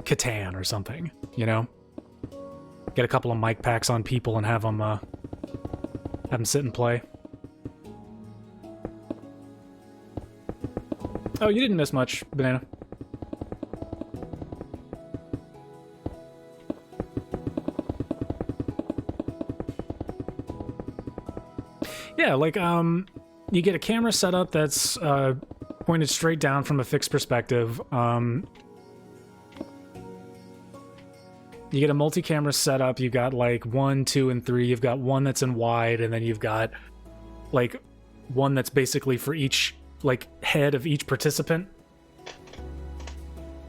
Catan or something, you know? Get a couple of mic packs on people and have them sit and play. Oh, you didn't miss much, Banana. Yeah, like, you get a camera setup that's pointed straight down from a fixed perspective. You get a multi-camera setup. You've got like 1, 2, and 3. You've got one that's in wide, and then you've got like one that's basically for each like head of each participant,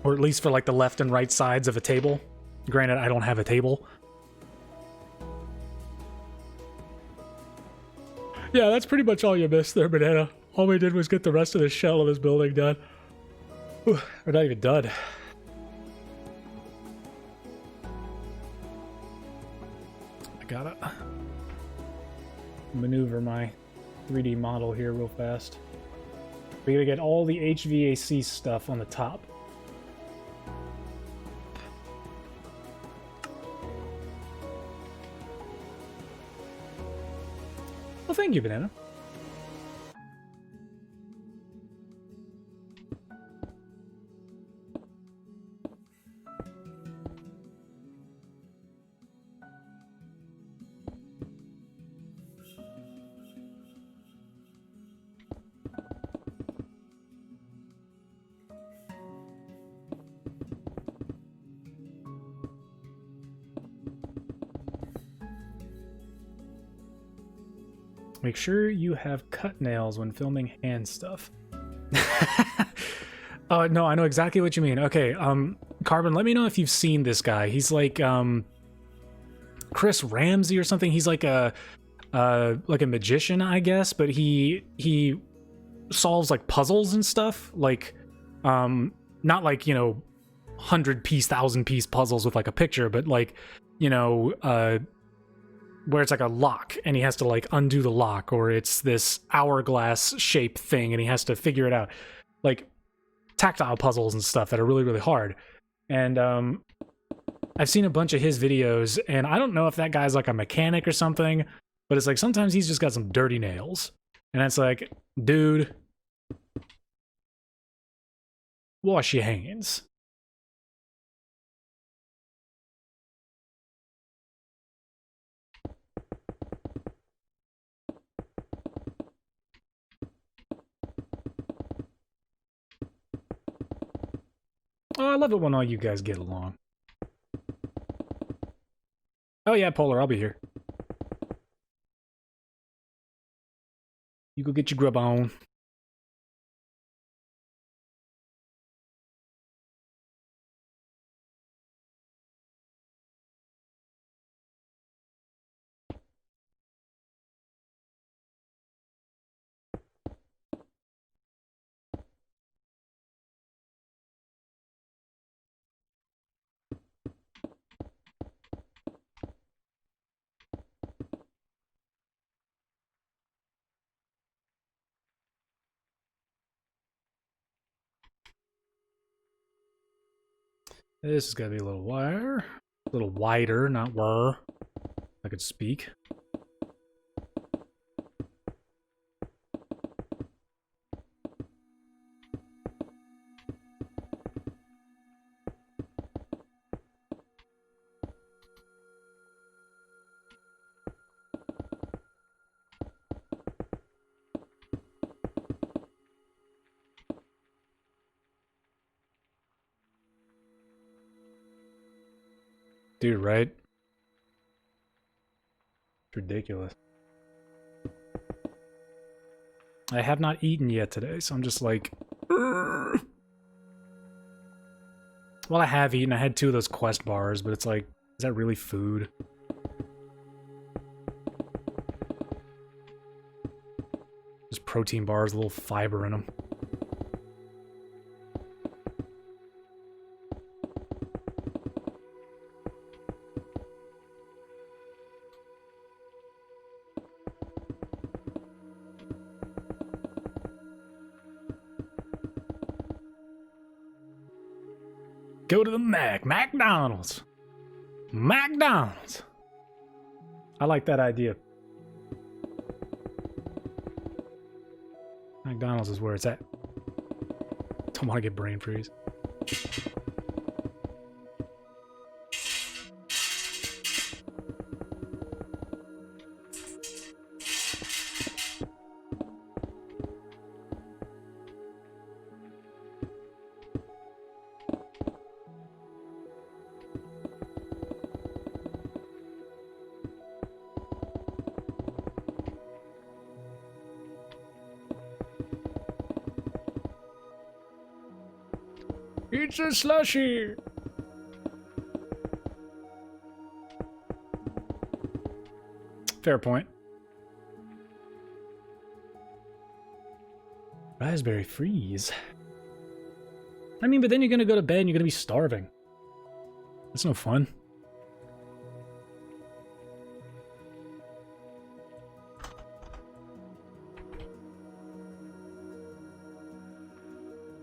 or at least for like the left and right sides of a table. Granted, I don't have a table. Yeah, that's pretty much all you missed there, Banana. All we did was get the rest of the shell of this building done. Whew, we're not even done. I gotta maneuver my 3D model here real fast. We gotta get all the HVAC stuff on the top. Well, thank you, Banana. Make sure you have cut nails when filming hand stuff. No, I know exactly what you mean. Okay, Carbon, let me know if you've seen this guy. He's like, Chris Ramsey or something. He's like a magician, I guess, but he solves like puzzles and stuff. Like, not like, 100-piece, 1,000-piece puzzles with like a picture, but like, where it's like a lock and he has to like undo the lock, or it's this hourglass shape thing and he has to figure it out. Like tactile puzzles and stuff that are really, really hard. And I've seen a bunch of his videos, and I don't know if that guy's like a mechanic or something, but it's like sometimes he's just got some dirty nails. And it's like, dude, wash your hands. Oh, I love it when all you guys get along. Oh yeah, Polar, I'll be here. You go get your grub on. This is gonna be a little wider. A little wider, not were. I could speak. Dude, right? It's ridiculous. I have not eaten yet today, so I'm just like... Urgh. Well, I have eaten. I had 2 of those Quest bars, but it's like, is that really food? Just protein bars, a little fiber in them. Go to the McDonald's. McDonald's. I like that idea. McDonald's is where it's at. Don't want to get brain freeze. It's a slushy. Fair point. Raspberry freeze. I mean, but then you're gonna go to bed and you're gonna be starving. That's no fun.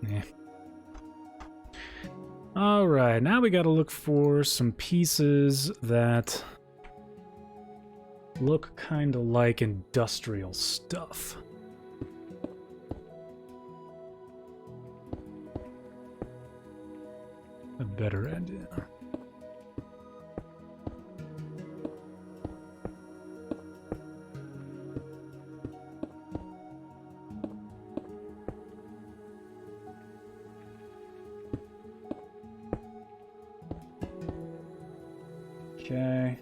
Yeah. Alright, now we gotta look for some pieces that look kinda like industrial stuff. A better idea. Okay.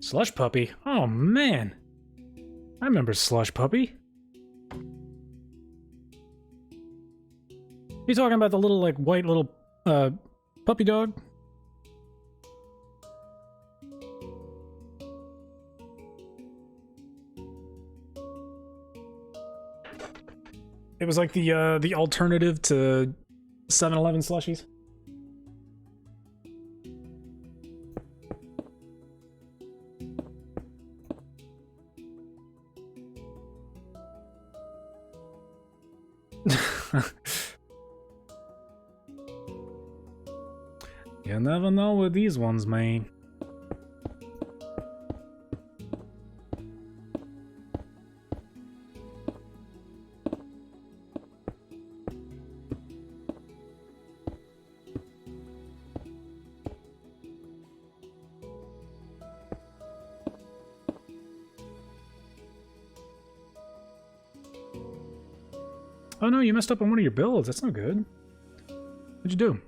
Slush Puppy? Oh man. I remember Slush Puppy. You talking about the little, like, white little, puppy dog? It was like the alternative to 7-Eleven slushies. You never know what these ones mean. Oh no, you messed up on one of your builds. That's not good. What'd you do?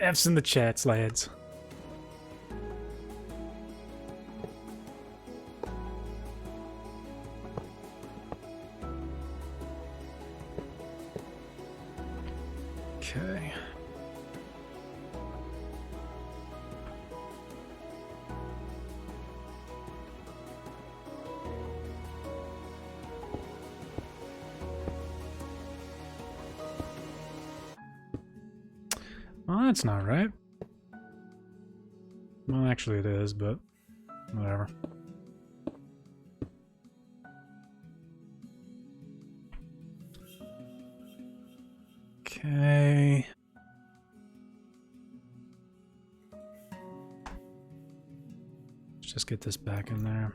F's in the chats, lads. Okay. Well, that's not right. Well, actually it is, but whatever. Okay. Let's just get this back in there.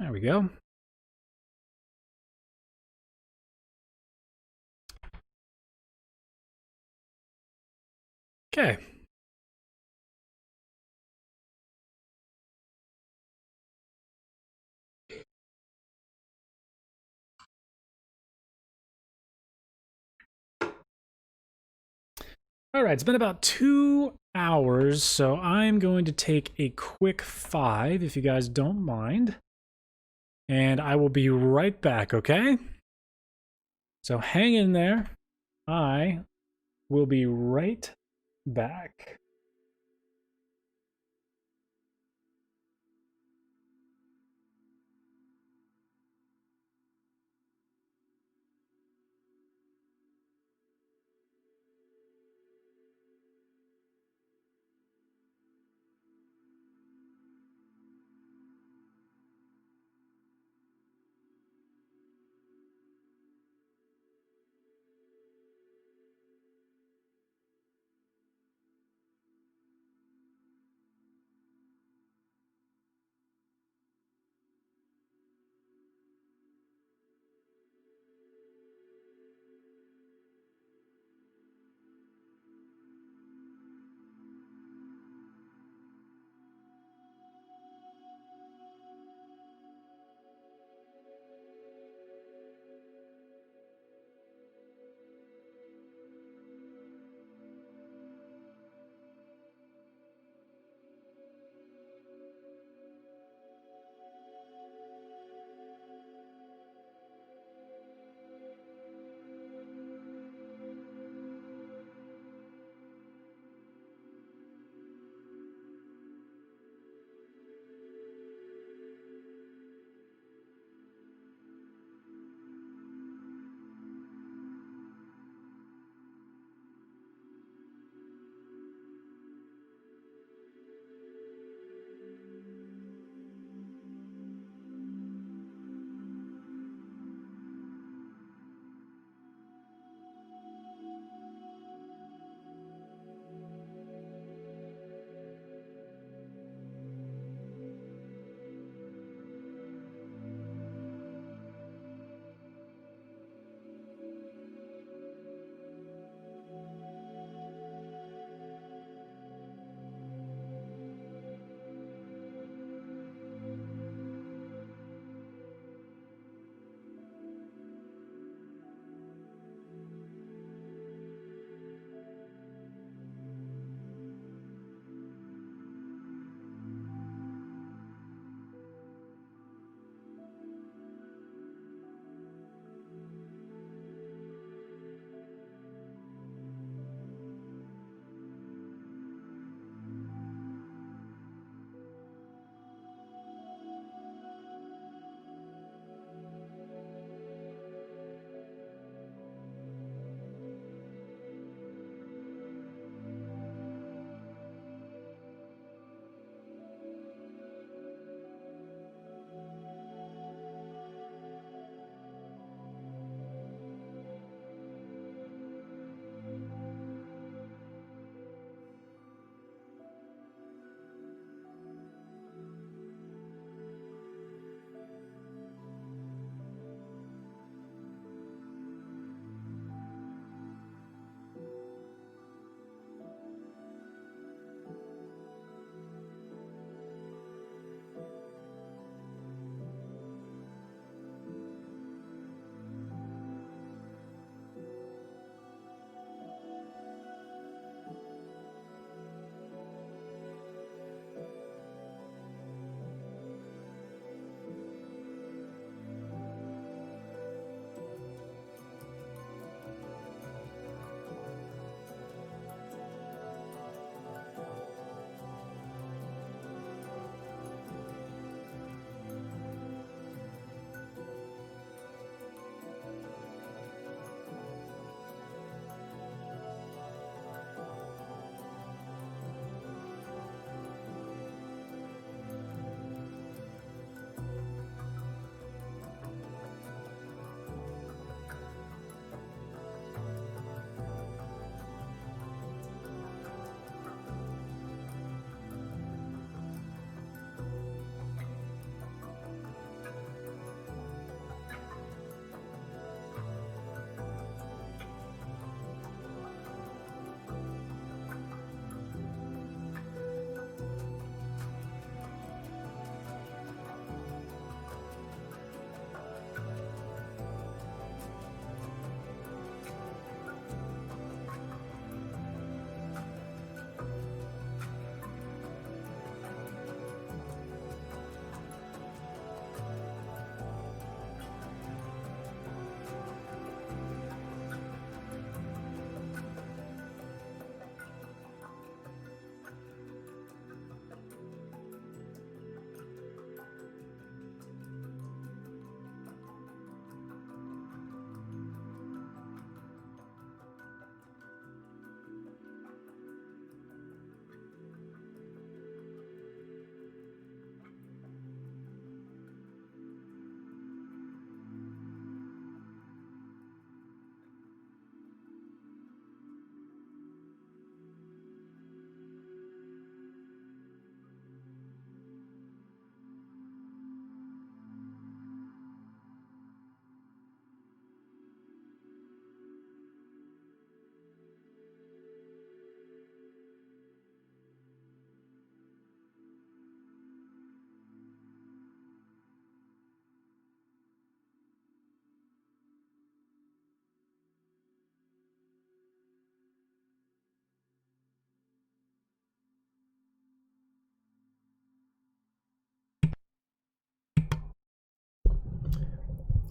There we go. Okay. All right, it's been about 2 hours, so I'm going to take a quick 5, if you guys don't mind. And I will be right back, okay? So hang in there. I will be right back.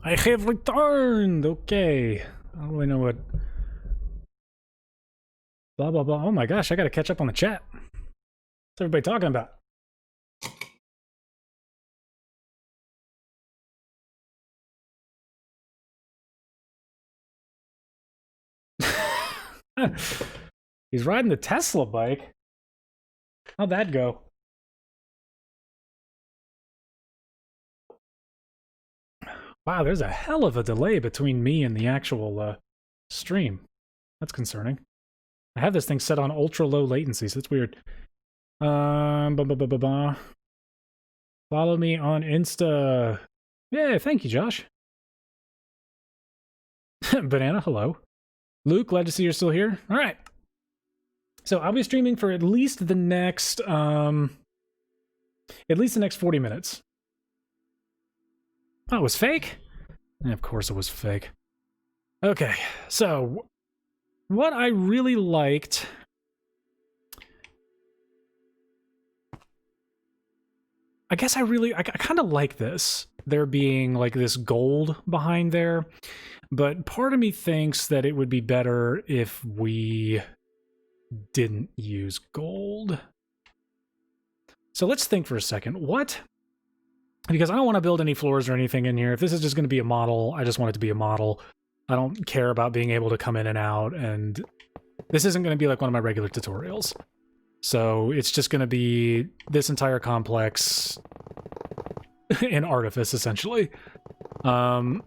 I have returned! Okay. I don't really know what... Blah, blah, blah. Oh my gosh, I gotta catch up on the chat. What's everybody talking about? He's riding the Tesla bike. How'd that go? Wow, there's a hell of a delay between me and the actual stream. That's concerning. I have this thing set on ultra low latency, so it's weird. Follow me on Insta. Yeah, thank you, Josh. Banana, hello. Luke, glad to see you're still here. All right. So I'll be streaming for at least the next 40 minutes. Oh, it was fake? Yeah, of course it was fake. Okay, so what I really liked... I guess I kind of like this. There being like this gold behind there. But part of me thinks that it would be better if we didn't use gold. So let's think for a second. What? Because I don't want to build any floors or anything in here. If this is just going to be a model, I just want it to be a model. I don't care about being able to come in and out, and this isn't going to be like one of my regular tutorials. So it's just going to be this entire complex in Artifice, essentially. So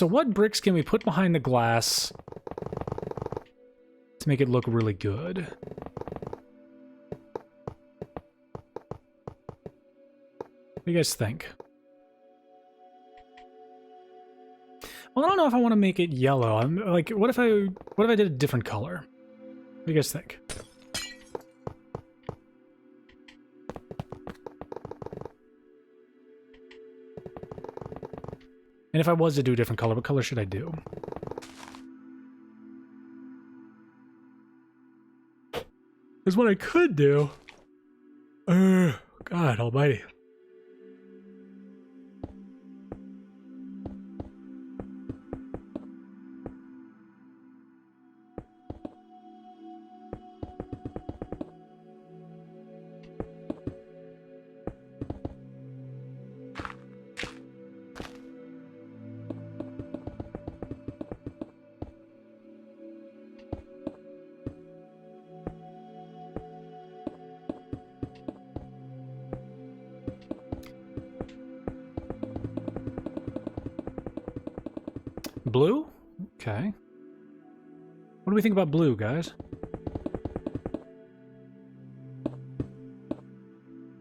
what bricks can we put behind the glass to make it look really good? What do you guys think? Well, I don't know if I want to make it yellow. I'm like, what if I did a different color? What do you guys think? And if I was to do a different color, what color should I do? Because what I could do... God almighty. Blue? Okay. What do we think about blue, guys?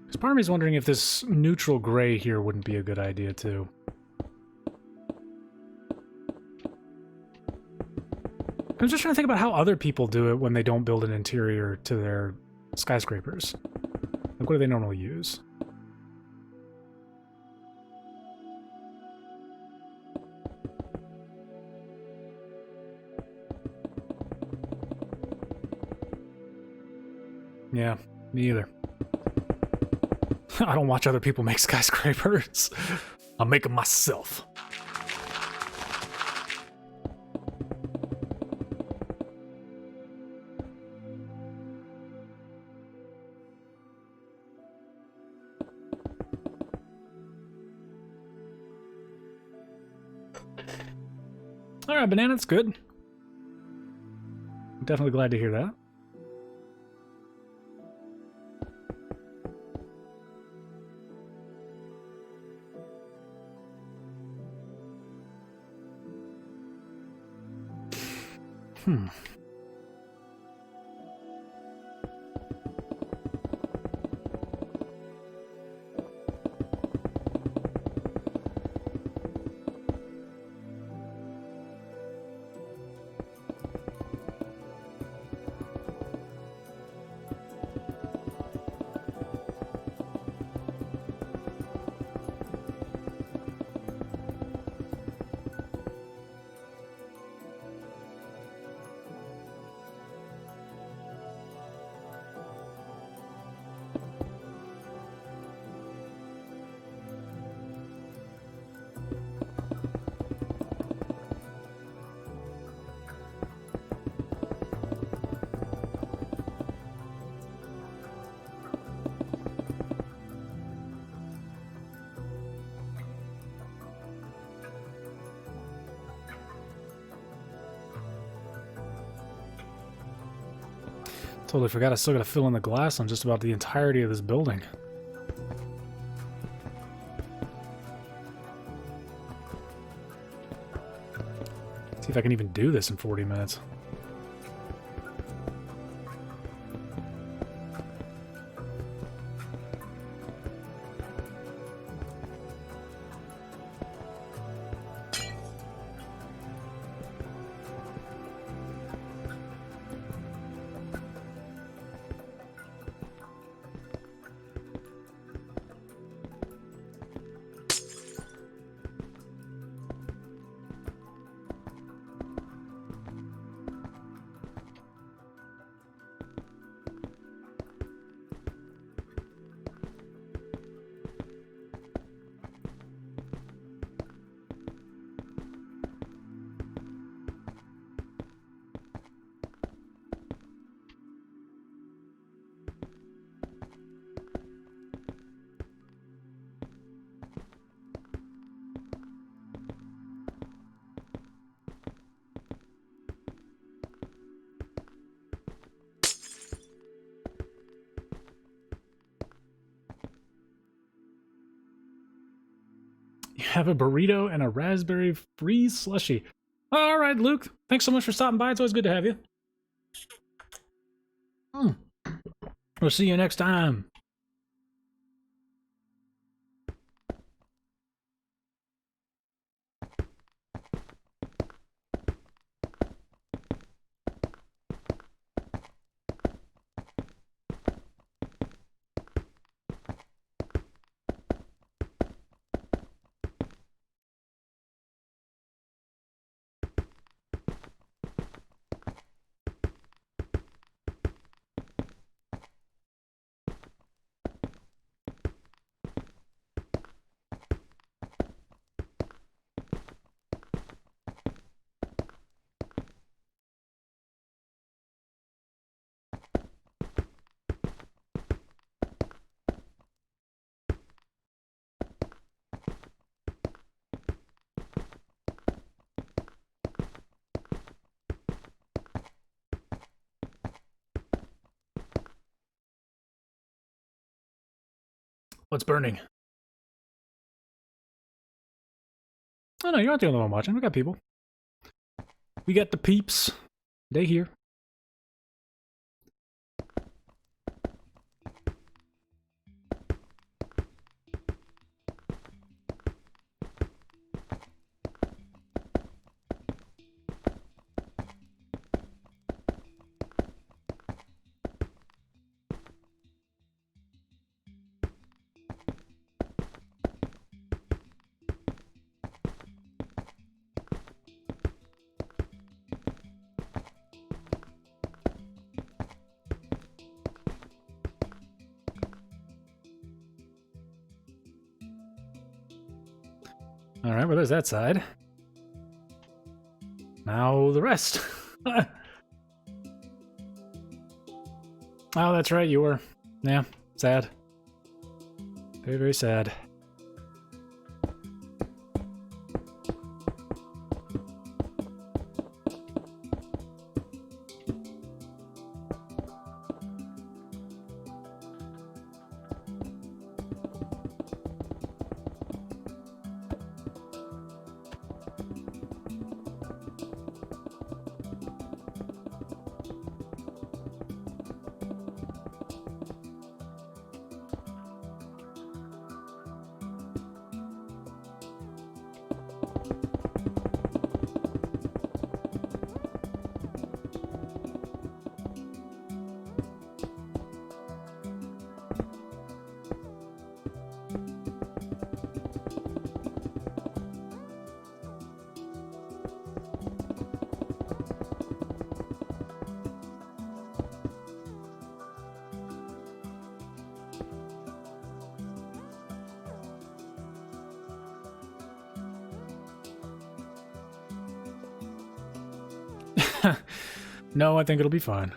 Because part of me is wondering if this neutral gray here wouldn't be a good idea, too. I'm just trying to think about how other people do it when they don't build an interior to their skyscrapers. Like, what do they normally use? Yeah, me either. I don't watch other people make skyscrapers. I'll make them myself. All right, Banana, that's good. I'm definitely glad to hear that. Totally forgot I still gotta fill in the glass on just about the entirety of this building. See if I can even do this in 40 minutes. You have a burrito and a raspberry freeze slushy. All right, Luke. Thanks so much for stopping by. It's always good to have you. We'll see you next time. What's burning? Oh no, you're not the only one watching. We got people. We got the peeps. They here. Alright, well there's that side. Now the rest. Oh, that's right, you were. Yeah, sad. Very, very sad. No, I think it'll be fine.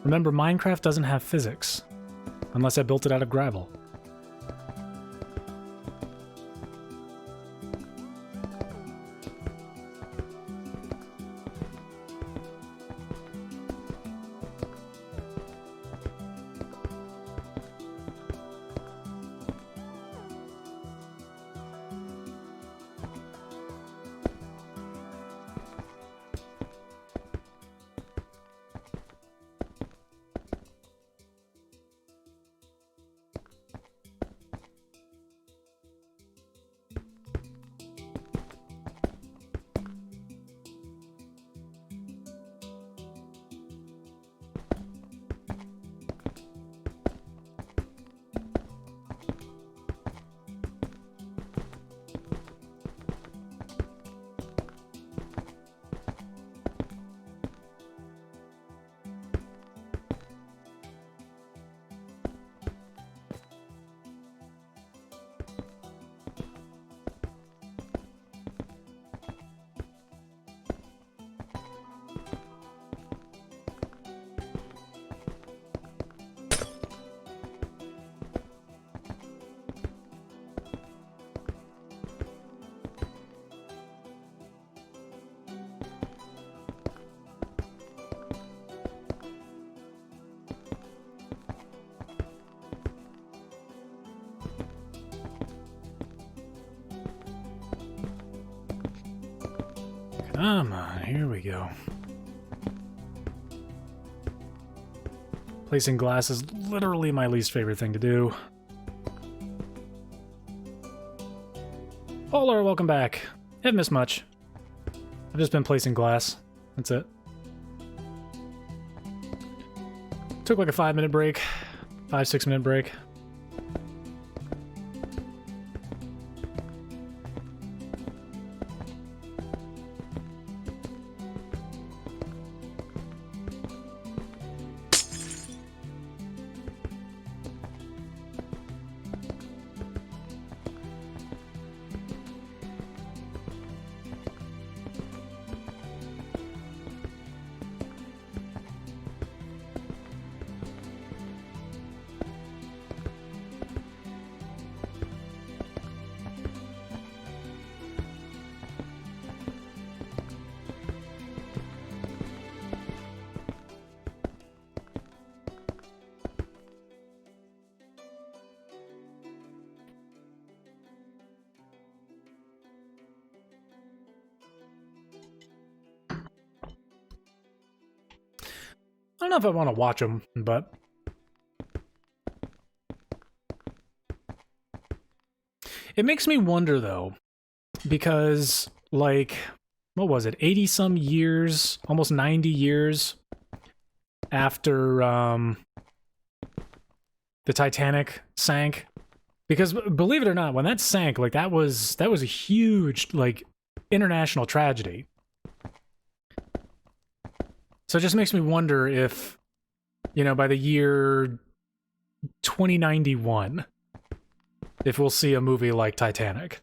Remember, Minecraft doesn't have physics. Unless I built it out of gravel. Come on, here we go. Placing glass is literally my least favorite thing to do. Polar, welcome back. Haven't missed much. I've just been placing glass. That's it. Took like a 5-minute break. 5-6-minute break. I don't know if I want to watch them, but it makes me wonder though, because like, what was it, 80 some years, almost 90 years after the Titanic sank? Because believe it or not, when that sank, like that was a huge like international tragedy. So it just makes me wonder if, you know, by the year 2091, if we'll see a movie like Titanic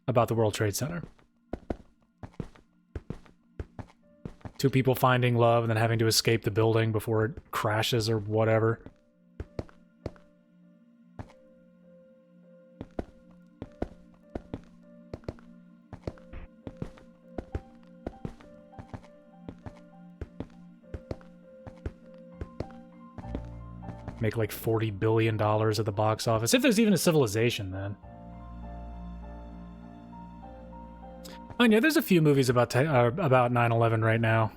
about the World Trade Center. Two people finding love and then having to escape the building before it crashes or whatever. Make like $40 billion at the box office. If there's even a civilization, then. Oh yeah, there's a few movies about 9/11 right now.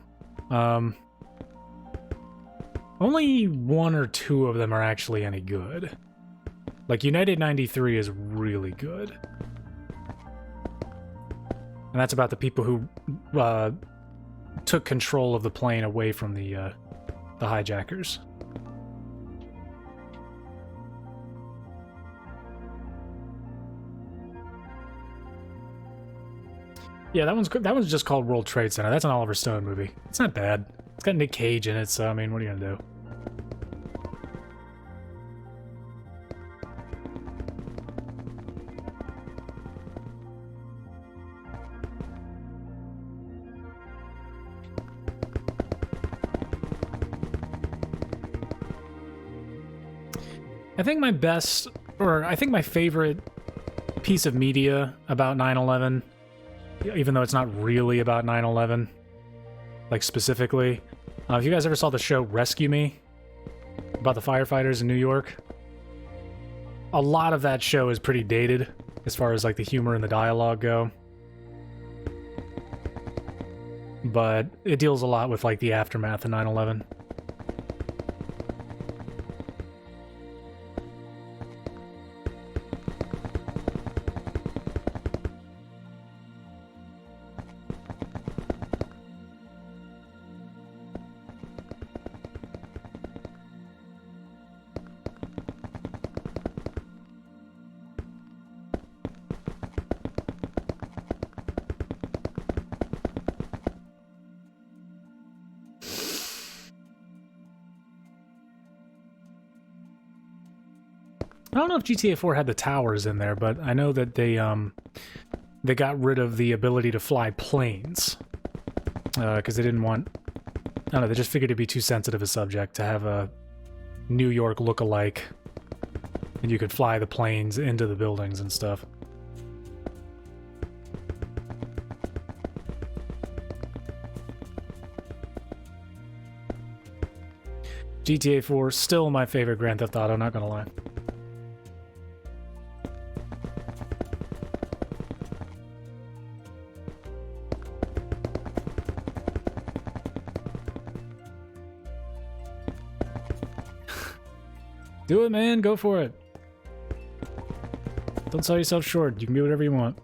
Only 1 or 2 of them are actually any good. Like United 93 is really good. And that's about the people who took control of the plane away from the hijackers. Yeah, that one's just called World Trade Center. That's an Oliver Stone movie. It's not bad. It's got Nick Cage in it, so I mean, what are you gonna do? I think my favorite piece of media about 9/11, even though it's not really about 9/11, like specifically. If you guys ever saw the show Rescue Me, about the firefighters in New York, a lot of that show is pretty dated as far as like the humor and the dialogue go. But it deals a lot with like the aftermath of 9/11. I don't know if GTA 4 had the towers in there, but I know that they got rid of the ability to fly planes because they didn't want. I don't know. They just figured it'd be too sensitive a subject to have a New York look-alike, and you could fly the planes into the buildings and stuff. GTA 4 still my favorite Grand Theft Auto. Not gonna lie. Do it, man. Go for it. Don't sell yourself short. You can be whatever you want.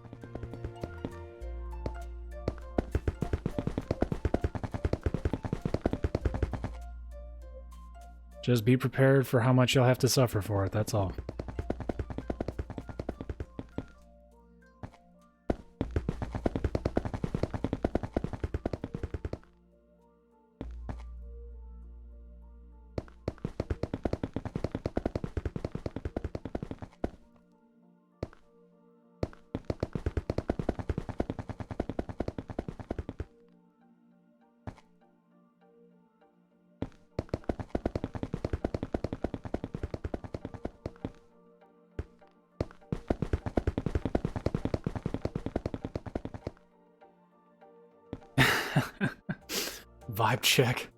Just be prepared for how much you'll have to suffer for it, that's all. Vibe check.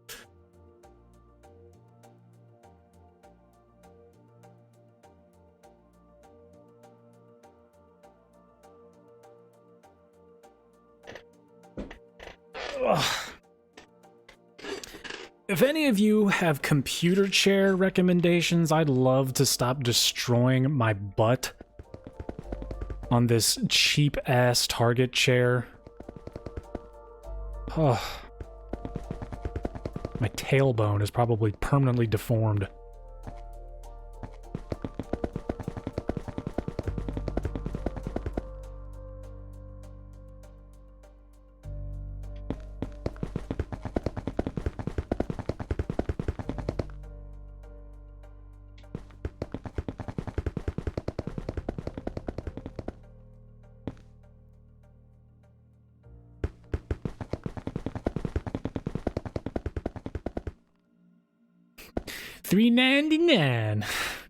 Ugh. If any of you have computer chair recommendations, I'd love to stop destroying my butt on this cheap-ass Target chair. Oh. My tailbone is probably permanently deformed. $3.99.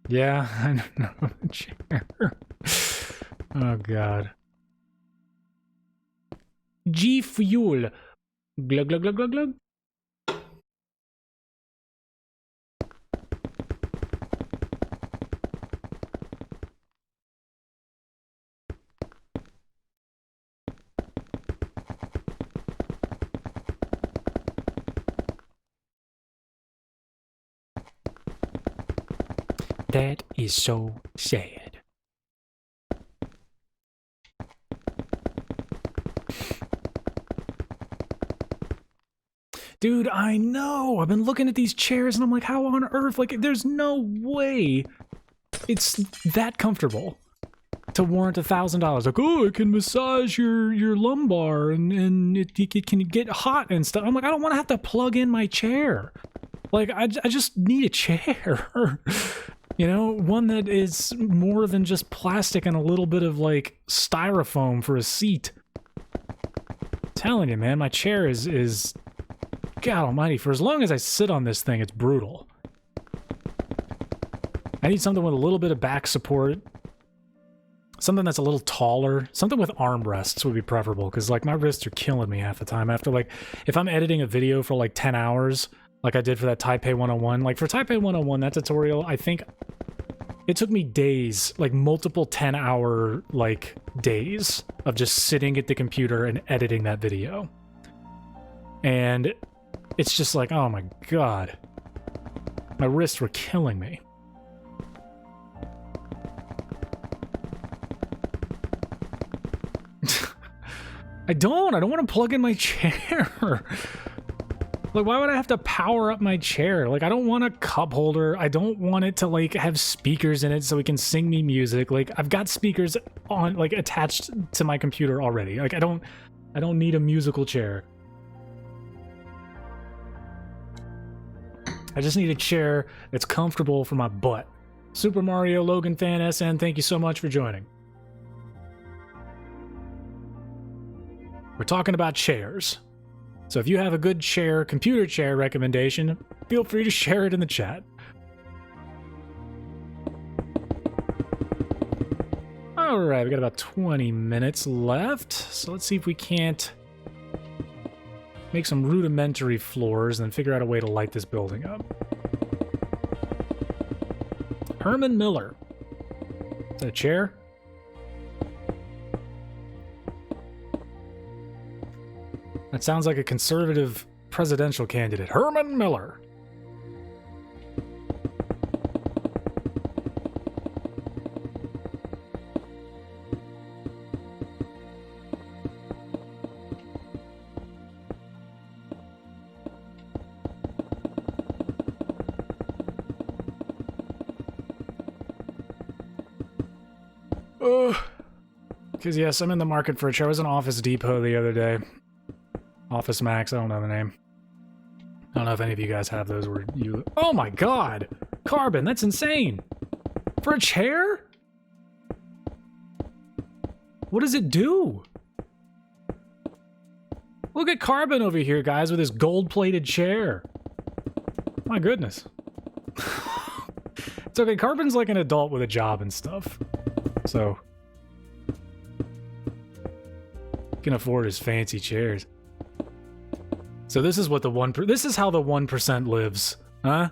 Yeah, I don't know. Chair. Oh god. G Fuel. Glug glug glug glug glug. That is so sad. Dude, I know. I've been looking at these chairs and I'm like, how on earth? Like, there's no way it's that comfortable to warrant $1,000. Like, oh, it can massage your lumbar and it can get hot and stuff. I'm like, I don't want to have to plug in my chair. Like, I just need a chair. You know, one that is more than just plastic and a little bit of, like, styrofoam for a seat. I'm telling you, man, my chair is... God almighty, for as long as I sit on this thing, it's brutal. I need something with a little bit of back support. Something that's a little taller. Something with armrests would be preferable, because, like, my wrists are killing me half the time. After, like, if I'm editing a video for, like, 10 hours... like I did for that Taipei 101. Like, for Taipei 101, that tutorial, I think it took me days, like multiple 10-hour, like, days of just sitting at the computer and editing that video. And it's just like, oh my god. My wrists were killing me. I don't want to plug in my chair. Like, why would I have to power up my chair? Like, I don't want a cup holder. I don't want it to, like, have speakers in it so it can sing me music. Like, I've got speakers on, like, attached to my computer already. Like, I don't need a musical chair. I just need a chair that's comfortable for my butt. Super Mario Logan Fan SN, thank you so much for joining. We're talking about chairs. So if you have a good chair, computer chair recommendation, feel free to share it in the chat. Alright, we got about 20 minutes left. So let's see if we can't make some rudimentary floors and then figure out a way to light this building up. Herman Miller. Is that a chair? That sounds like a conservative presidential candidate. Herman Miller. Because yes, I'm in the market for a chair. I was in Office Depot the other day. Office Max, I don't know the name. I don't know if any of you guys have those where you... Oh my god! Carbon, that's insane! For a chair? What does it do? Look at Carbon over here, guys, with his gold-plated chair. My goodness. It's okay, Carbon's like an adult with a job and stuff. So... he can afford his fancy chairs. So this is what the this is how the 1% lives, huh?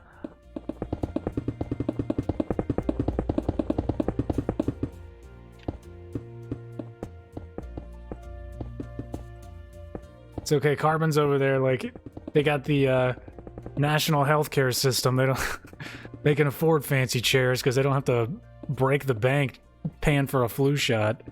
It's okay, Carbon's over there, like, they got the, national healthcare system. They don't... they can afford fancy chairs because they don't have to break the bank paying for a flu shot.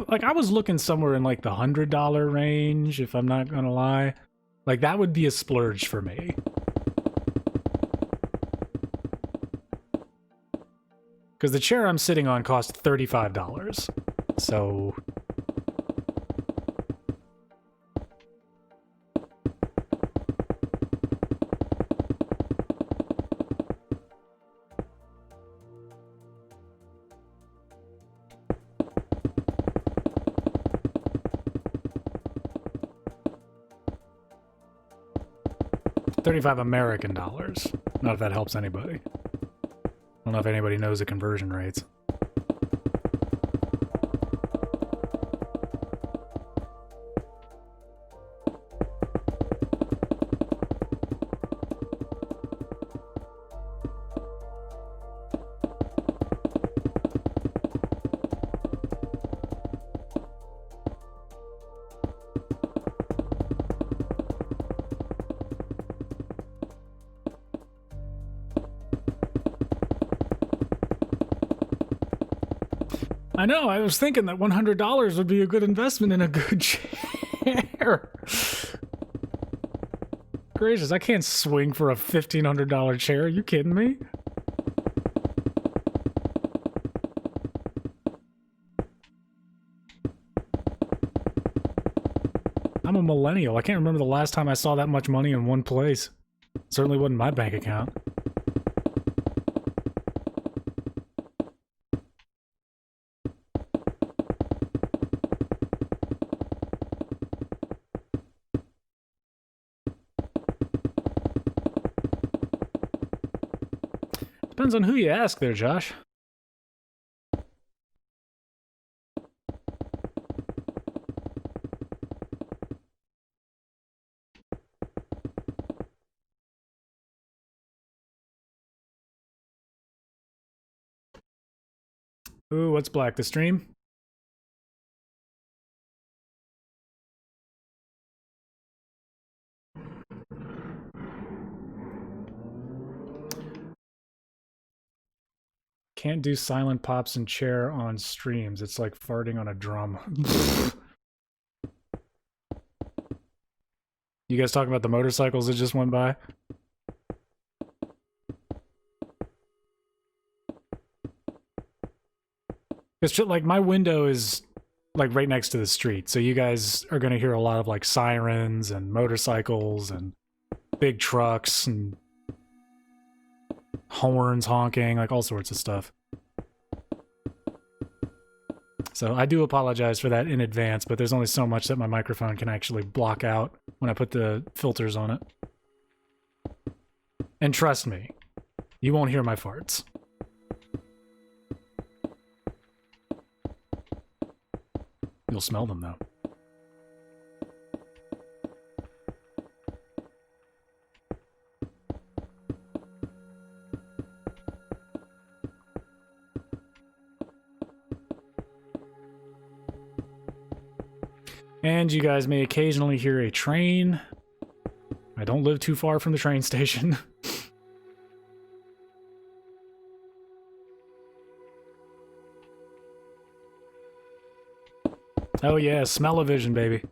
Like, I was looking somewhere in, like, the $100 range, if I'm not gonna lie. Like, that would be a splurge for me. Because the chair I'm sitting on cost $35. So... $35 American dollars. Not if that helps anybody. I don't know if anybody knows the conversion rates. I know, I was thinking that $100 would be a good investment in a good chair. Gracious, I can't swing for a $1,500 chair. Are you kidding me? I'm a millennial. I can't remember the last time I saw that much money in one place. Certainly wasn't my bank account. Depends on who you ask there, Josh. Ooh, what's black? The stream? Can't do silent pops and chair on streams. It's like farting on a drum. You guys talking about the motorcycles that just went by? It's just, like, my window is like right next to the street, so you guys are gonna hear a lot of like sirens and motorcycles and big trucks and horns honking, like all sorts of stuff. So I do apologize for that in advance, but there's only so much that my microphone can actually block out when I put the filters on it. And trust me, you won't hear my farts. You'll smell them, though. And you guys may occasionally hear a train. I don't live too far from the train station. Oh yeah, smell-o-vision, baby.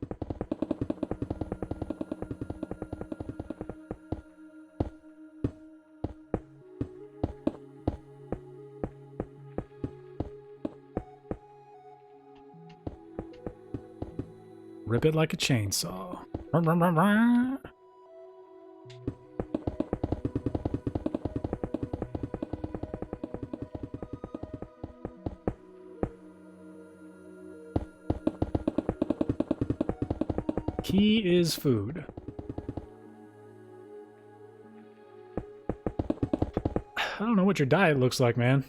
Rip it like a chainsaw. Key is food. I don't know what your diet looks like, man.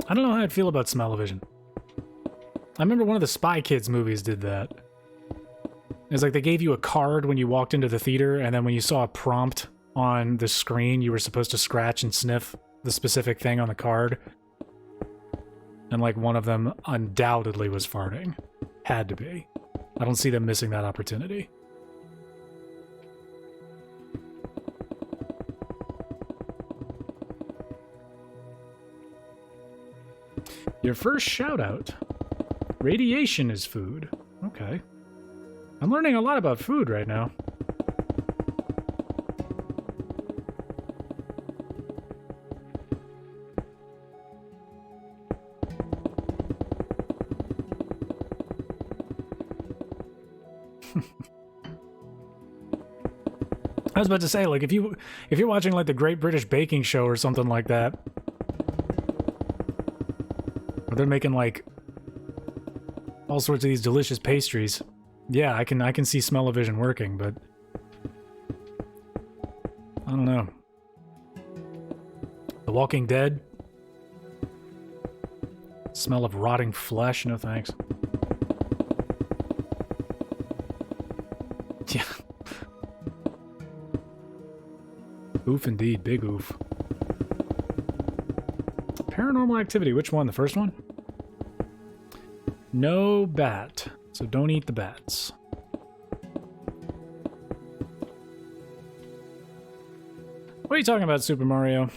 I don't know how I'd feel about smell-o-vision. I remember one of the Spy Kids movies did that. It's like they gave you a card when you walked into the theater, and then when you saw a prompt on the screen, you were supposed to scratch and sniff the specific thing on the card. And like one of them undoubtedly was farting. Had to be. I don't see them missing that opportunity. Your first shout out. Radiation is food. Okay. I'm learning a lot about food right now. I was about to say, like, if you're watching like the Great British Baking Show or something like that, where they're making like all sorts of these delicious pastries, yeah, I can see smell-o-vision working, but I don't know. The Walking Dead, smell of rotting flesh, no thanks. Yeah. Oof indeed, big oof. Paranormal Activity, which one? The first one? No bat, so don't eat the bats. What are you talking about, Super Mario?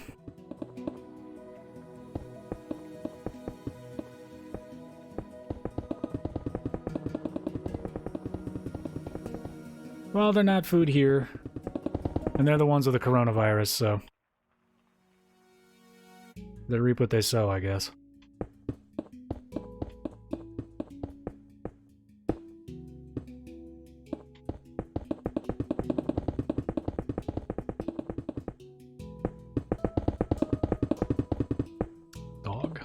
Well, they're not food here. And they're the ones with the coronavirus, so they reap what they sow, I guess. Dog.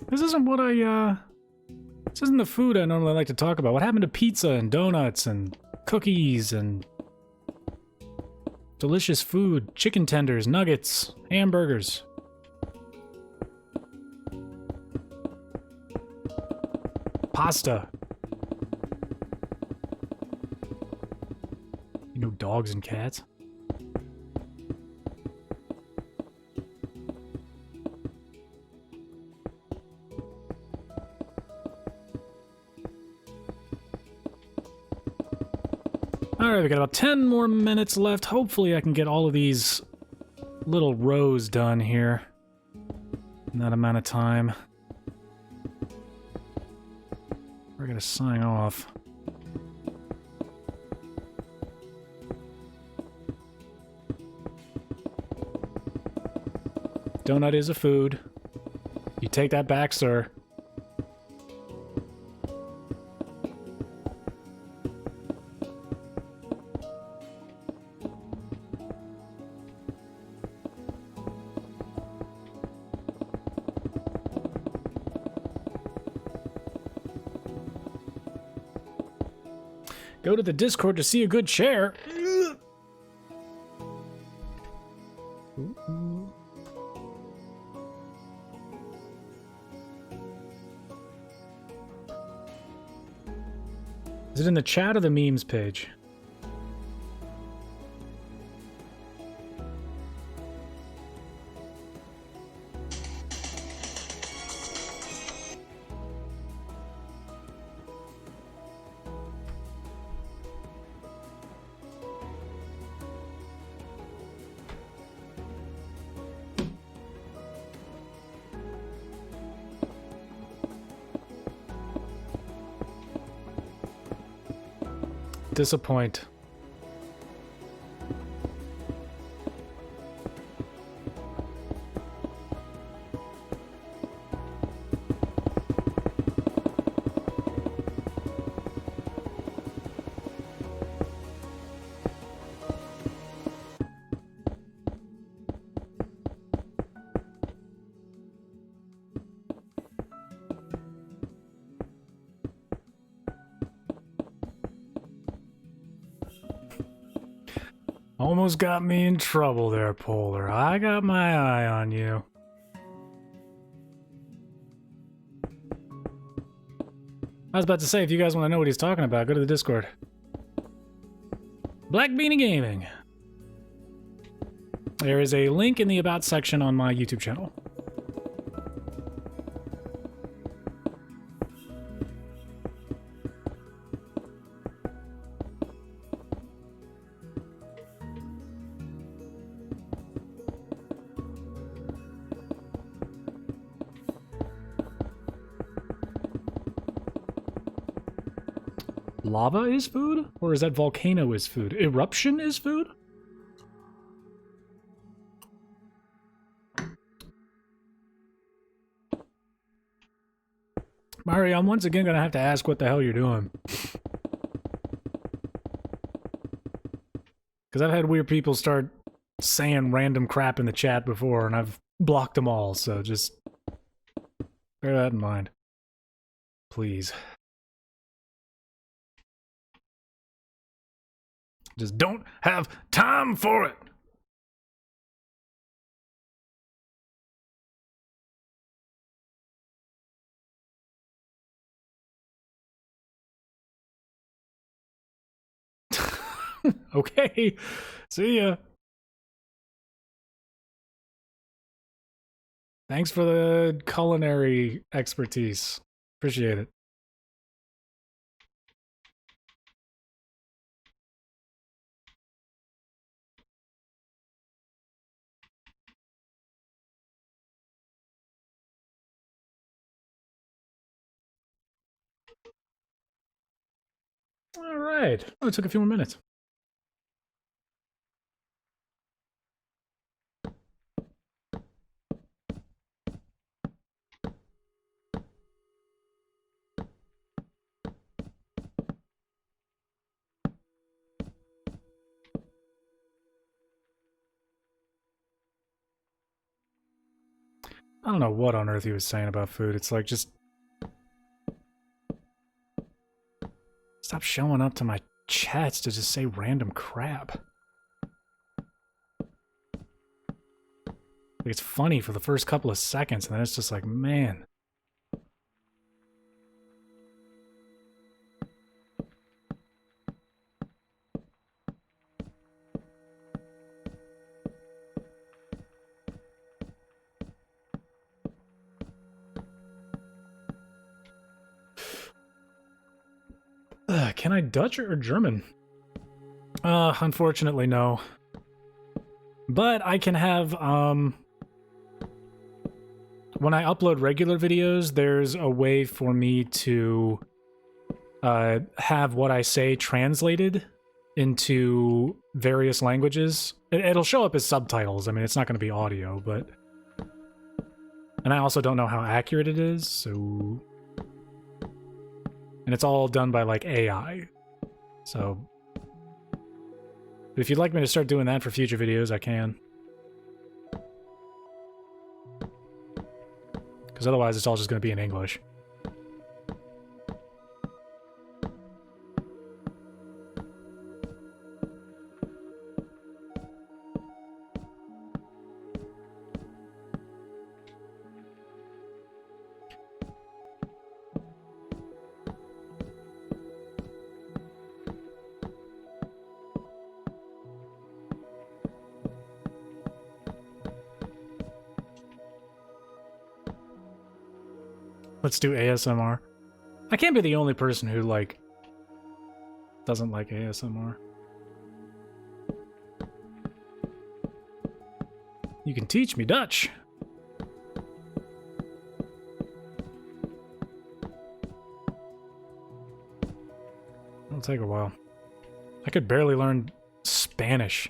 This isn't what this isn't the food I normally like to talk about. What happened to pizza and donuts and cookies and delicious food? Chicken tenders, nuggets, hamburgers. Pasta. You know, dogs and cats? Alright, we got about 10 more minutes left. Hopefully I can get all of these little rows done here in that amount of time. We're gonna sign off. Donut is a food. You take that back, sir. Go to the Discord to see a good chair. Is it in the chat or the memes page? Disappoint. Almost got me in trouble there, Polar. I got my eye on you. I was about to say, if you guys want to know what he's talking about, go to the Discord. Black Beanie Gaming. There is a link in the About section on my YouTube channel. Lava is food? Or is that volcano is food? Eruption is food? Mario, I'm once again gonna have to ask what the hell you're doing. Because I've had weird people start saying random crap in the chat before, and I've blocked them all, so just bear that in mind. Please. Just don't have time for it! Okay, see ya. Thanks for the culinary expertise. Appreciate it. All right. Oh, it took a few more minutes. I don't know what on earth he was saying about food. It's like, just stop showing up to my chats to just say random crap. Like, it's funny for the first couple of seconds, and then it's just like, man. Can I Dutch or German? Unfortunately, no. But I can have, when I upload regular videos, there's a way for me to have what I say translated into various languages. It'll show up as subtitles. I mean, it's not going to be audio, but... And I also don't know how accurate it is, so... And it's all done by, like, AI. So... If you'd like me to start doing that for future videos, I can. Because otherwise it's all just going to be in English. Let's do ASMR. I can't be the only person who, like, doesn't like ASMR. You can teach me Dutch. It'll take a while. I could barely learn Spanish.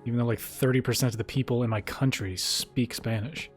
Even though like 30% of the people in my country speak Spanish.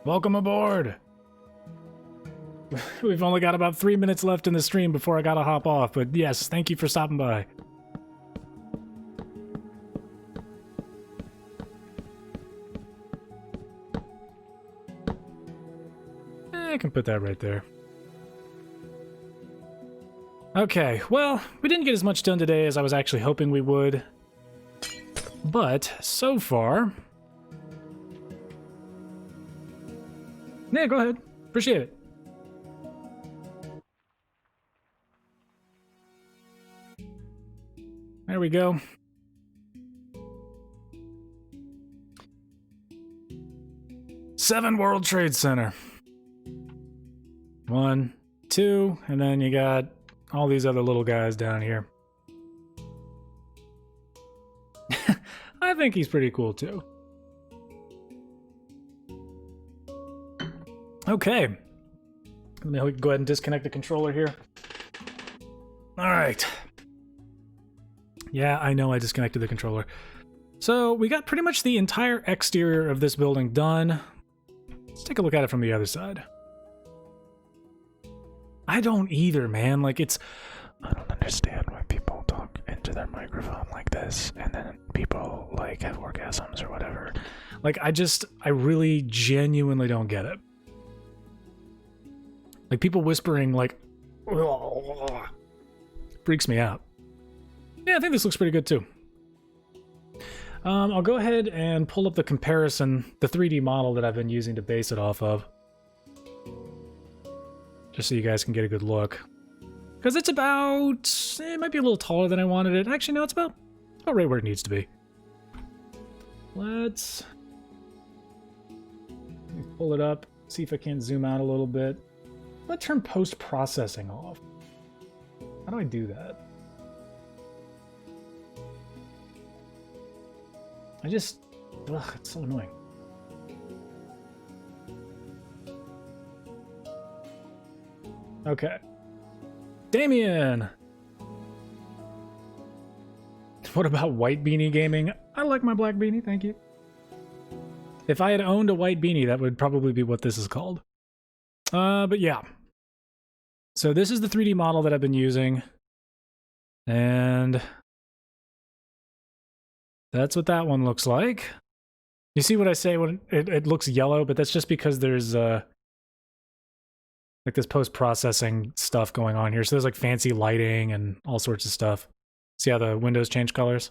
Welcome aboard! We've only got about 3 minutes left in the stream before I gotta hop off, but yes, thank you for stopping by. I can put that right there. Okay, well, we didn't get as much done today as I was actually hoping we would. But, so far... Yeah, go ahead. Appreciate it. There we go. Seven World Trade Center. 1, 2, and then you got all these other little guys down here. I think he's pretty cool too. Okay. Let me go ahead and disconnect the controller here. All right. Yeah, I know I disconnected the controller. So we got pretty much the entire exterior of this building done. Let's take a look at it from the other side. I don't either, man. Like, it's... I don't understand why people talk into their microphone like this, and then people, like, have orgasms or whatever. Like, I really genuinely don't get it. Like, people whispering, like, freaks me out. Yeah, I think this looks pretty good, too. I'll go ahead and pull up the comparison, the 3D model that I've been using to base it off of. Just so you guys can get a good look. Because it's about... it might be a little taller than I wanted it. Actually, no, it's about right where it needs to be. Let's pull it up, see if I can zoom out a little bit. Let's turn post-processing off. How do I do that? It's so annoying. Okay. Damien! What about white beanie gaming? I like my black beanie, thank you. If I had owned a white beanie, that would probably be what this is called. But yeah. So this is the 3D model that I've been using. And that's what that one looks like. You see what I say when it looks yellow, but that's just because there's like this post-processing stuff going on here. So there's like fancy lighting and all sorts of stuff. See how the windows change colors?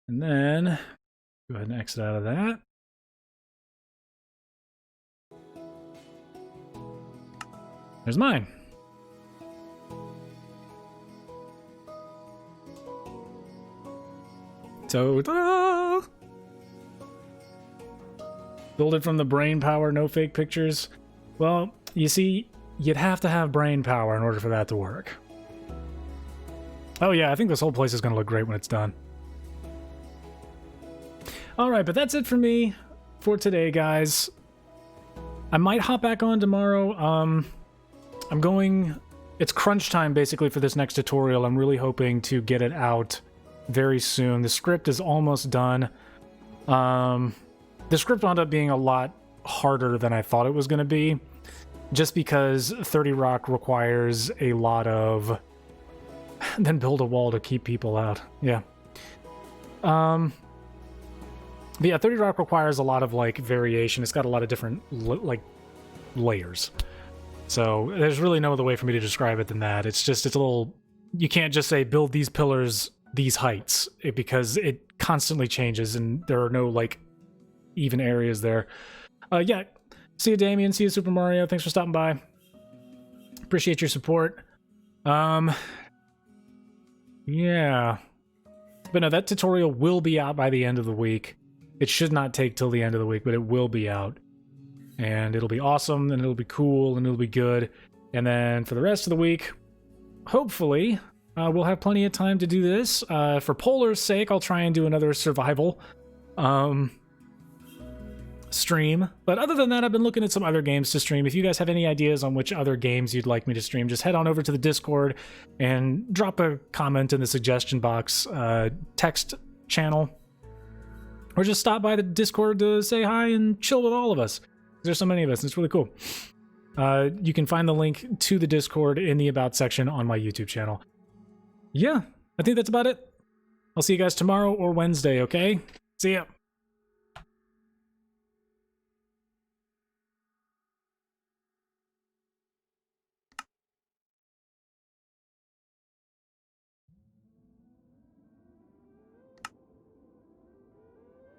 And then go ahead and exit out of that. There's mine. So, ta-da! Build it from the brain power, no fake pictures. Well, you see, you'd have to have brain power in order for that to work. Oh yeah, I think this whole place is going to look great when it's done. Alright, but that's it for me for today, guys. I might hop back on tomorrow. It's crunch time basically for this next tutorial. I'm really hoping to get it out very soon. The script is almost done. But The script wound up being a lot harder than I thought it was going to be, just because 30 Rock requires a lot of... then build a wall to keep people out. Yeah. But yeah, 30 Rock requires a lot of, like, variation. It's got a lot of different, layers. So there's really no other way for me to describe it than that. It's a little... You can't just say, build these pillars, these heights, because it constantly changes, and there are no, like, even areas there. Yeah. See you, Damien. See you, Super Mario. Thanks for stopping by. Appreciate your support. Yeah. But no, that tutorial will be out by the end of the week. It should not take till the end of the week, but it will be out. And it'll be awesome, and it'll be cool, and it'll be good. And then for the rest of the week, hopefully, we'll have plenty of time to do this. For Polar's sake, I'll try and do another survival stream. But other than that, I've been looking at some other games to stream. If you guys have any ideas on which other games you'd like me to stream, just head on over to the Discord and drop a comment in the suggestion box text channel. Or just stop by the Discord to say hi and chill with all of us. There's so many of us, and it's really cool. You can find the link to the Discord in the About section on my YouTube channel. Yeah, I think that's about it. I'll see you guys tomorrow or Wednesday, okay? See ya.